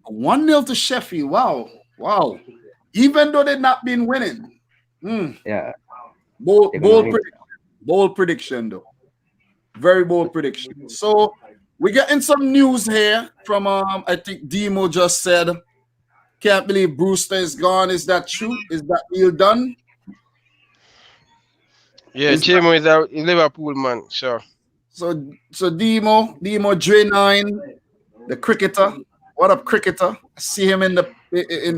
1-0 to Sheffield. Wow. Even though they've not been winning. Yeah. Bold prediction, though. Very bold prediction. So we're getting some news here from I think Demo just said, can't believe Brewster is gone. Is that true? Is that deal done? Yeah, Demo is a Liverpool man. So Demo J9, the cricketer. What up, cricketer? I see him in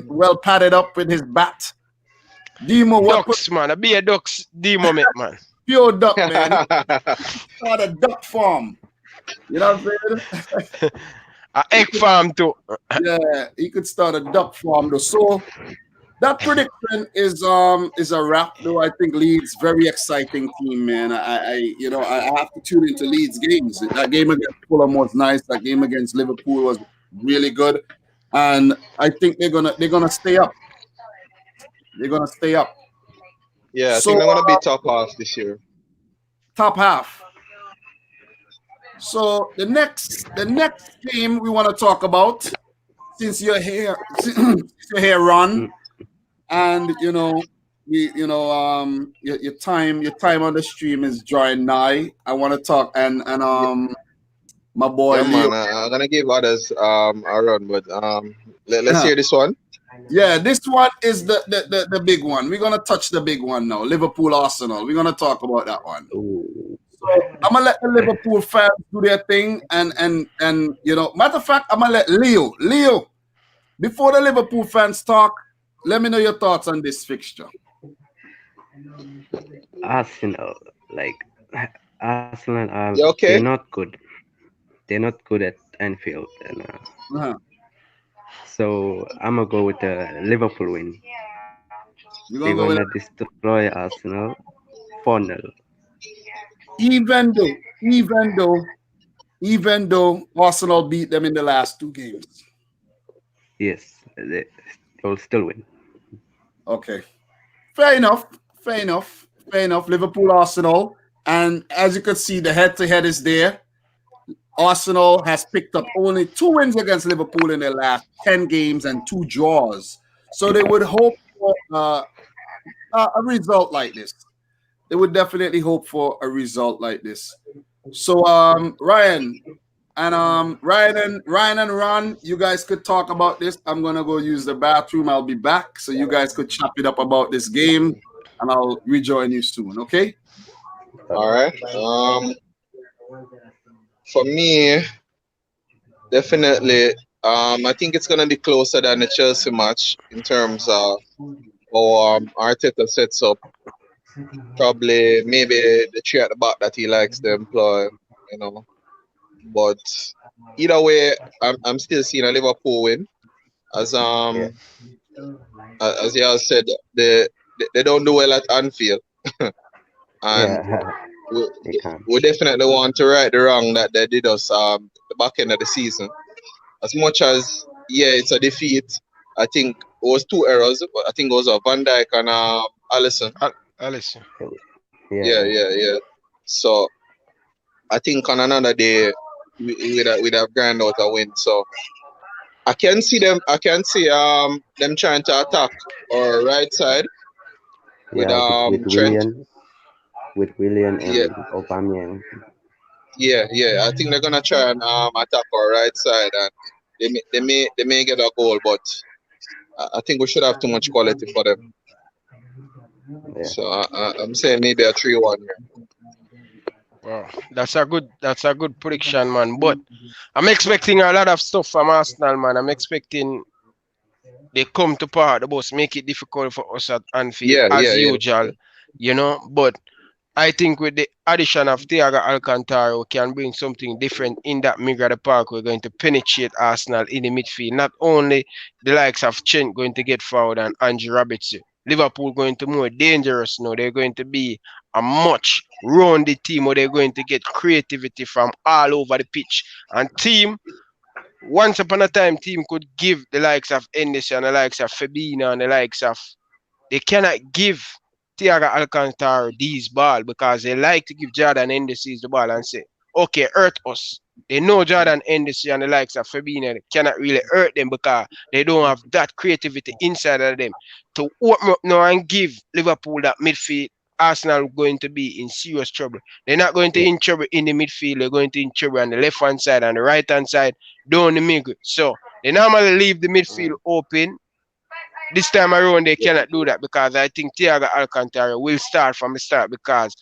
well padded up with his bat. Demo, Ducks, man. Be a Ducks Demo, man. Pure duck, man. Start a duck farm. You know what I'm saying? An egg farm too. Yeah, he could start a duck farm though. So that prediction is a wrap though. I think Leeds very exciting team, man. I have to tune into Leeds games. That game against Fulham was nice. That game against Liverpool was really good, and I think they're gonna stay up. They're gonna stay up. Yeah, I think they're gonna be top half this year. Top half. So the next game we want to talk about, since you're here, Ron, and your time on the stream is drawing nigh. I want to talk and my boy. Yeah, man, I'm gonna give others a run, but let's hear this one. Yeah, this one is the big one. We're gonna touch the big one now. Liverpool Arsenal. We're gonna talk about that one. Ooh. So I'm gonna let the Liverpool fans do their thing, and matter of fact, I'm gonna let Leo. Before the Liverpool fans talk, let me know your thoughts on this fixture. Arsenal are okay? They're not good. They're not good at Anfield, and so I'm gonna go with the Liverpool win. They're gonna destroy Arsenal 4-0. Even though Arsenal beat them in the last 2 games. Yes, they'll still win. Okay. Fair enough. Liverpool, Arsenal. And as you can see, the head-to-head is there. Arsenal has picked up only 2 wins against Liverpool in their last 10 games and 2 draws. So they would hope for a result like this. They would definitely hope for a result like this. So Ryan and Ron, you guys could talk about this. I'm gonna go use the bathroom. I'll be back, so you guys could chop it up about this game, and I'll rejoin you soon. Okay? All right. For me, definitely, I think it's gonna be closer than the Chelsea match in terms of how Arteta sets up probably maybe the three at the back that he likes to employ, you know. But either way, I'm still seeing a Liverpool win. As as you all said, they don't do well at Anfield, and Yeah, we, they can. we definitely want to right the wrong that they did us the back end of the season. As much as it's a defeat, I think it was two errors. But I think it was Van Dijk and Alisson. Listen. Yeah, Yeah. So I think on another day we'd have grind out a win. So I can see them. I can see them trying to attack our right side with yeah. With Trent. William Yeah, and Aubameyang. yeah. I think they're gonna try and attack our right side, and they may get a goal, but I think we should have too much quality for them. Yeah. So I'm saying maybe a 3-1 here. Wow, that's a good prediction, man. But I'm expecting a lot of stuff from Arsenal, man. I'm expecting they come to part the bus, make it difficult for us at Anfield as Yeah. usual, you know. But I think with the addition of Thiago Alcantara, we can bring something different in that middle of the park. We're going to penetrate Arsenal in the midfield. Not only the likes of Trent going to get forward and Andrew Robertson. Liverpool going to be more dangerous now. They're going to be a much rounded team, or they're going to get creativity from all over the pitch. And team, once upon a time, team could give the likes of Henderson, the likes of Fabinho, and the likes of, they cannot give Thiago Alcantara these ball because they like to give Jordan Henderson the ball and say, okay, hurt us. They know Jordan Henderson and the likes of Fabinho cannot really hurt them because they don't have that creativity inside of them to open up now and give Liverpool that midfield. Arsenal going to be in serious trouble. They're not going to in trouble in the midfield. They're going to in trouble on the left hand side and the right hand side down the middle. So they normally leave the midfield open. This time around, they cannot do that because I think Thiago Alcantara will start from the start because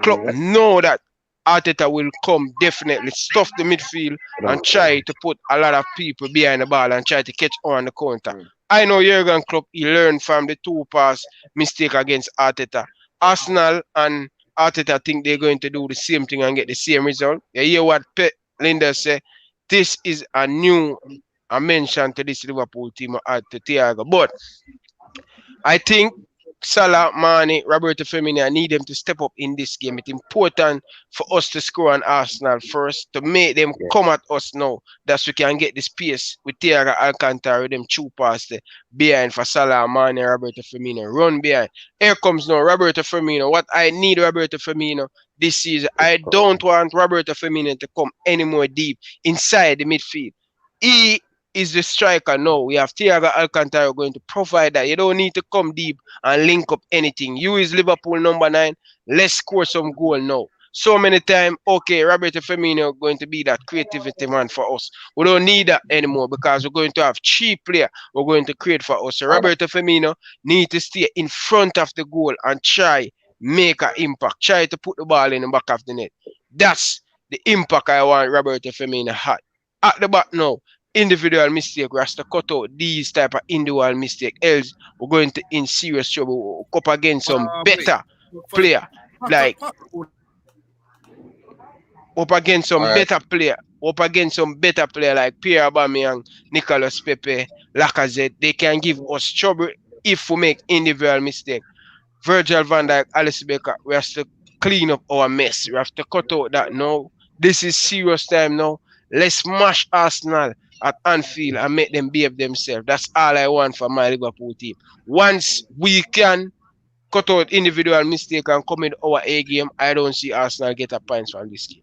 Klopp know that Arteta will come definitely stuff the midfield and try to put a lot of people behind the ball and try to catch on the counter. I know Jurgen Klopp, he learned from the 2-pass mistake against Arteta. Arsenal and Arteta think they're going to do the same thing and get the same result. You hear what Pep Linders say? This is a new mention to this Liverpool team at Thiago. But I think Salah, Mane, Roberto Firmino, I need them to step up in this game. It's important for us to score on Arsenal first, to make them come at us now. That we can get the space with Thiago Alcantara, them two past the behind for Salah, Mane, Roberto Firmino. Run behind. Here comes now Roberto Firmino. What I need Roberto Firmino this season, I don't want Roberto Firmino to come any more deep inside the midfield. He is the striker now. We have Thiago Alcantara going to provide that. You don't need to come deep and link up anything. You is Liverpool number 9. Let's score some goal now. So many times, okay, Roberto Firmino going to be that creativity man for us. We don't need that anymore because we're going to have cheap player we're going to create for us. So Roberto Firmino need to stay in front of the goal and try make an impact. Try to put the ball in the back of the net. That's the impact I want Roberto Firmino had. At the back now, individual mistake, we have to cut out these type of individual mistake. Else, we're going to in serious trouble. We'll up against some better player, like up against some better player like Pierre Aubameyang, Nicolas Pepe, Lacazette. They can give us trouble if we make individual mistake. Virgil van Dijk, Alisson Becker, we have to clean up our mess. We have to cut out that now. This is serious time now. Let's smash Arsenal at Anfield and make them behave themselves. That's all I want for my Liverpool team. Once we can cut out individual mistake and come in our A game, I don't see Arsenal get a points from this game.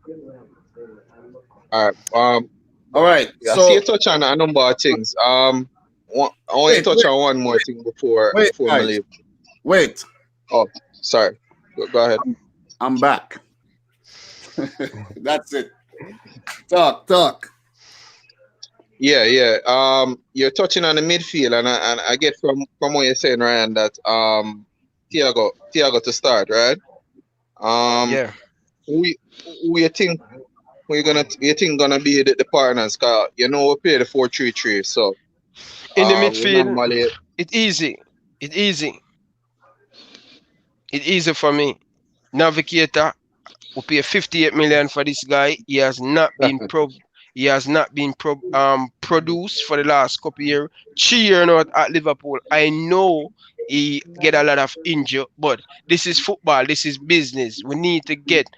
All right. All right. I see you touch on a number of things. I want to touch on one more thing before we leave. Wait. Oh, sorry. Go ahead. I'm back. That's it. Talk. Yeah. You're touching on the midfield, and I get from what you're saying, Ryan, that Thiago to start, right? Yeah. Who you think gonna be the partners? Cause we play the 4-3-3, so in the midfield, it's easy. It's easy for me. Navigator, we pay 58 million for this guy. He has not been produced for the last couple of years. 3 years now at Liverpool. I know he get a lot of injury, but this is football. This is business. We need to get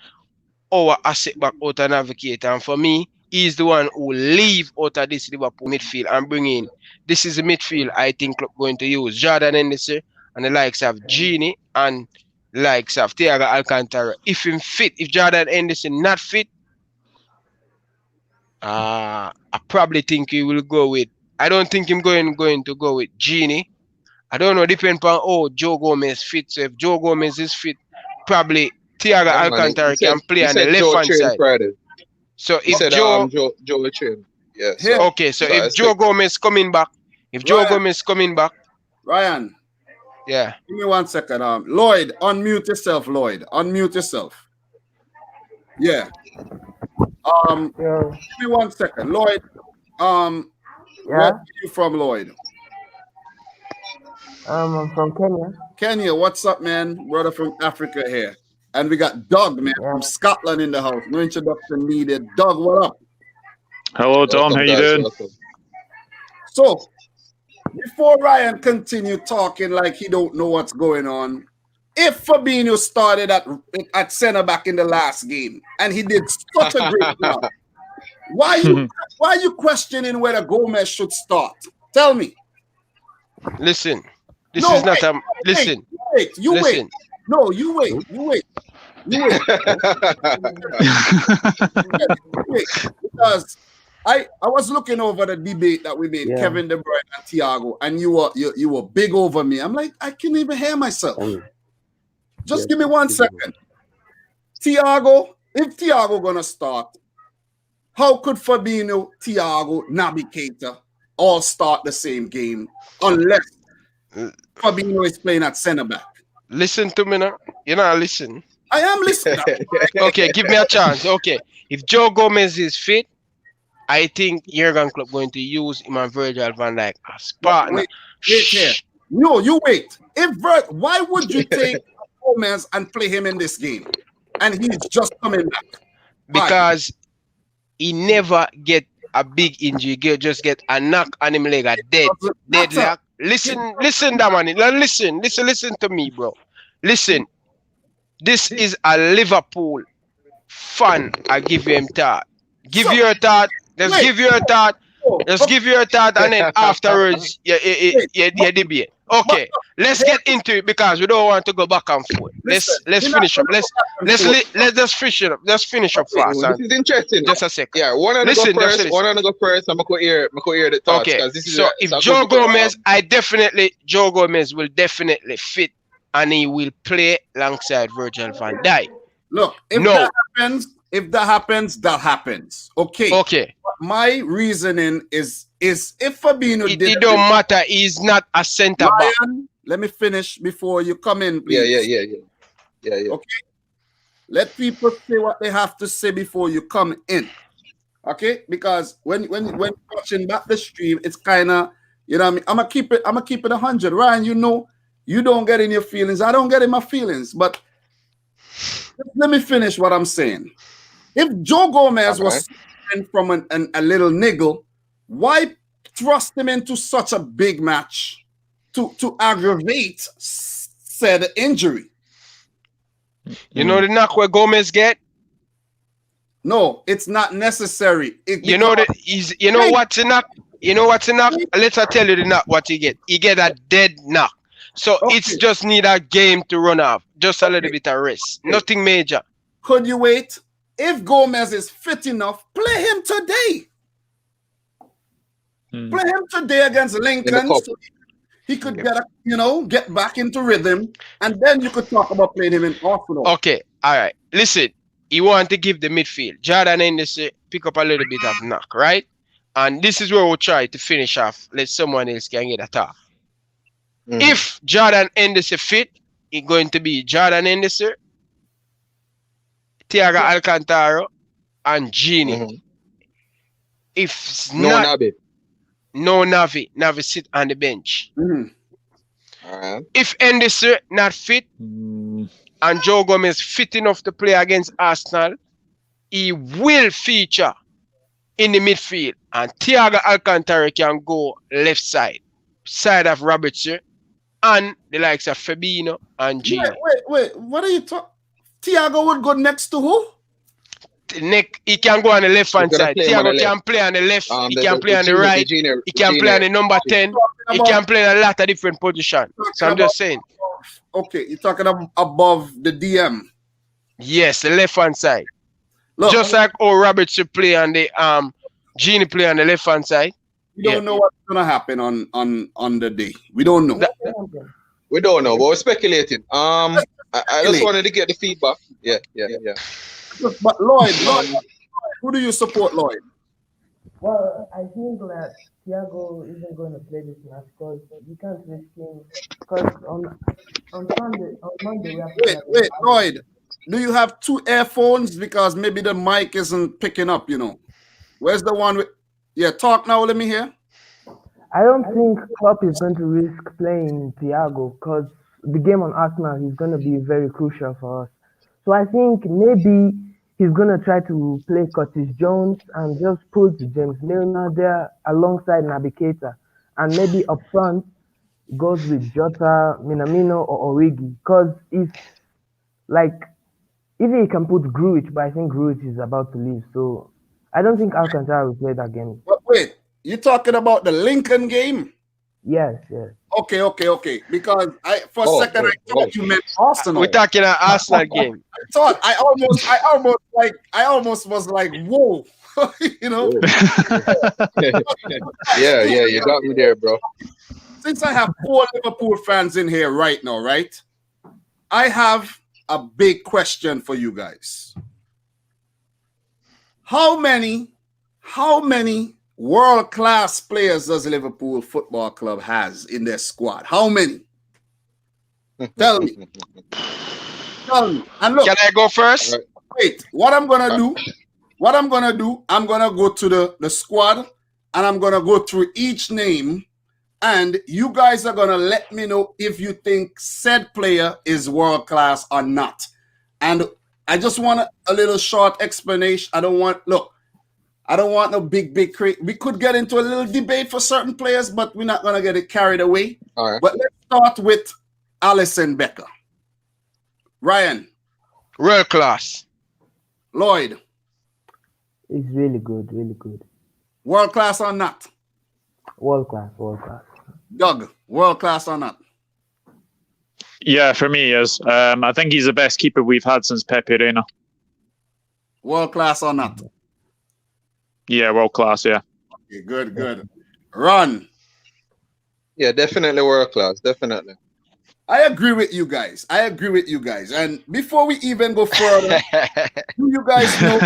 our asset back out of Navigator. And for me, he's the one who leave out of this Liverpool midfield and bring in. This is the midfield I think club going to use. Jordan Henderson and the likes of Genie and likes of Thiago Alcantara. If him fit, if Jordan Henderson not fit, I probably think he will go with. I don't think him going to go with Genie. I don't know, depending on Joe Gomez fit. So if Joe Gomez is fit, probably Thiago Alcantara can play on the left hand side. Friday. So if Joe will train. Yeah. So, okay, so if Joe Gomez coming back, Ryan. Yeah. Give me 1 second. Lloyd, unmute yourself, Lloyd. Unmute yourself. Yeah. Give me 1 second. Lloyd, where are you from, Lloyd? I'm from Kenya. Kenya, what's up, man? Brother from Africa here. And we got Doug, man, from Scotland in the house. No introduction needed. Doug, what up? Hello, Tom. How you doing? So, before Ryan continue talking like he don't know what's going on, if Fabinho started at center back in the last game and he did such a great job, why are you questioning whether Gomez should start? Tell me. Listen, this is not a listen. Wait. No, you wait. Because I was looking over the debate that we made, Kevin De Bruyne and Thiago, and you were big over me. I'm like, I can't even hear myself. Just give me 1 second. Thiago, if Thiago gonna start, how could Fabinho, Thiago, Navigator all start the same game unless Fabinho is playing at centre back? Listen to me now. You know, listen. I am listening. Okay, give me a chance. Okay, if Joe Gomez is fit, I think Jurgen Klopp going to use him and Virgil van Dijk as partner. Wait here. No, you wait. Why would you take Gomez and play him in this game? And he's just coming back. Because he never get a big injury. He just get a knock on him leg, a dead knock. Listen, that man. Listen to me, bro. Listen. This is a Liverpool fan. I give him thought. Give you a thought. Just give you a thought. Just give you a thought, and then afterwards, you debate. Okay, let's get into it because we don't want to go back and forth. Let's finish up. Let's just finish it up. Just finish up fast. This is interesting. Just a second. Yeah, one of the go first. I'm gonna hear the thoughts. Okay. So if Joe Gomez, Joe Gomez will definitely fit, and he will play alongside Virgil van Dijk. Look, if that happens, that happens. Okay. Okay. My reasoning is if Fabinho it don't matter. He's not a centre back. Let me finish before you come in, please. Yeah. Okay. Let people say what they have to say before you come in. Okay? Because when watching back the stream, it's kind of, you know what I mean? I'm gonna keep it 100. Ryan, you know, you don't get in your feelings. I don't get in my feelings. But let me finish what I'm saying. If Joe Gomez was from a little niggle, why thrust him into such a big match to aggravate said injury? You know the knock where Gomez get? No, it's not necessary. You know what's a knock? You know what's a knock? Let's tell you the knock what he get. He get a dead knock. So it's just need a game to run off. Just a little bit of rest. Nothing major. Could you wait? If Gomez is fit enough, play him today. Play him today against Lincoln. So he could get back into rhythm, and then you could talk about playing him in Arsenal. Okay, all right. Listen, you want to give the midfield. Jordan Henderson pick up a little bit of knock, right? And this is where we'll try to finish off. Let someone else can get a talk. If Jordan Henderson fit, it's going to be Jordan Henderson, Thiago Alcantara, and Genie. If not, Navi sit on the bench. Alright. If Henderson not fit, and Joe Gomez fit enough to play against Arsenal, he will feature in the midfield, and Thiago Alcantara can go left side of Robertson, and the likes of Fabinho and Gini. Wait, what are you talking? Thiago would go next to who? He can go on the left hand side. Thiago can play on the left, he can play on the right, he can play on the number 10, he can play in a lot of different positions. So I'm just saying. Okay, you're talking above the DM. Yes, the left hand side. Look, just like Roberts should play on the Gini play on the left hand side. We don't know what's gonna happen on the day. We don't know. We don't know, but we're speculating. I just wanted to get the feedback. Yeah. But Lloyd, who do you support, Lloyd? Well, I think that Thiago isn't going to play this match because you can't risk him. Because on Monday we have. Wait, Lloyd, do you have two earphones? Because maybe the mic isn't picking up. Where's the one with? Yeah, talk now. Let me hear. I don't think Klopp is going to risk playing Thiago because the game on Arsenal is going to be very crucial for us. So I think maybe he's going to try to play Curtis Jones and just put James Milner there alongside Navigator. And maybe up front goes with Jota, Minamino, or Origi. Because if he can put Gruitch, but I think Gruitch is about to leave. So I don't think Alcantara will play that game. But wait, you're talking about the Lincoln game? Yes. Okay. Because I thought you meant Arsenal. We're talking about Arsenal game. I almost was like, whoa, Yeah, you got me there, bro. Since I have 4 Liverpool fans in here right now, right? I have a big question for you guys. How many world-class players does Liverpool Football Club has in their squad? How many? Tell me. And look, can I go first? Wait, what I'm gonna do, I'm gonna go to the squad and I'm gonna go through each name, and you guys are gonna let me know if you think said player is world-class or not. And I just want a little short explanation. I don't want no big we could get into a little debate for certain players, but we're not gonna get it carried away. All right. But let's start with Alisson Becker. Ryan. World class. Lloyd. It's really good. World class or not? World class. Doug, world class or not? Yeah, for me, yes. I think he's the best keeper we've had since Pepe Reina. World class or not? Yeah, world class, yeah. Okay, good. Ron. Yeah, definitely world class, definitely. I agree with you guys. And before we even go further, do you guys know?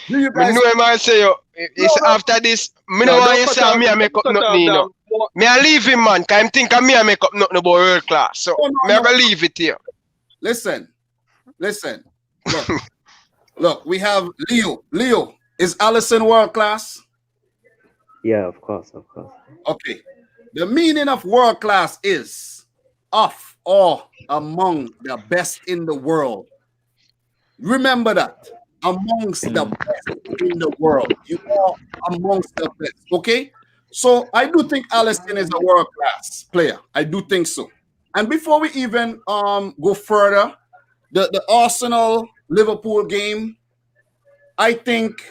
Man say it's after this. Me no want you say me make up nothing. Me I leave him, man. Cause him think me I make up nothing about world class. So me I go leave it here. Listen. Look, we have Leo. Leo, is Alisson world class? Yeah, of course. Okay. The meaning of world class is of or among the best in the world. Remember that. Amongst the best in the world. You are amongst the best. Okay? So I do think Alisson is a world-class player. I do think so. And before we even go further, the Arsenal Liverpool game, I think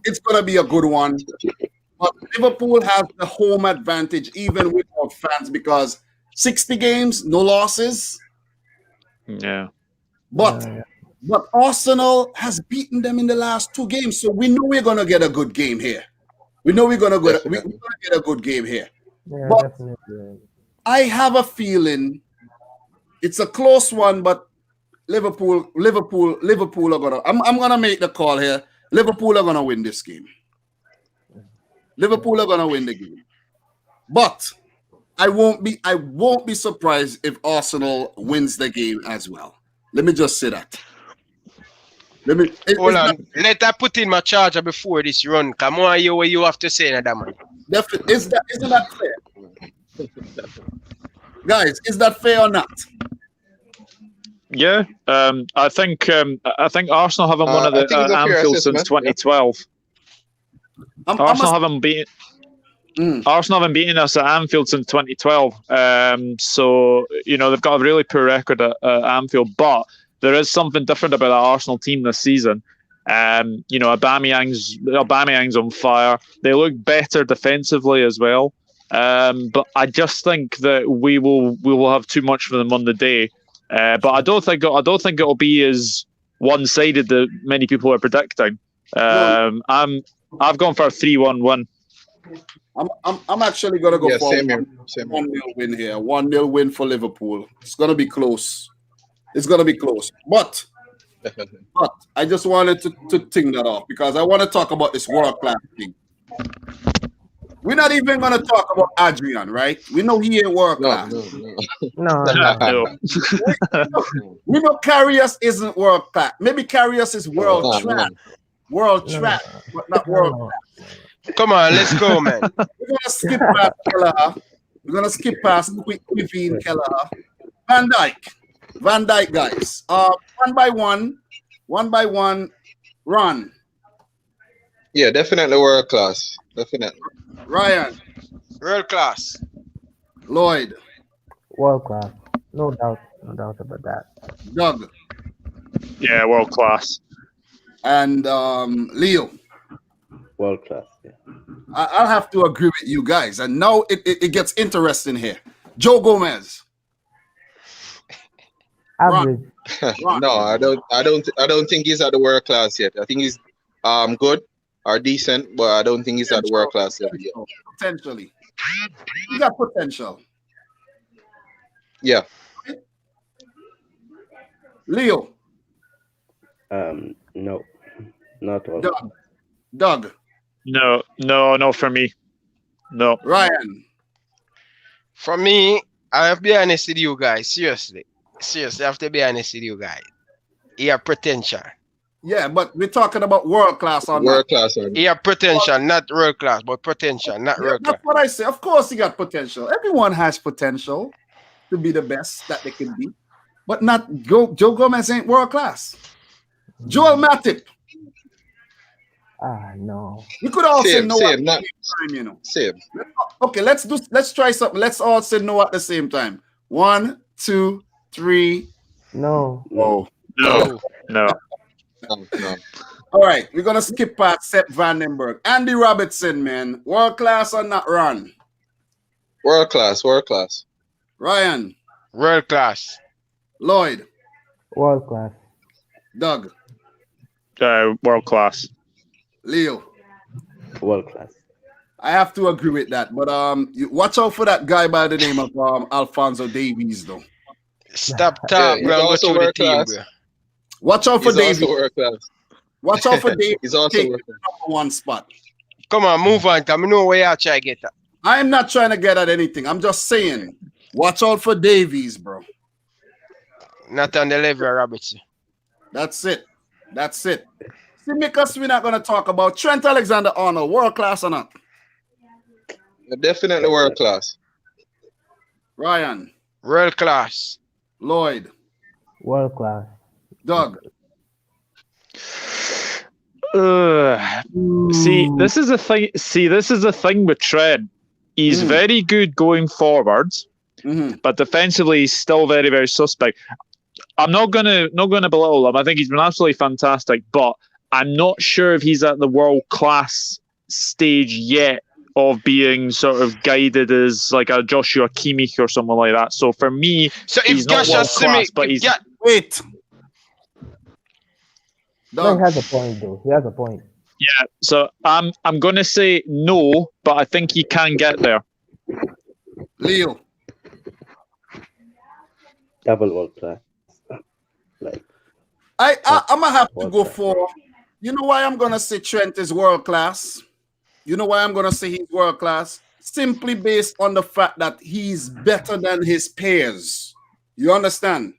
it's gonna be a good one. But Liverpool has the home advantage even without fans because 60 games, no losses. Yeah. But Arsenal has beaten them in the last 2 games, so we know we're gonna get a good game here. We're gonna get a good game here. Yeah, but definitely. I have a feeling it's a close one, but Liverpool are gonna. I'm gonna make the call here. Liverpool are gonna win this game. Liverpool are gonna win the game, but I won't be surprised if Arsenal wins the game as well. Let me just say that. Hold on. Let I put in my charger before this run. Come on, what you have to say, that man. Isn't that fair? Guys, is that fair or not? Yeah, I think Arsenal haven't won I at think it's a fair Anfield since assessment. 2012. Arsenal haven't beaten us at Anfield since 2012. So they've got a really poor record at Anfield, but there is something different about the Arsenal team this season. Aubameyang's on fire. They look better defensively as well. But I just think that we will have too much for them on the day. But I don't think it'll be as one-sided that many people are predicting. I've gone for a 3-1 win. I'm actually gonna go for a 1-0 win here. 1-0 win for Liverpool. It's gonna be close. But I just wanted to think that off because I want to talk about this world class thing. We're not even gonna talk about Adrian, right? We know he ain't world class. No. We know Karius isn't world class. Maybe Karius is world trash, but not world class. Come on, let's go, man. We're gonna skip past Kelleher. We're gonna skip past Quivine Kelleher. Van Dijk, guys. One by one, run. Yeah, definitely world class. Definitely. Ryan. World class. Lloyd. World class. No doubt about that. Doug. Yeah, world class. And Leo. World class. Yeah. I'll have to agree with you guys. And now it gets interesting here. Joe Gomez. Average. No, I don't think he's at the world class yet. I think he's good or decent, but I don't think he's at the world class level yet. Potentially. He got potential. Yeah. Leo. No. Not all. Doug. No, for me. No. Ryan. For me, I have to be honest with you guys. Seriously, I have to be honest with you guys. He have potential. Yeah, but we're talking about world class on world class. He have potential, not world class, but potential, not world class. That's what I say. Of course, he got potential. Everyone has potential to be the best that they can be, but not Joe Gomez ain't world class. Joel Matip. No. You could all say no same, at the same time, Same. Okay, let's try something. Let's all say no at the same time. 1, 2, 3. No. Oh. No. All right, we're gonna skip past Sepp Vandenberg. Andy Robertson, man, world class or not run? World class. Ryan. World class. Lloyd. World class. Doug. World class. Leo. World class. I have to agree with that, but you watch out for that guy by the name of Alphonso Davies, though. Stop talking. Yeah, he's also world class. Watch out for Davies. Davies. Watch out for Davies. He's also number one spot. Come on, move on. Come know where you try to get that. I'm not trying to get at anything. I'm just saying, watch out for Davies, bro. Not on the level of Robertson. That's it. See, because we're not going to talk about Trent Alexander-Arnold, world class or not? Definitely world class. Ryan. World class. Lloyd. World class. Doug. See, this is the thing with Trent. He's very good going forwards, but defensively he's still very, very suspect. I'm not gonna belittle him. I think he's been absolutely fantastic, but I'm not sure if he's at the world class stage yet of being sort of guided as like a Joshua Kimmich or someone like that. So for me, he's not world class, but he's wait. No, he has a point though. He has a point. Yeah, so I'm gonna say no, but I think he can get there. Leo. Double world class. I'm gonna have to go for. You know why I'm gonna say Trent is world class? You know why I'm gonna say he's world class? Simply based on the fact that he's better than his peers. You understand?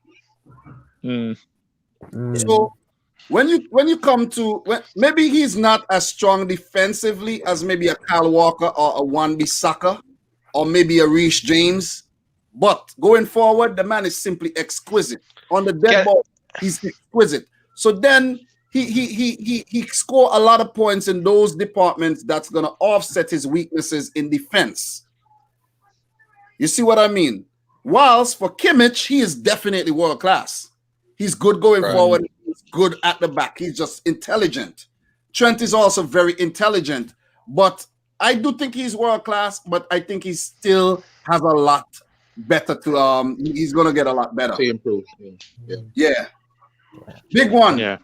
So when you come to maybe he's not as strong defensively as maybe a Kyle Walker or a Wan-Bissaka or maybe a Reece James, But going forward, the man is simply exquisite. On the dead ball, he's exquisite. So then he score a lot of points in those departments that's going to offset his weaknesses in defense. You see what I mean? Whilst for Kimmich, he is definitely world class. He's good going forward. He's good at the back. He's just intelligent. Trent is also very intelligent, but I do think he's world class. But I think he still has a lot better to. He's gonna get a lot better to improve. Yeah. Big one. Yeah.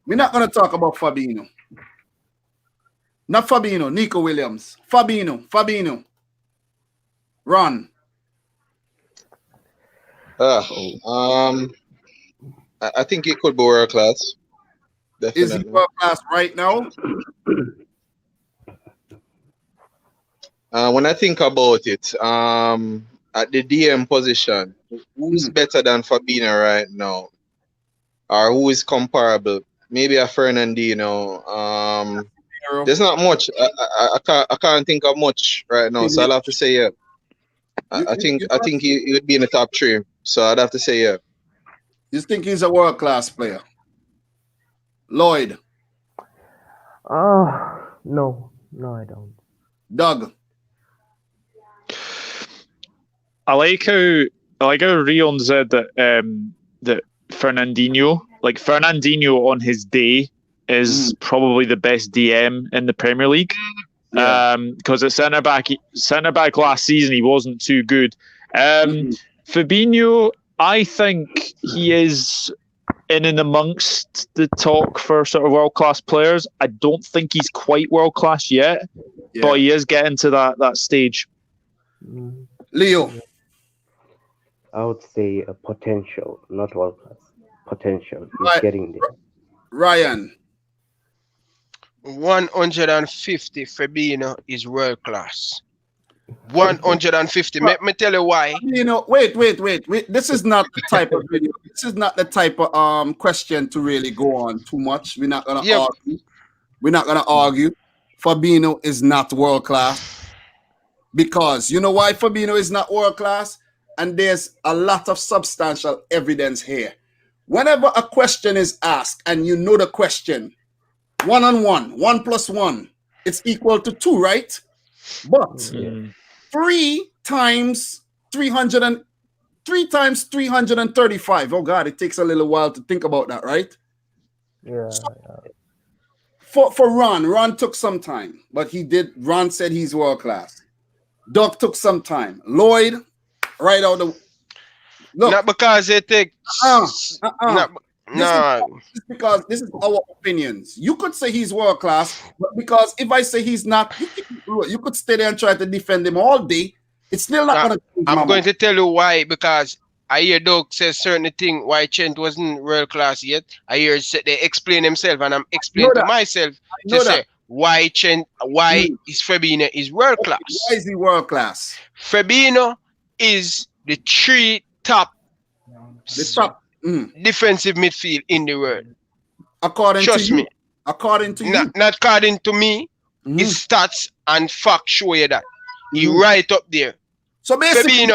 We're not gonna talk about Fabinho. Not Fabinho. Nico Williams. Fabinho. Ron. I think it could be world class. Definitely. Is he world class right now? When I think about it, at the DM position, who's better than Fabinho right now, or who is comparable? Maybe a Fernandinho. There's not much. I can't think of much right now, so I'll have to say yeah. I think he would be in the top 3, so I'd have to say yeah. You think he's a world class player? Lloyd. No, I don't. Doug. I like how Rion said that that Fernandinho on his day is probably the best DM in the Premier League. Because at centre back last season he wasn't too good. Fabinho, I think he is in and amongst the talk for sort of world class players. I don't think he's quite world class yet, but he is getting to that stage. Leo. I would say a potential, not world class. Potential. He's getting there. Ryan. 150 Fabinho is world class. 150. Let me tell you why. Wait. This is not the type of video. This is not the type of question to really go on too much. We're not gonna argue. We're not gonna argue. Fabinho is not world class. Because you know why Fabinho is not world class? And there's a lot of substantial evidence here. Whenever a question is asked and you know the question, 1-on-1, 1 + 1, it's equal to 2, right? But 3 times 335. Oh God, it takes a little while to think about that, right? Yeah. For Ron took some time, but Ron said he's world class. Doug took some time. Lloyd, right out the look. Not because they take. It's because this is our opinions. You could say he's world class, but because if I say he's not, you could stay there and try to defend him all day. It's still not going to change. I'm going to tell you why, because I hear Doug says certain thing why Trent wasn't world class yet. I hear they explain themselves, and I'm explaining to myself to say why is Fabinho is world class. Why is he world class? Fabinho is the 3 top defensive midfield in the world. Trust me. According to you. Not according to me. His stats and facts show you that. He right up there. So basically,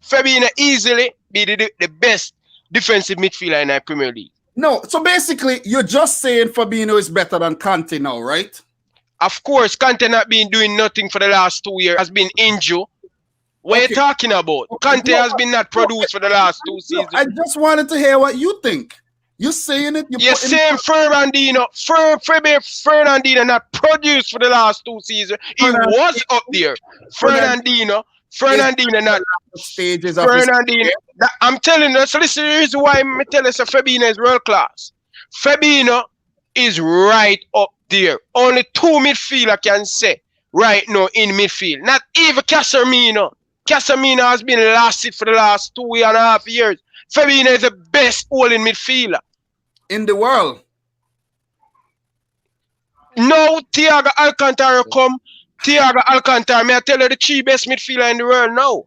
Fabinho easily be the best defensive midfielder in the Premier League. No, so basically, you're just saying Fabinho is better than Kante now, right? Of course, Kante not been doing nothing for the last 2 years. Has been injured. What are you talking about? Kante has been not produced for the last 2 seasons. I just wanted to hear what you think. You're saying it. You're saying Fernandinho not produced for the last 2 seasons. He was up there. Fernandinho not stages. Fernandinho. I'm telling you, so this is the reason why I tell us that Fabinho is world class. Fabinho is right up there. Only 2 midfielder can say right now in midfield. Not even Casemiro. Casemiro has been lasted for the last 2.5 years. Fabinho is the best holding midfielder in the world. No, Thiago Alcantara come. Thiago Alcantara, may I tell you the 3 best midfielder in the world now.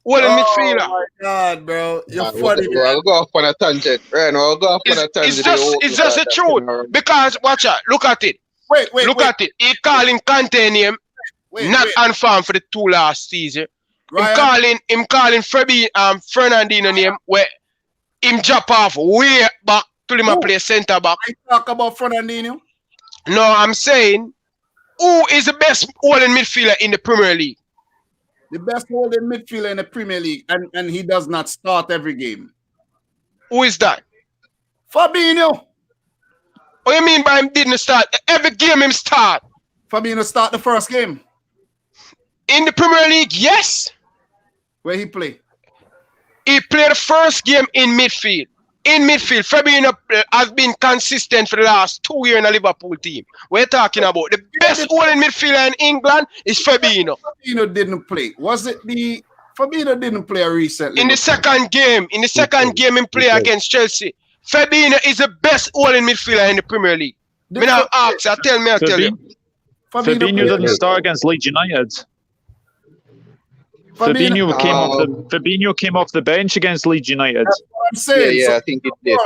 Midfielder. Oh my God, bro. You're funny. I'll go off on a tangent. Right now, I'll go off on a tangent. It's just the truth. Because, watch out, look at it. Look at it. He calling Kante name, not on farm for the 2 last season. him calling Fernandinho name where him drop off way back to him play centre back. I talk about Fernandinho. No, I'm saying who is the best holding midfielder in the Premier League? The best holding midfielder in the Premier League, and he does not start every game. Who is that? Fabinho. What you mean by him didn't start? Every game him start. Fabinho start the first game. In the Premier League, yes. Where he play? He played the first game in midfield. In midfield, Fabinho has been consistent for the last 2 years in the Liverpool team. We're talking about the best holding midfielder in England is Fabinho. Fabinho didn't play. Was it the Fabinho didn't play recently? In the second game, he play against Chelsea. Fabinho is the best holding midfielder in the Premier League. Me now ask, I tell you. Fabinho didn't start against Leeds United. Fabinho came off the bench against Leeds United. That's what I'm saying. Yeah, I think it did.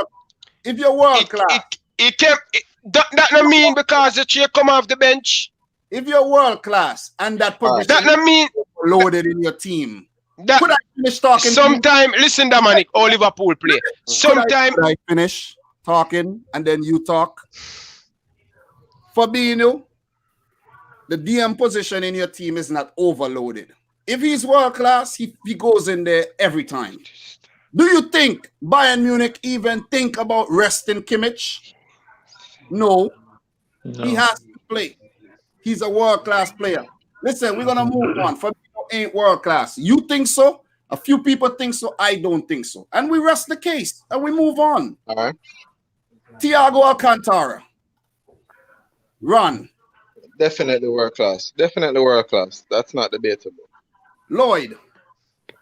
If you're world class, that don't mean because the chair come off the bench. If you're world class and that position that don't mean loaded in your team. That, could I finish talking? Sometime, listen, Dominic, all Liverpool play. Sometime could I finish talking and then you talk. Fabinho, the DM position in your team is not overloaded. If he's world class, he goes in there every time. Do you think Bayern Munich even think about resting Kimmich? No. He has to play. He's a world class player. Listen, we're gonna move on. Fabinho ain't world class. You think so? A few people think so. I don't think so. And we rest the case and we move on. All right. Thiago Alcantara. Run. Definitely world class. Definitely world class. That's not debatable. Lloyd.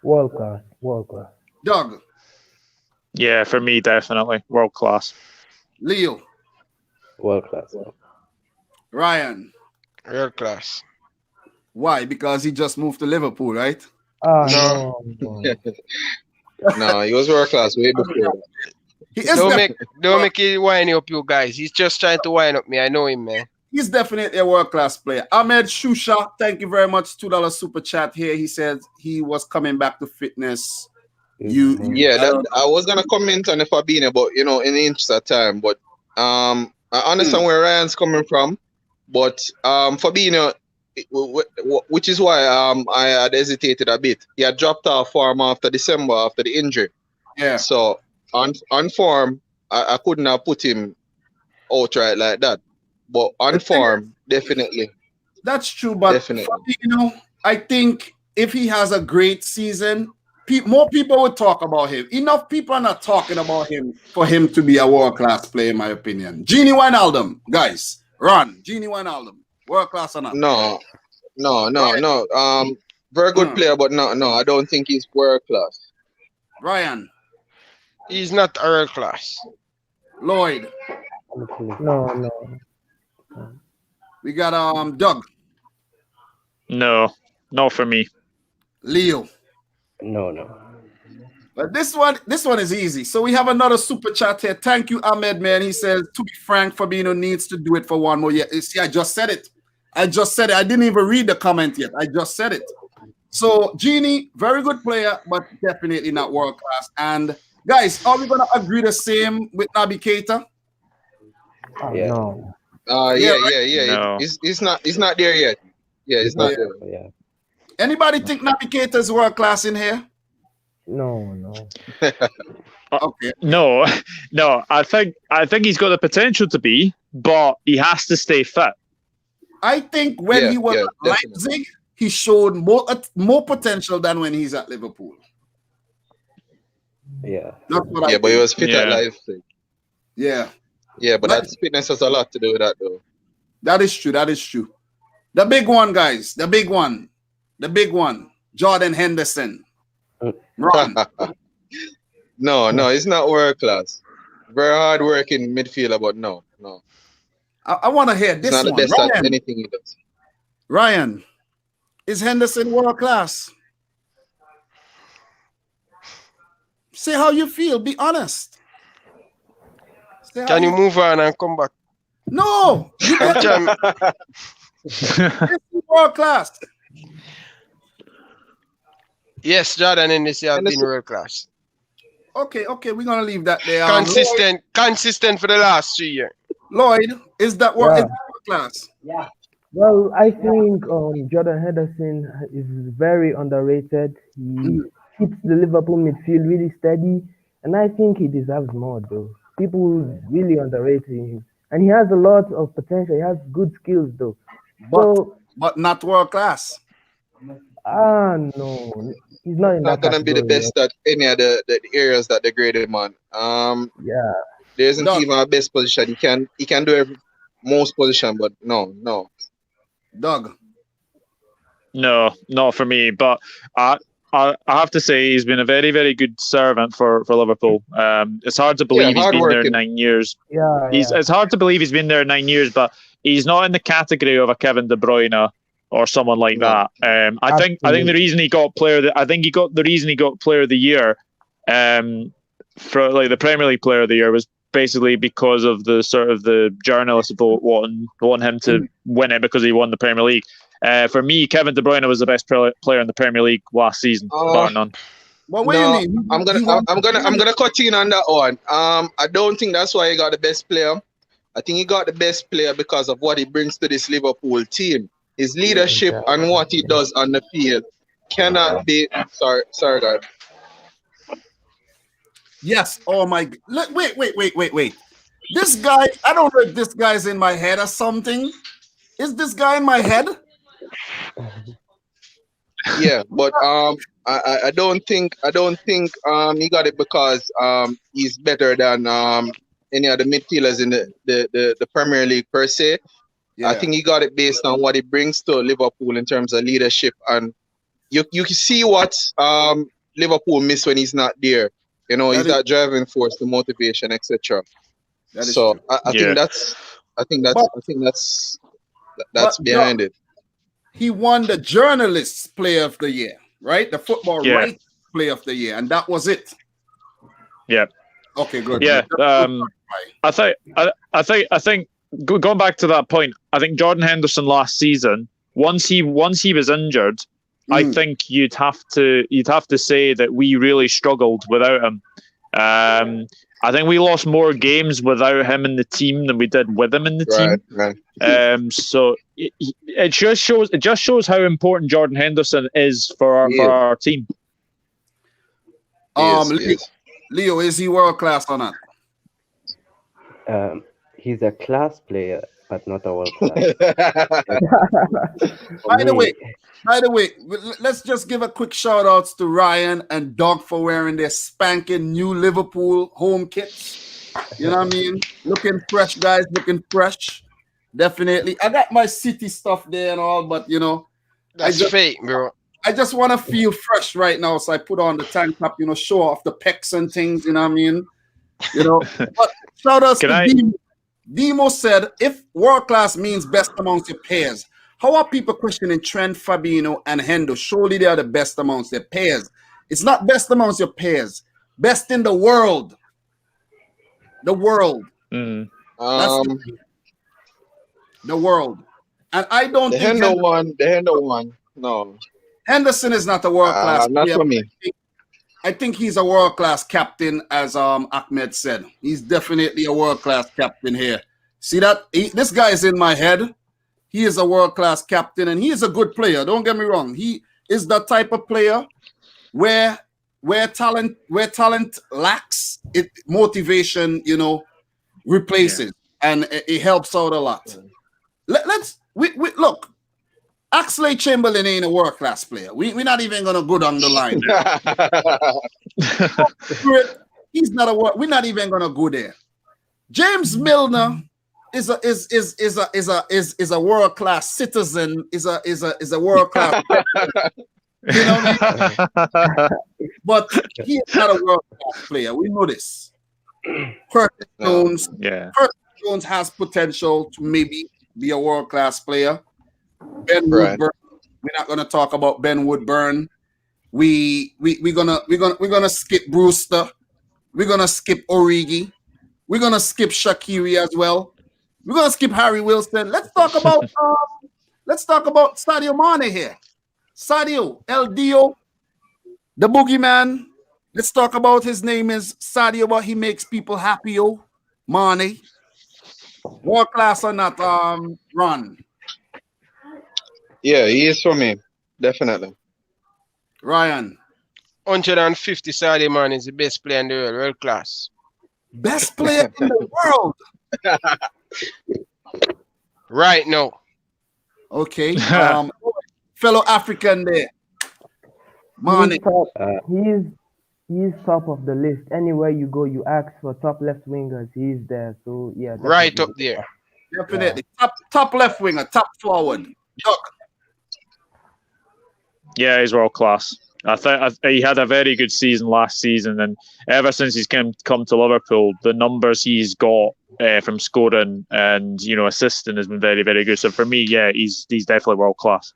World class. World class. Doug. Yeah, for me, definitely world class. Leo. World class. Ryan. World class. Why? Because he just moved to Liverpool, right? No. No, he was world class way before. Don't make it wind up, you guys. He's just trying to wind up me. I know him, man. He's definitely a world-class player. Ahmed Shusha, thank you very much. $2 super chat here. He said he was coming back to fitness. I was gonna comment on the Fabinho, but in the interest of time. But I understand where Ryan's coming from. But Fabinho, which is why I had hesitated a bit. He had dropped off form after December after the injury. Yeah. So on form, I couldn't have put him outright like that. But on form, definitely. That's true, but definitely. I think if he has a great season, more people would talk about him. Enough people are not talking about him for him to be a world-class player, in my opinion. Gini Wijnaldum, guys, run. Gini Wijnaldum, world-class or not? No. Very good player, but no, I don't think he's world-class. Ryan. He's not world-class. Lloyd. No. We got Doug. No, not for me. Leo. No. But this one is easy. So we have another super chat here. Thank you, Ahmed, man. He says, to be frank, Fabinho needs to do it for one more year. You see, I just said it. I didn't even read the comment yet. I just said it. So Genie, very good player, but definitely not world class. And guys, are we gonna agree the same with Naby Keita? Yeah. No. Yeah. No. He's not there yet. Yeah, he's not there. Yeah. Anybody think Naby Keita is world class in here? No. Okay. No. I think he's got the potential to be, but he has to stay fit. I think when he was at Leipzig, he showed more potential than when he's at Liverpool. Yeah. That's what I think. But he was fit at Leipzig. Yeah. Yeah, but that fitness has a lot to do with that, though. That is true. The big one, guys. The big one. Jordan Henderson. Run. No, he's not world class. Very hard working midfielder, but no. I want to hear this one. Not the best at anything he does. Ryan, is Henderson world class? Say how you feel. Be honest. Can you move on and come back? No. World class. Yes, Jordan Hennessy has been Hennessy. world class. Okay, we're gonna leave that there. Consistent for the last 3 years. Lloyd, is that Yeah. world class? Well, I think Jordan Henderson is very underrated. He keeps the Liverpool midfield really steady, and I think he deserves more, though. People really underrate him, and he has a lot of potential. He has good skills, though. But not world class. No, he's not in Not that gonna be the category. best at any of the areas that they graded him on. Yeah. There isn't even a best position. He can do most position, but no. Doug. No, not for me. But I have to say he's been a very, very good servant for Liverpool. It's hard to believe he's been there 9 years. Yeah, It's hard to believe he's been there 9 years, but he's not in the category of a Kevin De Bruyne or someone like that. I think the reason he got player of the year, for like the Premier League player of the year, was basically because of the sort of the journalists want him to win it because he won the Premier League. For me, Kevin De Bruyne was the best player in the Premier League last season, bar none. What do you mean? I'm gonna cut in on that one. I don't think that's why he got the best player. I think he got the best player because of what he brings to this Liverpool team. His leadership and what he does on the field cannot be. Sorry, guys. Yes. Oh my. Wait. This guy. I don't know if this guy's in my head or something. Is this guy in my head? Yeah, but I don't think he got it because he's better than any other midfielders in the Premier League per se. Yeah. I think he got it based on what he brings to Liverpool in terms of leadership, and you can see what Liverpool miss when he's not there. You know, he's that driving force, the motivation, etc. So I think that's behind it. He won the Journalists Player of the Year, right? The Football Rights Player of the Year, and that was it. Yeah. Okay, good. Yeah. I think going back to that point, I think Jordan Henderson last season, once he was injured, I think you'd have to say that we really struggled without him. I think we lost more games without him in the team than we did with him in the team. Right. So it just shows how important Jordan Henderson is for our team. Leo, is he world class or not? He's a class player, but not a world class. By the way, let's just give a quick shout outs to Ryan and Doug for wearing their spanking new Liverpool home kits. You know what I mean? Looking fresh, guys. Looking fresh. Definitely. I got my City stuff there and all, but you know, that's fake, bro. I just want to feel fresh right now, so I put on the tank top, you know, show off the pecs and things. You know what I mean? You know. But shout outs to Demo said, if world class means best amongst your peers, how are people questioning Trent, Fabinho, and Hendo? Surely they are the best amongst their peers. It's not best amongst your peers. Best in the world. The world. The world. And I don't think the Hendo one. No. Henderson is not a world class not player. for me. I think he's a world class captain, as Ahmed said. He's definitely a world class captain here. See that? This guy is in my head. He is a world class captain, and he is a good player. Don't get me wrong. He is the type of player where talent lacks, motivation, you know, replaces, and it helps out a lot. Let's look. Oxlade Chamberlain ain't a world class player. We're not even gonna go down the line. He's not a world. We're not even gonna go there. James Milner is a world class citizen. Is a world class. You know what I mean? But he is not a world class player. We know this. Curtis Jones. Yeah. Curtis Jones has potential to maybe be a world class player. Ben Woodburn. We're not gonna talk about Ben Woodburn. We're gonna skip Brewster. We're gonna skip Origi. We're gonna skip Shaqiri as well. We're gonna skip Harry Wilson. Let's talk about Sadio Mane here. Sadio, El Dio. The boogeyman. Let's talk about his name is Sadio, but he makes people happy, yo. Mane. World class or not, Ron? Yeah, he is for me. Definitely. Ryan. 150 Saudi man is the best player in the world class. Best player in the world. Right now. Okay. Fellow African there. Mane. He's top of the list. Anywhere you go, you ask for top left wingers, he's there. So yeah, right up there. Definitely. Yeah. Top left winger, top forward. Doug. Yeah, he's world class. I think he had a very good season last season, and ever since he's come to Liverpool, the numbers he's got from scoring and assisting has been very, very good. So for me, yeah, he's definitely world class.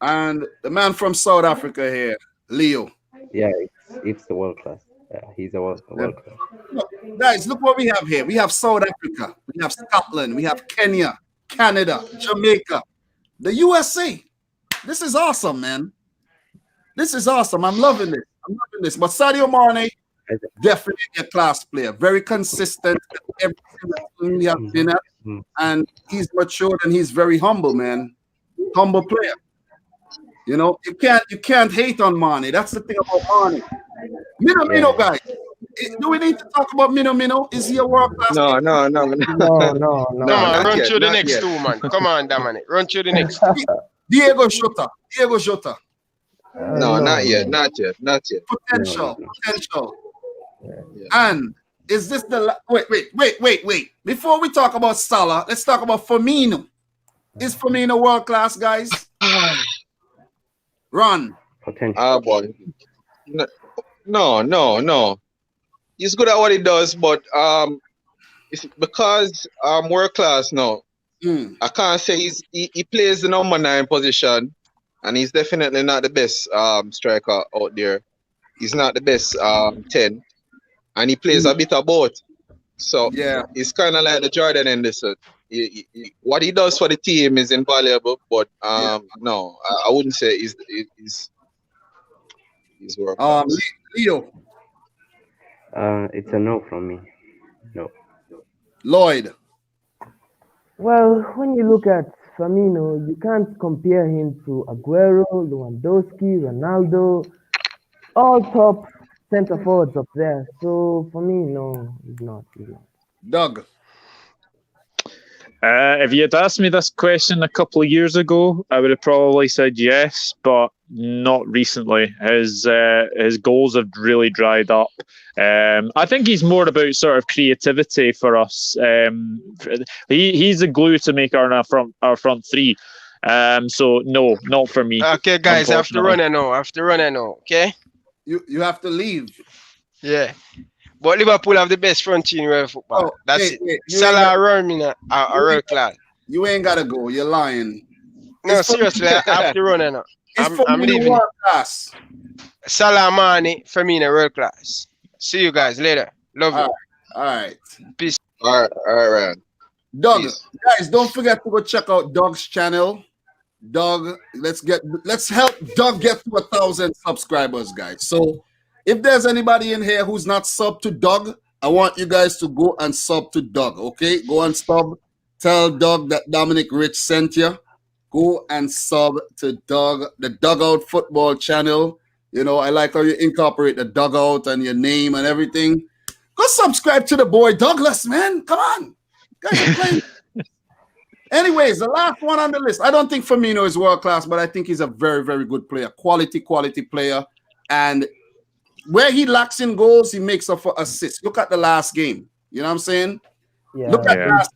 And the man from South Africa here, Leo. Yeah, it's the world class. He's a world class. Look, guys, look what we have here. We have South Africa, we have Scotland, we have Kenya, Canada, Jamaica, the USA. This is awesome, man. This is awesome. I'm loving this. But Sadio Mane, definitely a class player. Very consistent at every single team he has been at. And he's matured and he's very humble, man. Humble player. You can't hate on Mane. That's the thing about Mane. Mino, guys. Do we need to talk about Mino? Is he a world class? No. Come on, run through the next two, man. Come on, Dominic. Run through the next two. Diego Jota. No, not yet. Potential. Yeah. And is this the wait? Before we talk about Salah, let's talk about Firmino. Is Firmino world class, guys? Run. Ah, boy. No. He's good at what he does, but it's because world class. No, I can't say he plays the number 9 position. And he's definitely not the best striker out there. He's not the best 10. And he plays a bit of both. So yeah, he's kind of like the Jordan Henderson. What he does for the team is invaluable, but no, I wouldn't say he's world class. Leo. It's a no from me. No. Lloyd. Well, when you look at Firmino, you can't compare him to Aguero, Lewandowski, Ronaldo, all top center forwards up there. So for me, no, he's not. Doug. If you had asked me this question a couple of years ago, I would have probably said yes, but not recently. His goals have really dried up. I think he's more about sort of creativity for us. He's the glue to make our front three. So no, not for me. Okay, guys, I have to run now. Okay. You have to leave. Yeah. But Liverpool have the best front team in world football. That's it. Salah Roman are world class. You ain't gotta go. You're lying. No, seriously, I have to run now. I'm leaving. World class. Salah, Mane, Firmino, world class. See you guys later. Love you. All right. Peace. All right. Doug, guys, don't forget to go check out Doug's channel. Doug, let's help Doug get to 1,000 subscribers, guys. So if there's anybody in here who's not sub to Doug, I want you guys to go and sub to Doug, okay? Go and sub. Tell Doug that Dominic Rich sent you. Go and sub to Doug, the Dugout Football channel. I like how you incorporate the dugout and your name and everything. Go subscribe to the boy Douglas, man. Come on. Guys are playing. Anyways, the last one on the list. I don't think Firmino is world class, but I think he's a very, very good player. Quality player. And where he lacks in goals, he makes up for assists. Look at the last game. You know what I'm saying? Yeah. Look at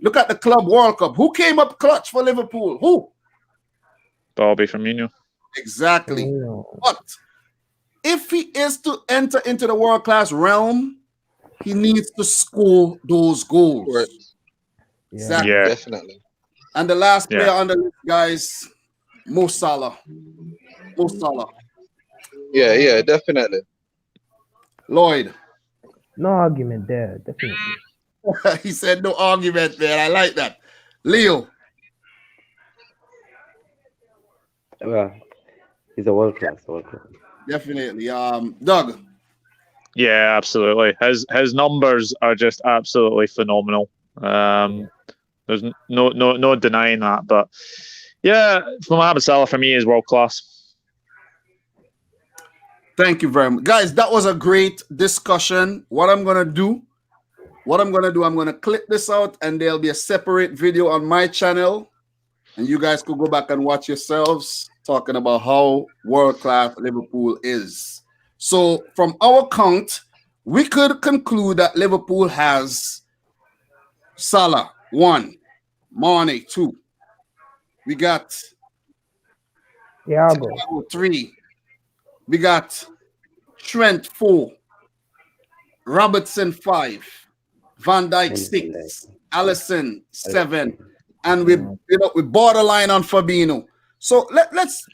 look at the Club World Cup. Who came up clutch for Liverpool? Who? Bobby Firmino. Exactly. But if he is to enter into the world-class realm, he needs to score those goals. Right. Exactly. Yeah. Definitely. And the last player on the list, guys, Mo Salah. Yeah, definitely. Lloyd. No argument there, definitely. He said no argument there. I like that. Leo. Well, he's a world class. Definitely. Doug. Yeah, absolutely. His numbers are just absolutely phenomenal. There's no denying that. But yeah, Mohamed Salah for me is world class. Thank you very much, guys. That was a great discussion. What I'm gonna do, I'm gonna clip this out, and there'll be a separate video on my channel, and you guys could go back and watch yourselves talking about how world class Liverpool is. So, from our count, we could conclude that Liverpool has Salah 1, Mane 2. We got Thiago 3. We got Trent 4, Robertson 5, Van Dijk 6, Alisson 7, and we borderline on Fabinho. So let's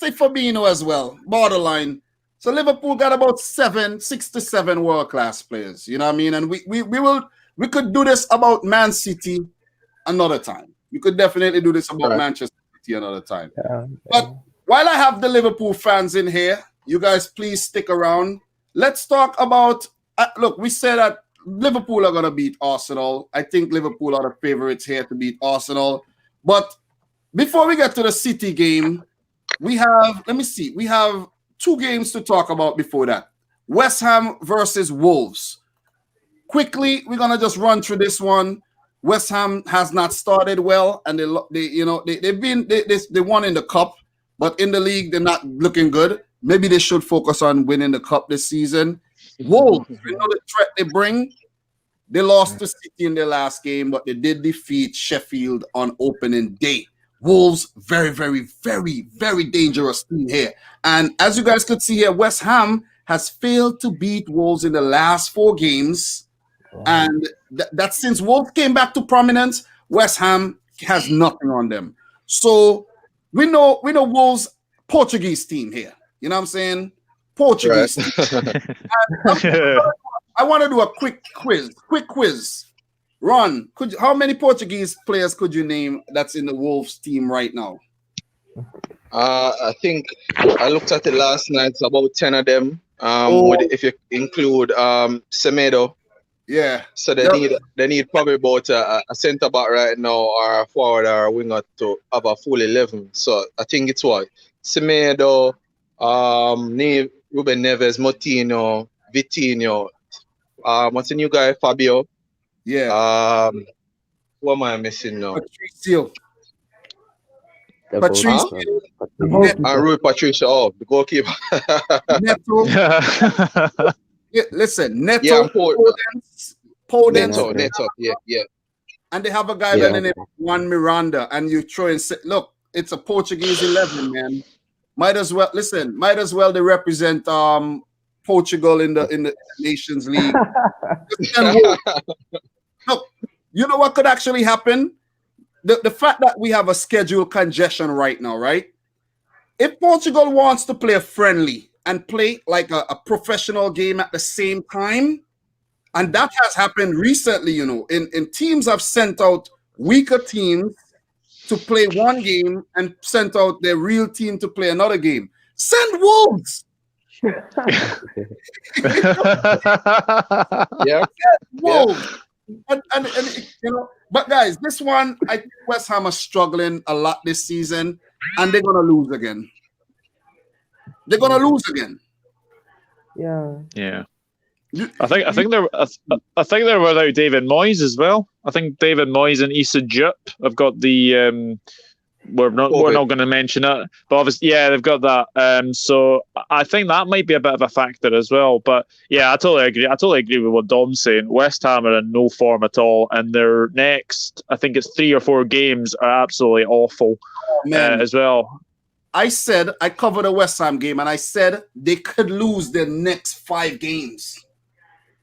say Fabinho as well, borderline. So Liverpool got about 6 to 7 world class players. You know what I mean? And we could do this about Man City another time. We could definitely do this about Manchester City another time. But while I have the Liverpool fans in here, you guys please stick around. Let's talk about. Look, we said that Liverpool are going to beat Arsenal. I think Liverpool are the favorites here to beat Arsenal. But before we get to the City game, we have 2 games to talk about before that. West Ham versus Wolves. Quickly, we're going to just run through this one. West Ham has not started well, and they won in the cup, but in the league, they're not looking good. Maybe they should focus on winning the cup this season. Wolves, you know the threat they bring. They lost to City in their last game, but they did defeat Sheffield on opening day. Wolves, very, very, very, very dangerous team here. And as you guys could see here, West Ham has failed to beat Wolves in the last 4 games. And that since Wolves came back to prominence, West Ham has nothing on them. So we know Wolves Portuguese team here. You know what I'm saying? Portuguese. Right. I want to do a quick quiz. Ron, how many Portuguese players could you name that's in the Wolves team right now? I think I looked at it last night. It's about 10 of them. If you include Semedo. Yeah. So they need probably about a centre back right now, or a forward or a winger to have a full 11. So I think it's Semedo, Ruben Neves, Moutinho, Vitinho. What's the new guy? Fabio. Yeah. Who am I missing now? Patricio. And Rui Patricio. Oh, the goalkeeper. Neto. Listen, Neto. Podence. Neto. Yeah. And they have a guy by the name of Juan Miranda, and you throw and say, look, it's a Portuguese 11, man. Might as well they represent Portugal in the Nations League. Look, you know what could actually happen? The fact that we have a schedule congestion right now, right? If Portugal wants to play a friendly and play like a professional game at the same time, and that has happened recently, in teams have sent out weaker teams to play one game and sent out their real team to play another game. Send Wolves. Yeah. Wolves. And but guys, this one, I think West Ham are struggling a lot this season, and they're gonna lose again. Yeah. I think they're without David Moyes as well. I think David Moyes and Issa Diop have got the we're not going to mention it, but obviously they've got that. So I think that might be a bit of a factor as well. But yeah, I totally agree with what Dom's saying. West Ham are in no form at all, and their next, I think it's 3 or 4 games, are absolutely awful as well. I covered a West Ham game, and I said they could lose their next 5 games.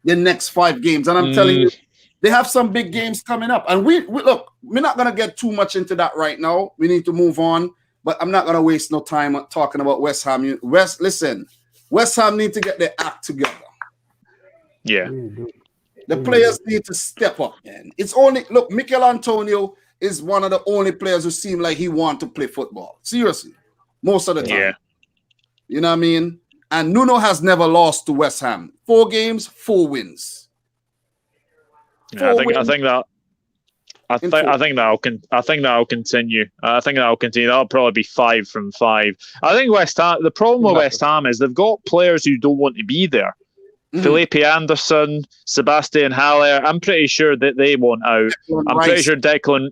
And I'm telling you, they have some big games coming up. And we look, we're not going to get too much into that right now. We need to move on. But I'm not going to waste no time talking about West Ham. West Ham need to get their act together. Yeah. The players need to step up, man. Mikel Antonio is one of the only players who seem like he wants to play football. Seriously. Most of the time. Yeah. You know what I mean? And Nuno has never lost to West Ham. 4 games, 4 wins. Yeah, I think that'll continue. I think that'll continue. That'll probably be 5 from 5. I think West Ham. The problem with West Ham is they've got players who don't want to be there. Felipe Anderson, Sebastian Haller. I'm pretty sure that they want out. I'm pretty sure Declan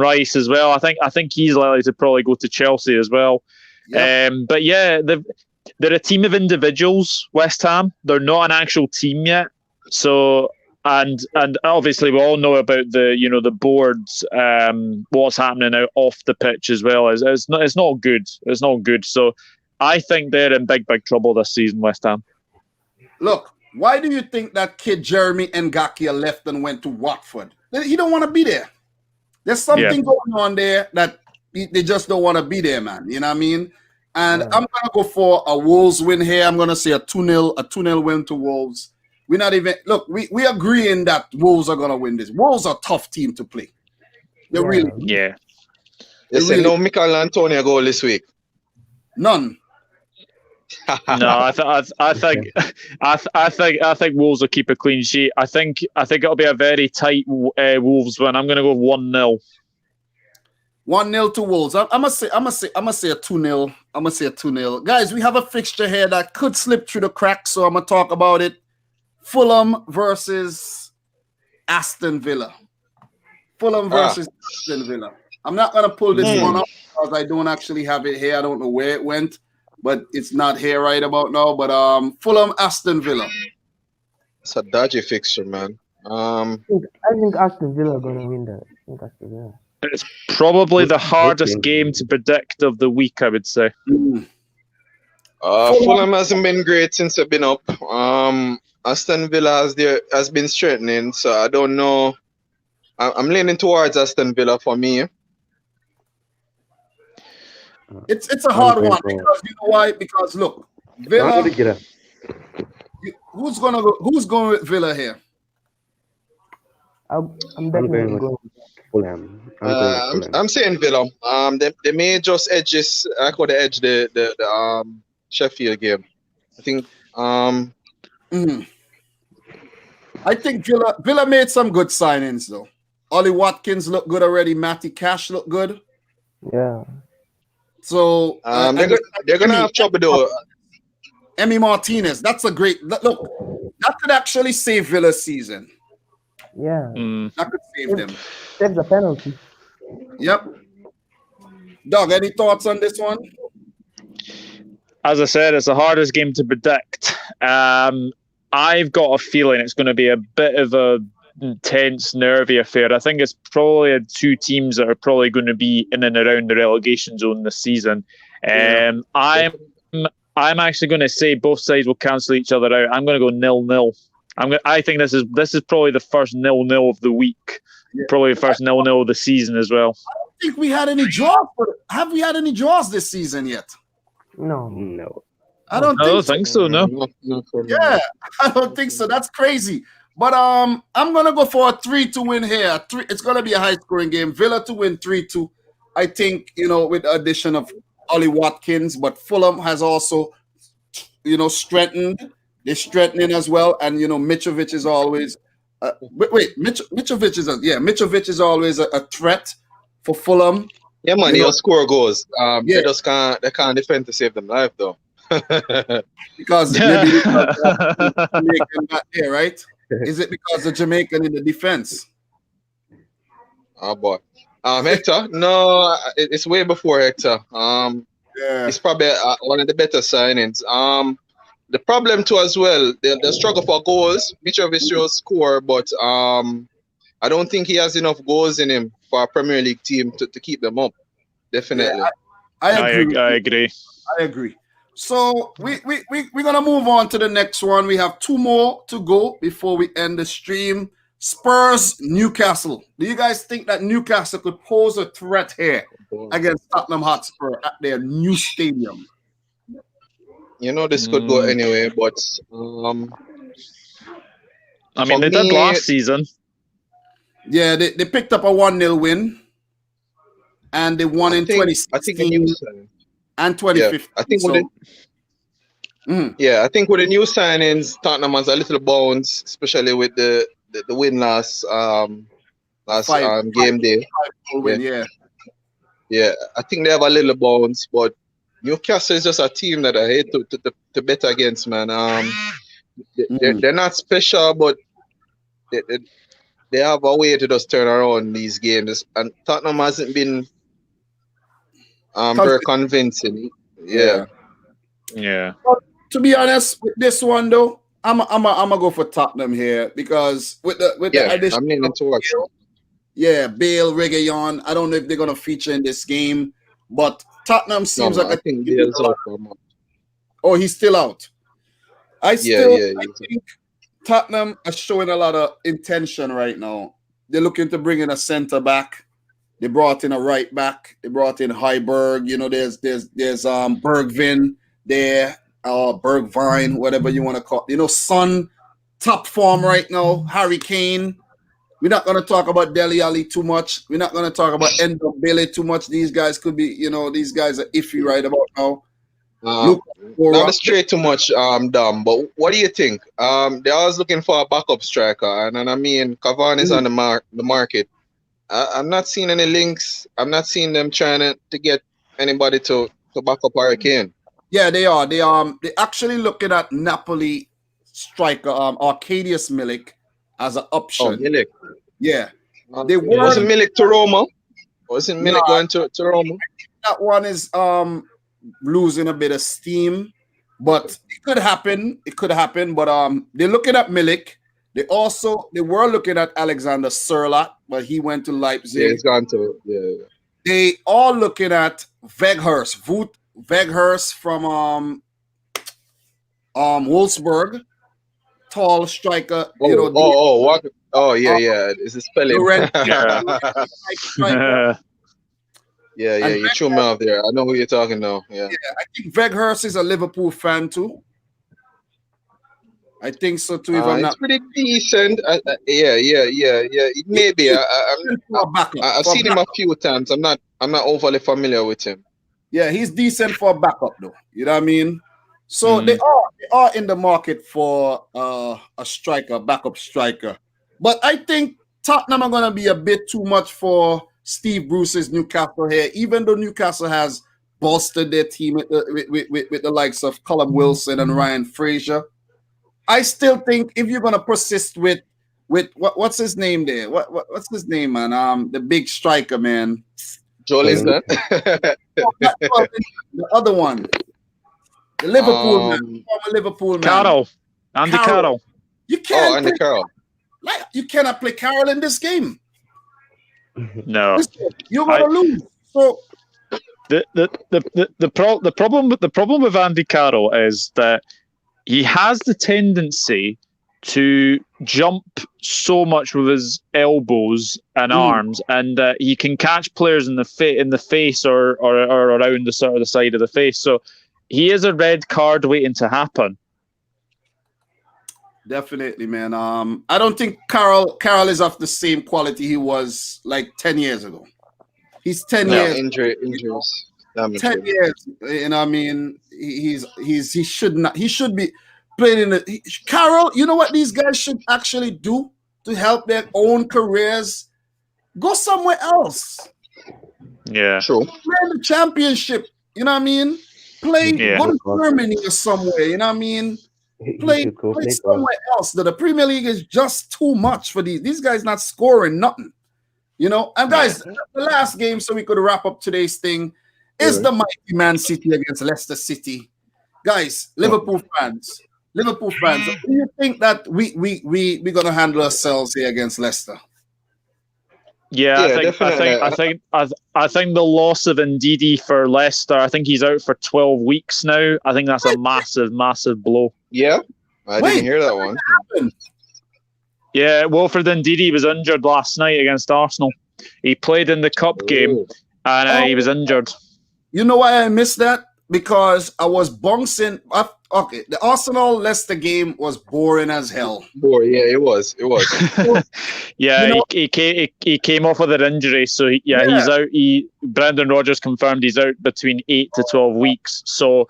Rice as well. I think he's likely to probably go to Chelsea as well. Yep. But yeah, they're a team of individuals. West Ham. They're not an actual team yet. So. And obviously we all know about the boards, what's happening out off the pitch as well. It's not good. It's not good. So I think they're in big trouble this season, West Ham. Look, why do you think that kid Jeremy Ngakia left and went to Watford? He don't want to be there. There's something going on there that they just don't want to be there, man. You know what I mean? And I'm gonna go for a Wolves win here. I'm gonna say a 2-0 win to Wolves. We're not even we agreeing that Wolves are gonna win this. Wolves are a tough team to play. They really They say no Mikel Antonio goal this week. None. No, I think Wolves will keep a clean sheet. I think it'll be a very tight Wolves win. I'm gonna go 1-0. 1-0 to Wolves. I'm gonna say a 2-0. I'm gonna say a 2-0. Guys, we have a fixture here that could slip through the cracks, so I'm gonna talk about it. Fulham versus Aston Villa. Fulham versus Aston Villa. I'm not going to pull this one up because I don't actually have it here. I don't know where it went, but it's not here right about now. But Fulham, Aston Villa. It's a dodgy fixture, man. I think Aston Villa are going to win that. I think Aston Villa. It's probably the hardest game to predict of the week, I would say. Fulham hasn't been great since they've been up. Aston Villa has been strengthening, so I don't know. I'm leaning towards Aston Villa for me. It's a hard one because you know why? Because look, Villa. Who's going with Villa here? I'm definitely going with Fulham. I'm saying Villa. They may just edge this. I could edge the Sheffield game. I think. I think Villa made some good signings though. Ollie Watkins looked good already. Matty Cash looked good. Yeah. So they're gonna have trouble though. Emi Martinez, that's a great look. That could actually save Villa's season. Yeah. That could save them. Save the penalty. Yep. Doug, any thoughts on this one? As I said, it's the hardest game to predict. I've got a feeling it's going to be a bit of a intense, nervy affair. I think it's probably 2 teams that are probably going to be in and around the relegation zone this season. I'm actually going to say both sides will cancel each other out. I'm going to go 0-0. I think this is probably the first 0-0 of the week. Probably the first 0-0 of the season as well. I don't think we had any draws. Have we had any draws this season yet? No. I don't think so. No. Yeah, I don't think so. That's crazy. But I'm gonna go for a 3-2 win here. It's gonna be a high-scoring game. Villa to win 3-2. I think with the addition of Ollie Watkins, but Fulham has also strengthened. They're strengthening as well, and Mitrovic is always. Mitrovic is always a threat for Fulham. Yeah, man, he'll score goals. They can't defend to save them life though. Because maybe the Jamaican not there, right? Is it because the Jamaican in the defense? Oh boy, Hector. No, it's way before Hector. It's probably one of the better signings. The problem too as well, the struggle for goals. Mitrovic will score, but I don't think he has enough goals in him for a Premier League team to keep them up. Definitely. Yeah, I agree. So we're gonna move on to the next one. We have 2 more to go before we end the stream. Spurs, Newcastle. Do you guys think that Newcastle could pose a threat here against Tottenham Hotspur at their new stadium? This could go anyway, but they did last season. Yeah, they picked up a 1-0 win, and they won in 2016 and 2015. I think Yeah, I think with the new signings, Tottenham has a little bounce, especially with the win last game day. Yeah, I think they have a little bounce, but Newcastle is just a team that I hate to bet against, man. They're not special, but they have a way to just turn around these games, and Tottenham hasn't been very convincing. Yeah. Well, to be honest, with this one though, I'm gonna go for Tottenham here because with the addition, I'm leaning towards it. Yeah, Bale, Reguilon. I don't know if they're gonna feature in this game, but Tottenham seems like I think Bale's out for a month. Oh, he's still out. I think Tottenham are showing a lot of intention right now. They're looking to bring in a centre back. They brought in a right back. They brought in Heiberg. You know, there's Bergvin there, Bergvine, whatever you want to call it. You know, Son, top form right now. Harry Kane. We're not going to talk about Dele Alli too much. We're not going to talk about Endo Bailey too much. These guys could be, these guys are iffy right about now. Not straight too much, Dom. But what do you think? They're always looking for a backup striker, and I mean, Cavani is on the market. I'm not seeing any links. I'm not seeing them trying to get anybody to back up Harry Kane. Yeah, they are. They're actually looking at Napoli striker Arkadiusz Milik as an option. Oh, Milik. Yeah. Wasn't Milik to Roma? Wasn't Milik going to Roma? That one is losing a bit of steam, but it could happen. It could happen. But they're looking at Milik. They were looking at Alexander Sørloth, but he went to Leipzig. Yeah, he's gone to They are looking at Weghorst, Wout Weghorst from Wolfsburg. Tall striker. What? Oh, yeah. Is it spelling? Yeah, you threw me off there. I know who you're talking now. Yeah, I think Weghorst is a Liverpool fan too. I think so too. If I'm not, it's pretty decent. Yeah. It may be. I've seen him a few times. I'm not overly familiar with him. Yeah, he's decent for a backup though. You know what I mean? So they are in the market for a striker, backup striker. But I think Tottenham are going to be a bit too much for Steve Bruce's Newcastle here, even though Newcastle has bolstered their team with the likes of Callum Wilson and Ryan Fraser. I still think if you're going to persist with what's his name there? What's his name, man? The big striker, man. Jolinton. The other one. The Liverpool man. Liverpool man. Carroll. Andy Carroll. You can't. Andy Carroll. You cannot play Carroll in this game. No. Listen, you're gonna lose. So the problem with Andy Carroll is that he has the tendency to jump so much with his elbows and arms, and he can catch players in the face or around the sort of the side of the face. So he is a red card waiting to happen. Definitely, man. I don't think Carroll is of the same quality he was like 10 years ago. He's 10 years. Injuries. 10 years. You know what I mean? He should be playing in the Carroll, you know what these guys should actually do to help their own careers? Go somewhere else. Yeah. Sure. Play in the championship. You know what I mean? Go to Germany or somewhere. You know what I mean? Play somewhere else. The Premier League is just too much for these guys not scoring nothing. You know, and guys, the last game, so we could wrap up today's thing, is the mighty Man City against Leicester City. Guys, Liverpool fans, do you think that we're gonna handle ourselves here against Leicester? Yeah, I think the loss of Ndidi for Leicester, I think he's out for 12 weeks now. I think that's a massive blow. Yeah, I didn't hear that one. Yeah, Wilfred Ndidi was injured last night against Arsenal. He played in the cup game and he was injured. You know why I missed that? Because I was bouncing. Okay, the Arsenal-Leicester game was boring as hell. Yeah, it was. Yeah, he came off with an injury, so he's out. Brendan Rodgers confirmed he's out between 8 to 12 weeks. So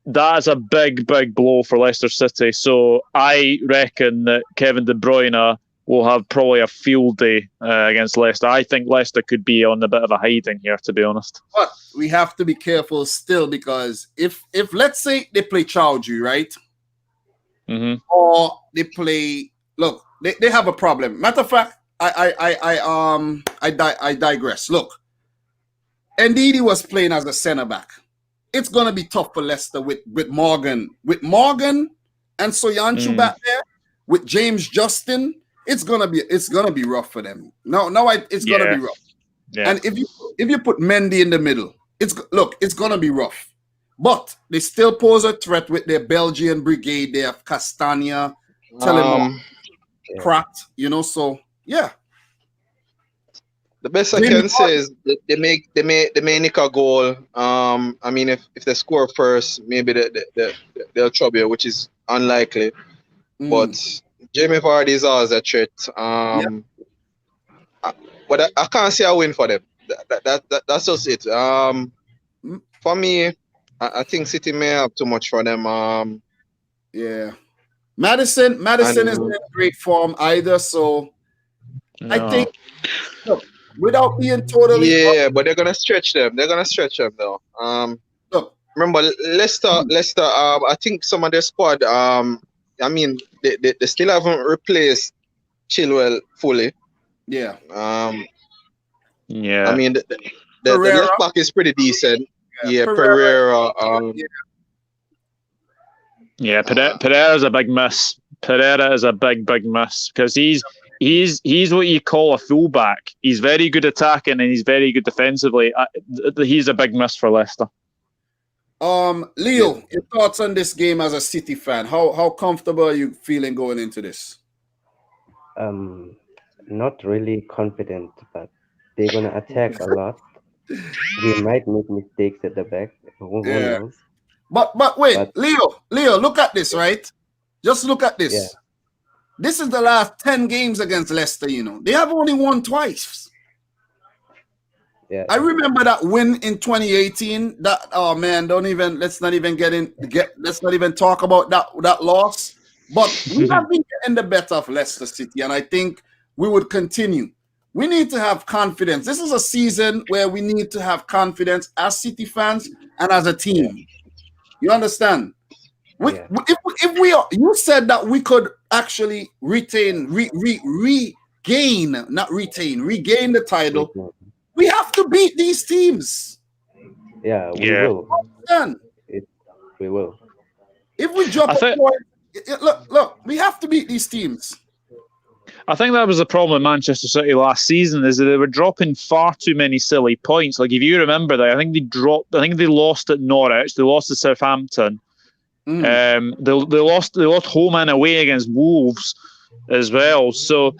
that is a big blow for Leicester City. So I reckon that Kevin De Bruyne will have probably a field day against Leicester. I think Leicester could be on a bit of a hiding here, to be honest. But we have to be careful still, because if let's say they play Chowdhury, right? Mm-hmm. Or they play, look, they have a problem. Matter of fact, I digress. Look, Ndidi was playing as a center back. It's gonna be tough for Leicester with Morgan and Soyuncu back there, with James Justin. It's gonna be rough for them. It's gonna be rough. Yeah. And if you put Mendy in the middle, it's gonna be rough. But they still pose a threat with their Belgian brigade. They have Castagna, Telemont, Pratt. So yeah. The best I can say is they may nick a goal. I mean, if they score first, maybe they'll trouble, which is unlikely. But Jamie Vardy is always a threat. But I can't see a win for them. That's just it. For me, I think City may have too much for them. Yeah. Madison is in great form either. So I think, look, without being totally but they're gonna stretch them. They're gonna stretch them though. Look, remember Leicester. I think some of their squad. I mean, they still haven't replaced Chilwell fully. Yeah. Yeah. I mean, the left back is pretty decent. Yeah, Pereira. Pereira's a big miss. Pereira is a big miss, because he's what you call a fullback. He's very good attacking and he's very good defensively. He's a big miss for Leicester. Leo, your thoughts on this game as a City fan? How comfortable are you feeling going into this? Not really confident, but they're gonna attack a lot. We might make mistakes at the back. Who knows? But wait, Leo, look at this, right? Just look at this. Yeah. This is the last 10 games against Leicester, They have only won twice. Yeah. I remember that win in 2018. Let's not even talk about that loss. But we have been getting the better of Leicester City, and I think we would continue. We need to have confidence. This is a season where we need to have confidence as City fans and as a team. You understand? You said that we could actually regain the title. We have to beat these teams. Yeah, we will. We will. If we drop a point, look, we have to beat these teams. I think that was the problem with Manchester City last season, is that they were dropping far too many silly points. Like, if you remember that, I think they lost at Norwich, they lost to Southampton. They lost home and away against Wolves as well. So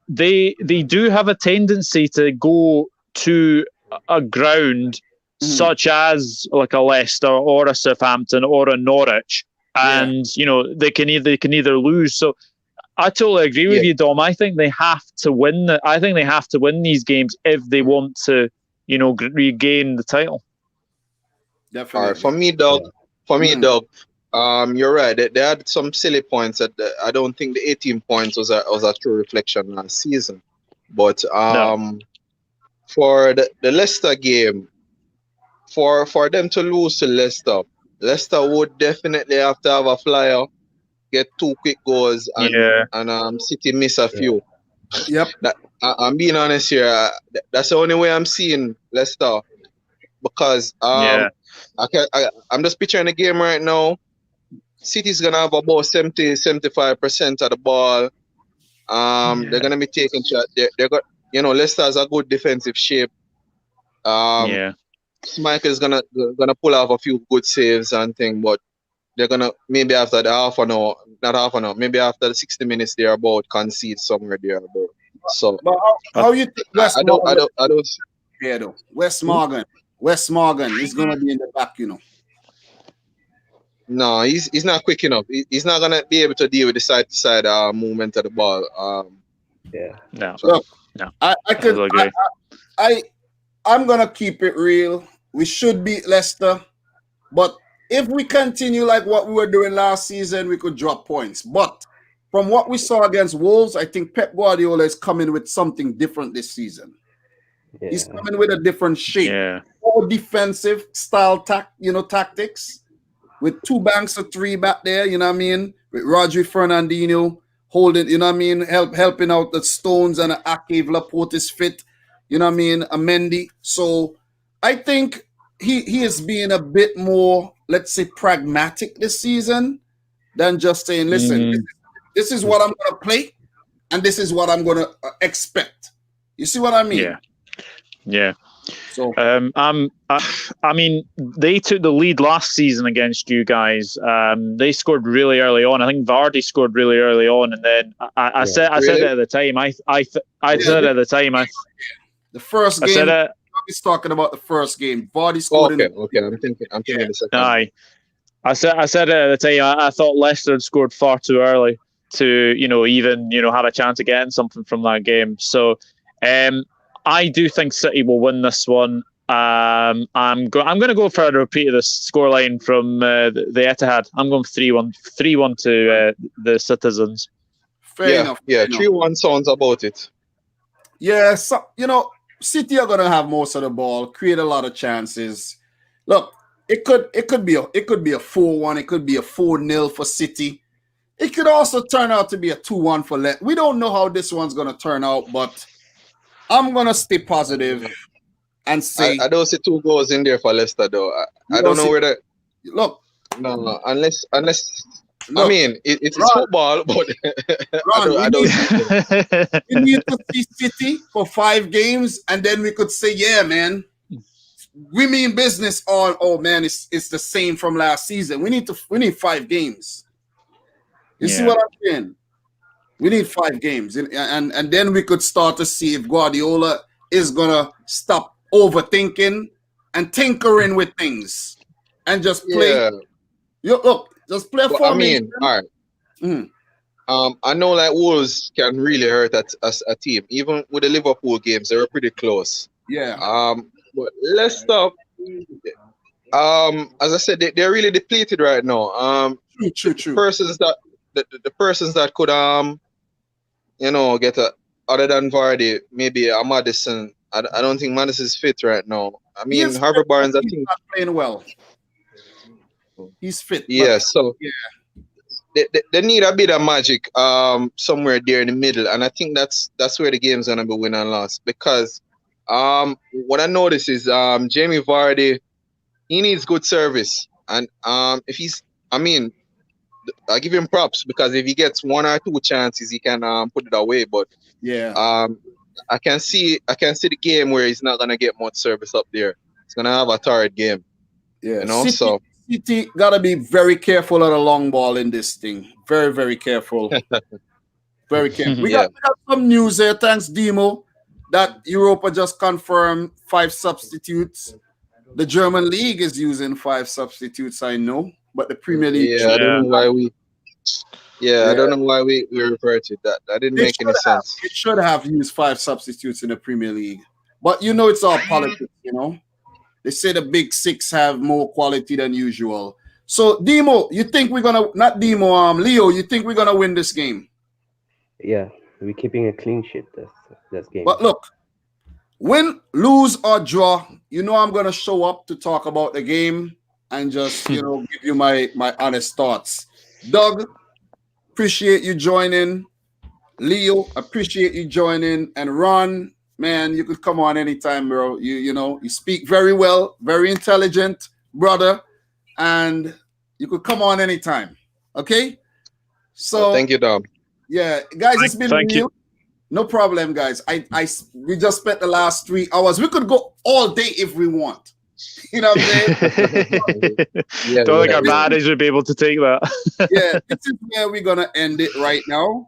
they do have a tendency to go to a ground such as like a Leicester or a Southampton or a Norwich, and they can either lose. So I totally agree with you, Dom. I think they have to win. I think they have to win these games if they want to, regain the title. Definitely. All right, for me, Doug. You're right. They had some silly points. I don't think the 18 points was a true reflection last season. But for the Leicester game, for them to lose to Leicester would definitely have to have a flyer, get 2 quick goals, and City miss a few. Yep. I'm being honest here. That's the only way I'm seeing Leicester, because I'm just picturing the game right now. City's gonna have about 70-75% of the ball. They're gonna be taking shots. They got Leicester has a good defensive shape. Michael's gonna pull off a few good saves and thing, but they're gonna maybe after the maybe after the 60 minutes they're about concede somewhere there. So but how you think I don't. Yeah, though. Wes Morgan is gonna be in the back, No, he's not quick enough. He's not gonna be able to deal with the side to side movement of the ball. No. Look, no. I'm gonna keep it real. We should beat Leicester, but if we continue like what we were doing last season, we could drop points. But from what we saw against Wolves, I think Pep Guardiola is coming with something different this season. Yeah. He's coming with a different shape. Yeah. More defensive style tactics, with 2 banks of 3 back there, you know what I mean? With Rodri Fernandinho holding, you know what I mean, helping out the Stones and Ake Laporte is fit, you know what I mean, a Mendy. So I think he is being a bit more, let's say, pragmatic this season than just saying, listen, this is what I'm going to play and this is what I'm going to expect. You see what I mean? Yeah. So I mean, they took the lead last season against you guys. They scored really early on. I think Vardy scored really early on, and then I said it at the time. The first game. He's talking about the first game. Vardy scored. Okay. I'm thinking the second. Aye. I said it at the time. I thought Leicester had scored far too early to even have a chance of getting something from that game. So I do think City will win this one. I'm going to go for a repeat of the scoreline from the Etihad. I'm going 3-1 to the Citizens. Fair enough. Yeah, 3-1 sounds about it. Yeah, so, City are going to have most of the ball, create a lot of chances. Look, it could be a 4-1, it could be a 4-0 for City. It could also turn out to be a 2-1 for Leicester. We don't know how this one's going to turn out, but I'm going to stay positive and say... I don't see 2 goals in there for Leicester, though. I don't know where the... Look. No, unless look, I mean, it's football, but I don't see we need to see City for 5 games, and then we could say, yeah, man, we mean business on, oh, man, it's the same from last season. We need 5 games. You see what I'm saying? We need 5 games. And then we could start to see if Guardiola is going to stop overthinking and tinkering with things and just play. Look, just play for I mean, all right. I know like Wolves can really hurt a team. Even with the Liverpool games, they were pretty close. Yeah. But Leicester, as I said, they're really depleted right now. True. The persons that could get other than Vardy, maybe a Maddison. I don't think Maddison is fit right now. I mean, Harvey Barnes, I think not playing well. He's fit. Yeah, so they need a bit of magic somewhere there in the middle, and I think that's where the game's gonna be win and loss. Because what I notice is Jamie Vardy, he needs good service, and if he's, I mean, I give him props because if he gets 1 or 2 chances, he can put it away. But I can see the game where he's not gonna get much service up there. He's gonna have a tired game. Yeah, City gotta be very careful of the long ball in this thing. Very, very careful. Very careful. We got some news here. Thanks, Demo, that Europa just confirmed 5 substitutes. The German league is using 5 substitutes, I know, but the Premier League. I don't know why we. I don't know why we reverted that. That didn't make any sense. It should have used 5 substitutes in the Premier League, but it's all politics. They say the big 6 have more quality than usual. So, Demo, you think we're gonna Leo? You think we're gonna win this game? Yeah, we're keeping a clean sheet this game. But look, win, lose, or draw, I'm gonna show up to talk about the game and just give you my honest thoughts. Doug, appreciate you joining. Leo, appreciate you joining. And Ron, man, you could come on anytime, bro. You speak very well, very intelligent, brother, and you could come on anytime. Okay? So thank you, Dom. Yeah, guys, it's been real. No problem, guys. We just spent the last 3 hours. We could go all day if we want. You know what I'm saying? Don't think our managers would be able to take that. This is where we're gonna end it right now.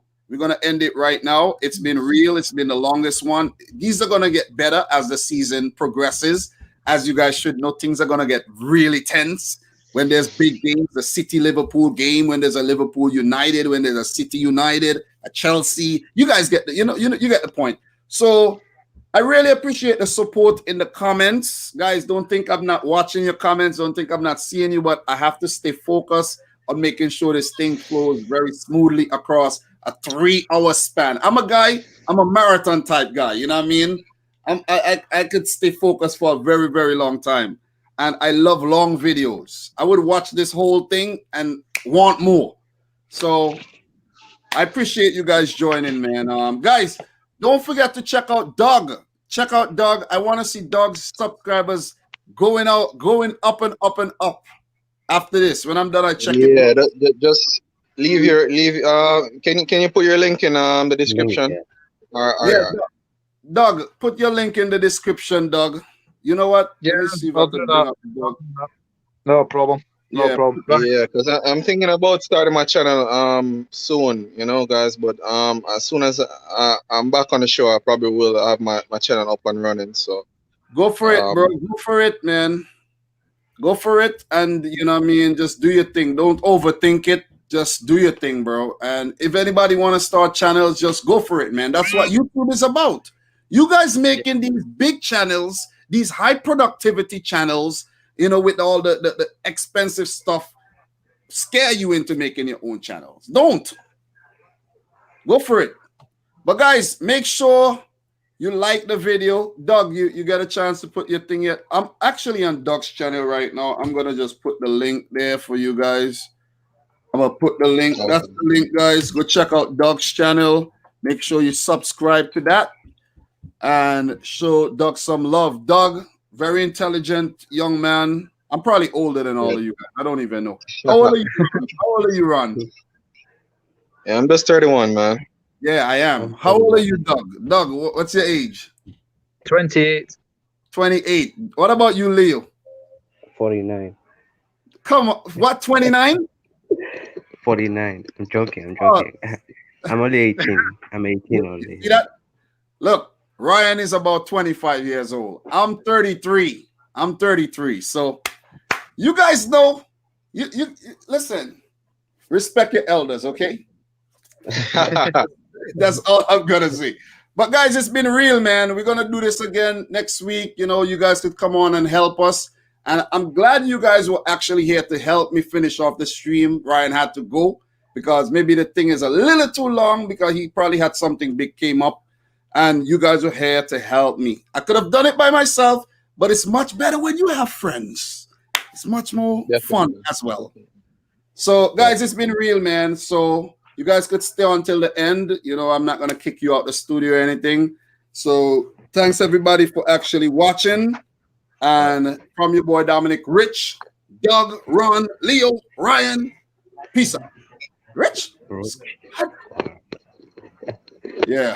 It's been real. It's been the longest one. These are gonna get better as the season progresses. As you guys should know, things are gonna get really tense when there's big games. The City Liverpool game, when there's a Liverpool United, when there's a City United, a Chelsea. You guys get you get the point. So I really appreciate the support in the comments. Guys, don't think I'm not watching your comments. Don't think I'm not seeing you, but I have to stay focused on making sure this thing flows very smoothly across a 3-hour span. I'm a marathon type guy. You know what I mean? I could stay focused for a very, very long time. And I love long videos. I would watch this whole thing and want more. So I appreciate you guys joining, man. Guys, don't forget to check out Doug. Check out Doug. I want to see Doug's subscribers going up and up and up after this. When I'm done, I check it. Yeah, just leave. Can you put your link in the description? Yeah, Doug, put your link in the description, Doug. You know what? Yeah, let me see if I can bring up Doug. No problem. No problem. Yeah, because I'm thinking about starting my channel soon, you know, guys. But as soon as I'm back on the show, I probably will have my channel up and running. So go for it, bro. Go for it, man. Go for it, and you know what I mean. Just do your thing. Don't overthink it. Just do your thing, bro. And if anybody want to start channels, just go for it, man. That's what YouTube is about. You guys making these big channels, these high productivity channels, you know, with all the expensive stuff, scare you into making your own channels. Don't. Go for it. But guys, make sure you like the video. Doug, you get a chance to put your thing yet. I'm actually on Doug's channel right now. I'm going to just put the link there for you guys. I'm going to put the link. That's the link, guys. Go check out Doug's channel. Make sure you subscribe to that and show Doug some love. Doug, very intelligent young man. I'm probably older than all of you guys. I don't even know. How old are you? How old are you, Ron? Yeah, I'm just 31, man. Yeah, I am. How old are you, Doug? Doug, what's your age? 28. 28. What about you, Leo? 49. Come on. What, 29? 49. I'm joking. I'm only 18. I'm 18 only. See that? Look, Ryan is about 25 years old. I'm 33. I'm 33. So you guys know, you listen, respect your elders, okay? That's all I'm gonna say. But guys, it's been real, man. We're gonna do this again next week. You know, you guys could come on and help us. And I'm glad you guys were actually here to help me finish off the stream. Ryan had to go because maybe the thing is a little too long because he probably had something big came up. And you guys were here to help me. I could have done it by myself, but it's much better when you have friends. It's much more fun as well. So, guys, it's been real, man. So you guys could stay until the end. You know, I'm not going to kick you out the studio or anything. So thanks, everybody, for actually watching. And from your boy, Dominic Rich, Doug, Ron, Leo, Ryan, peace out. Rich? Yeah.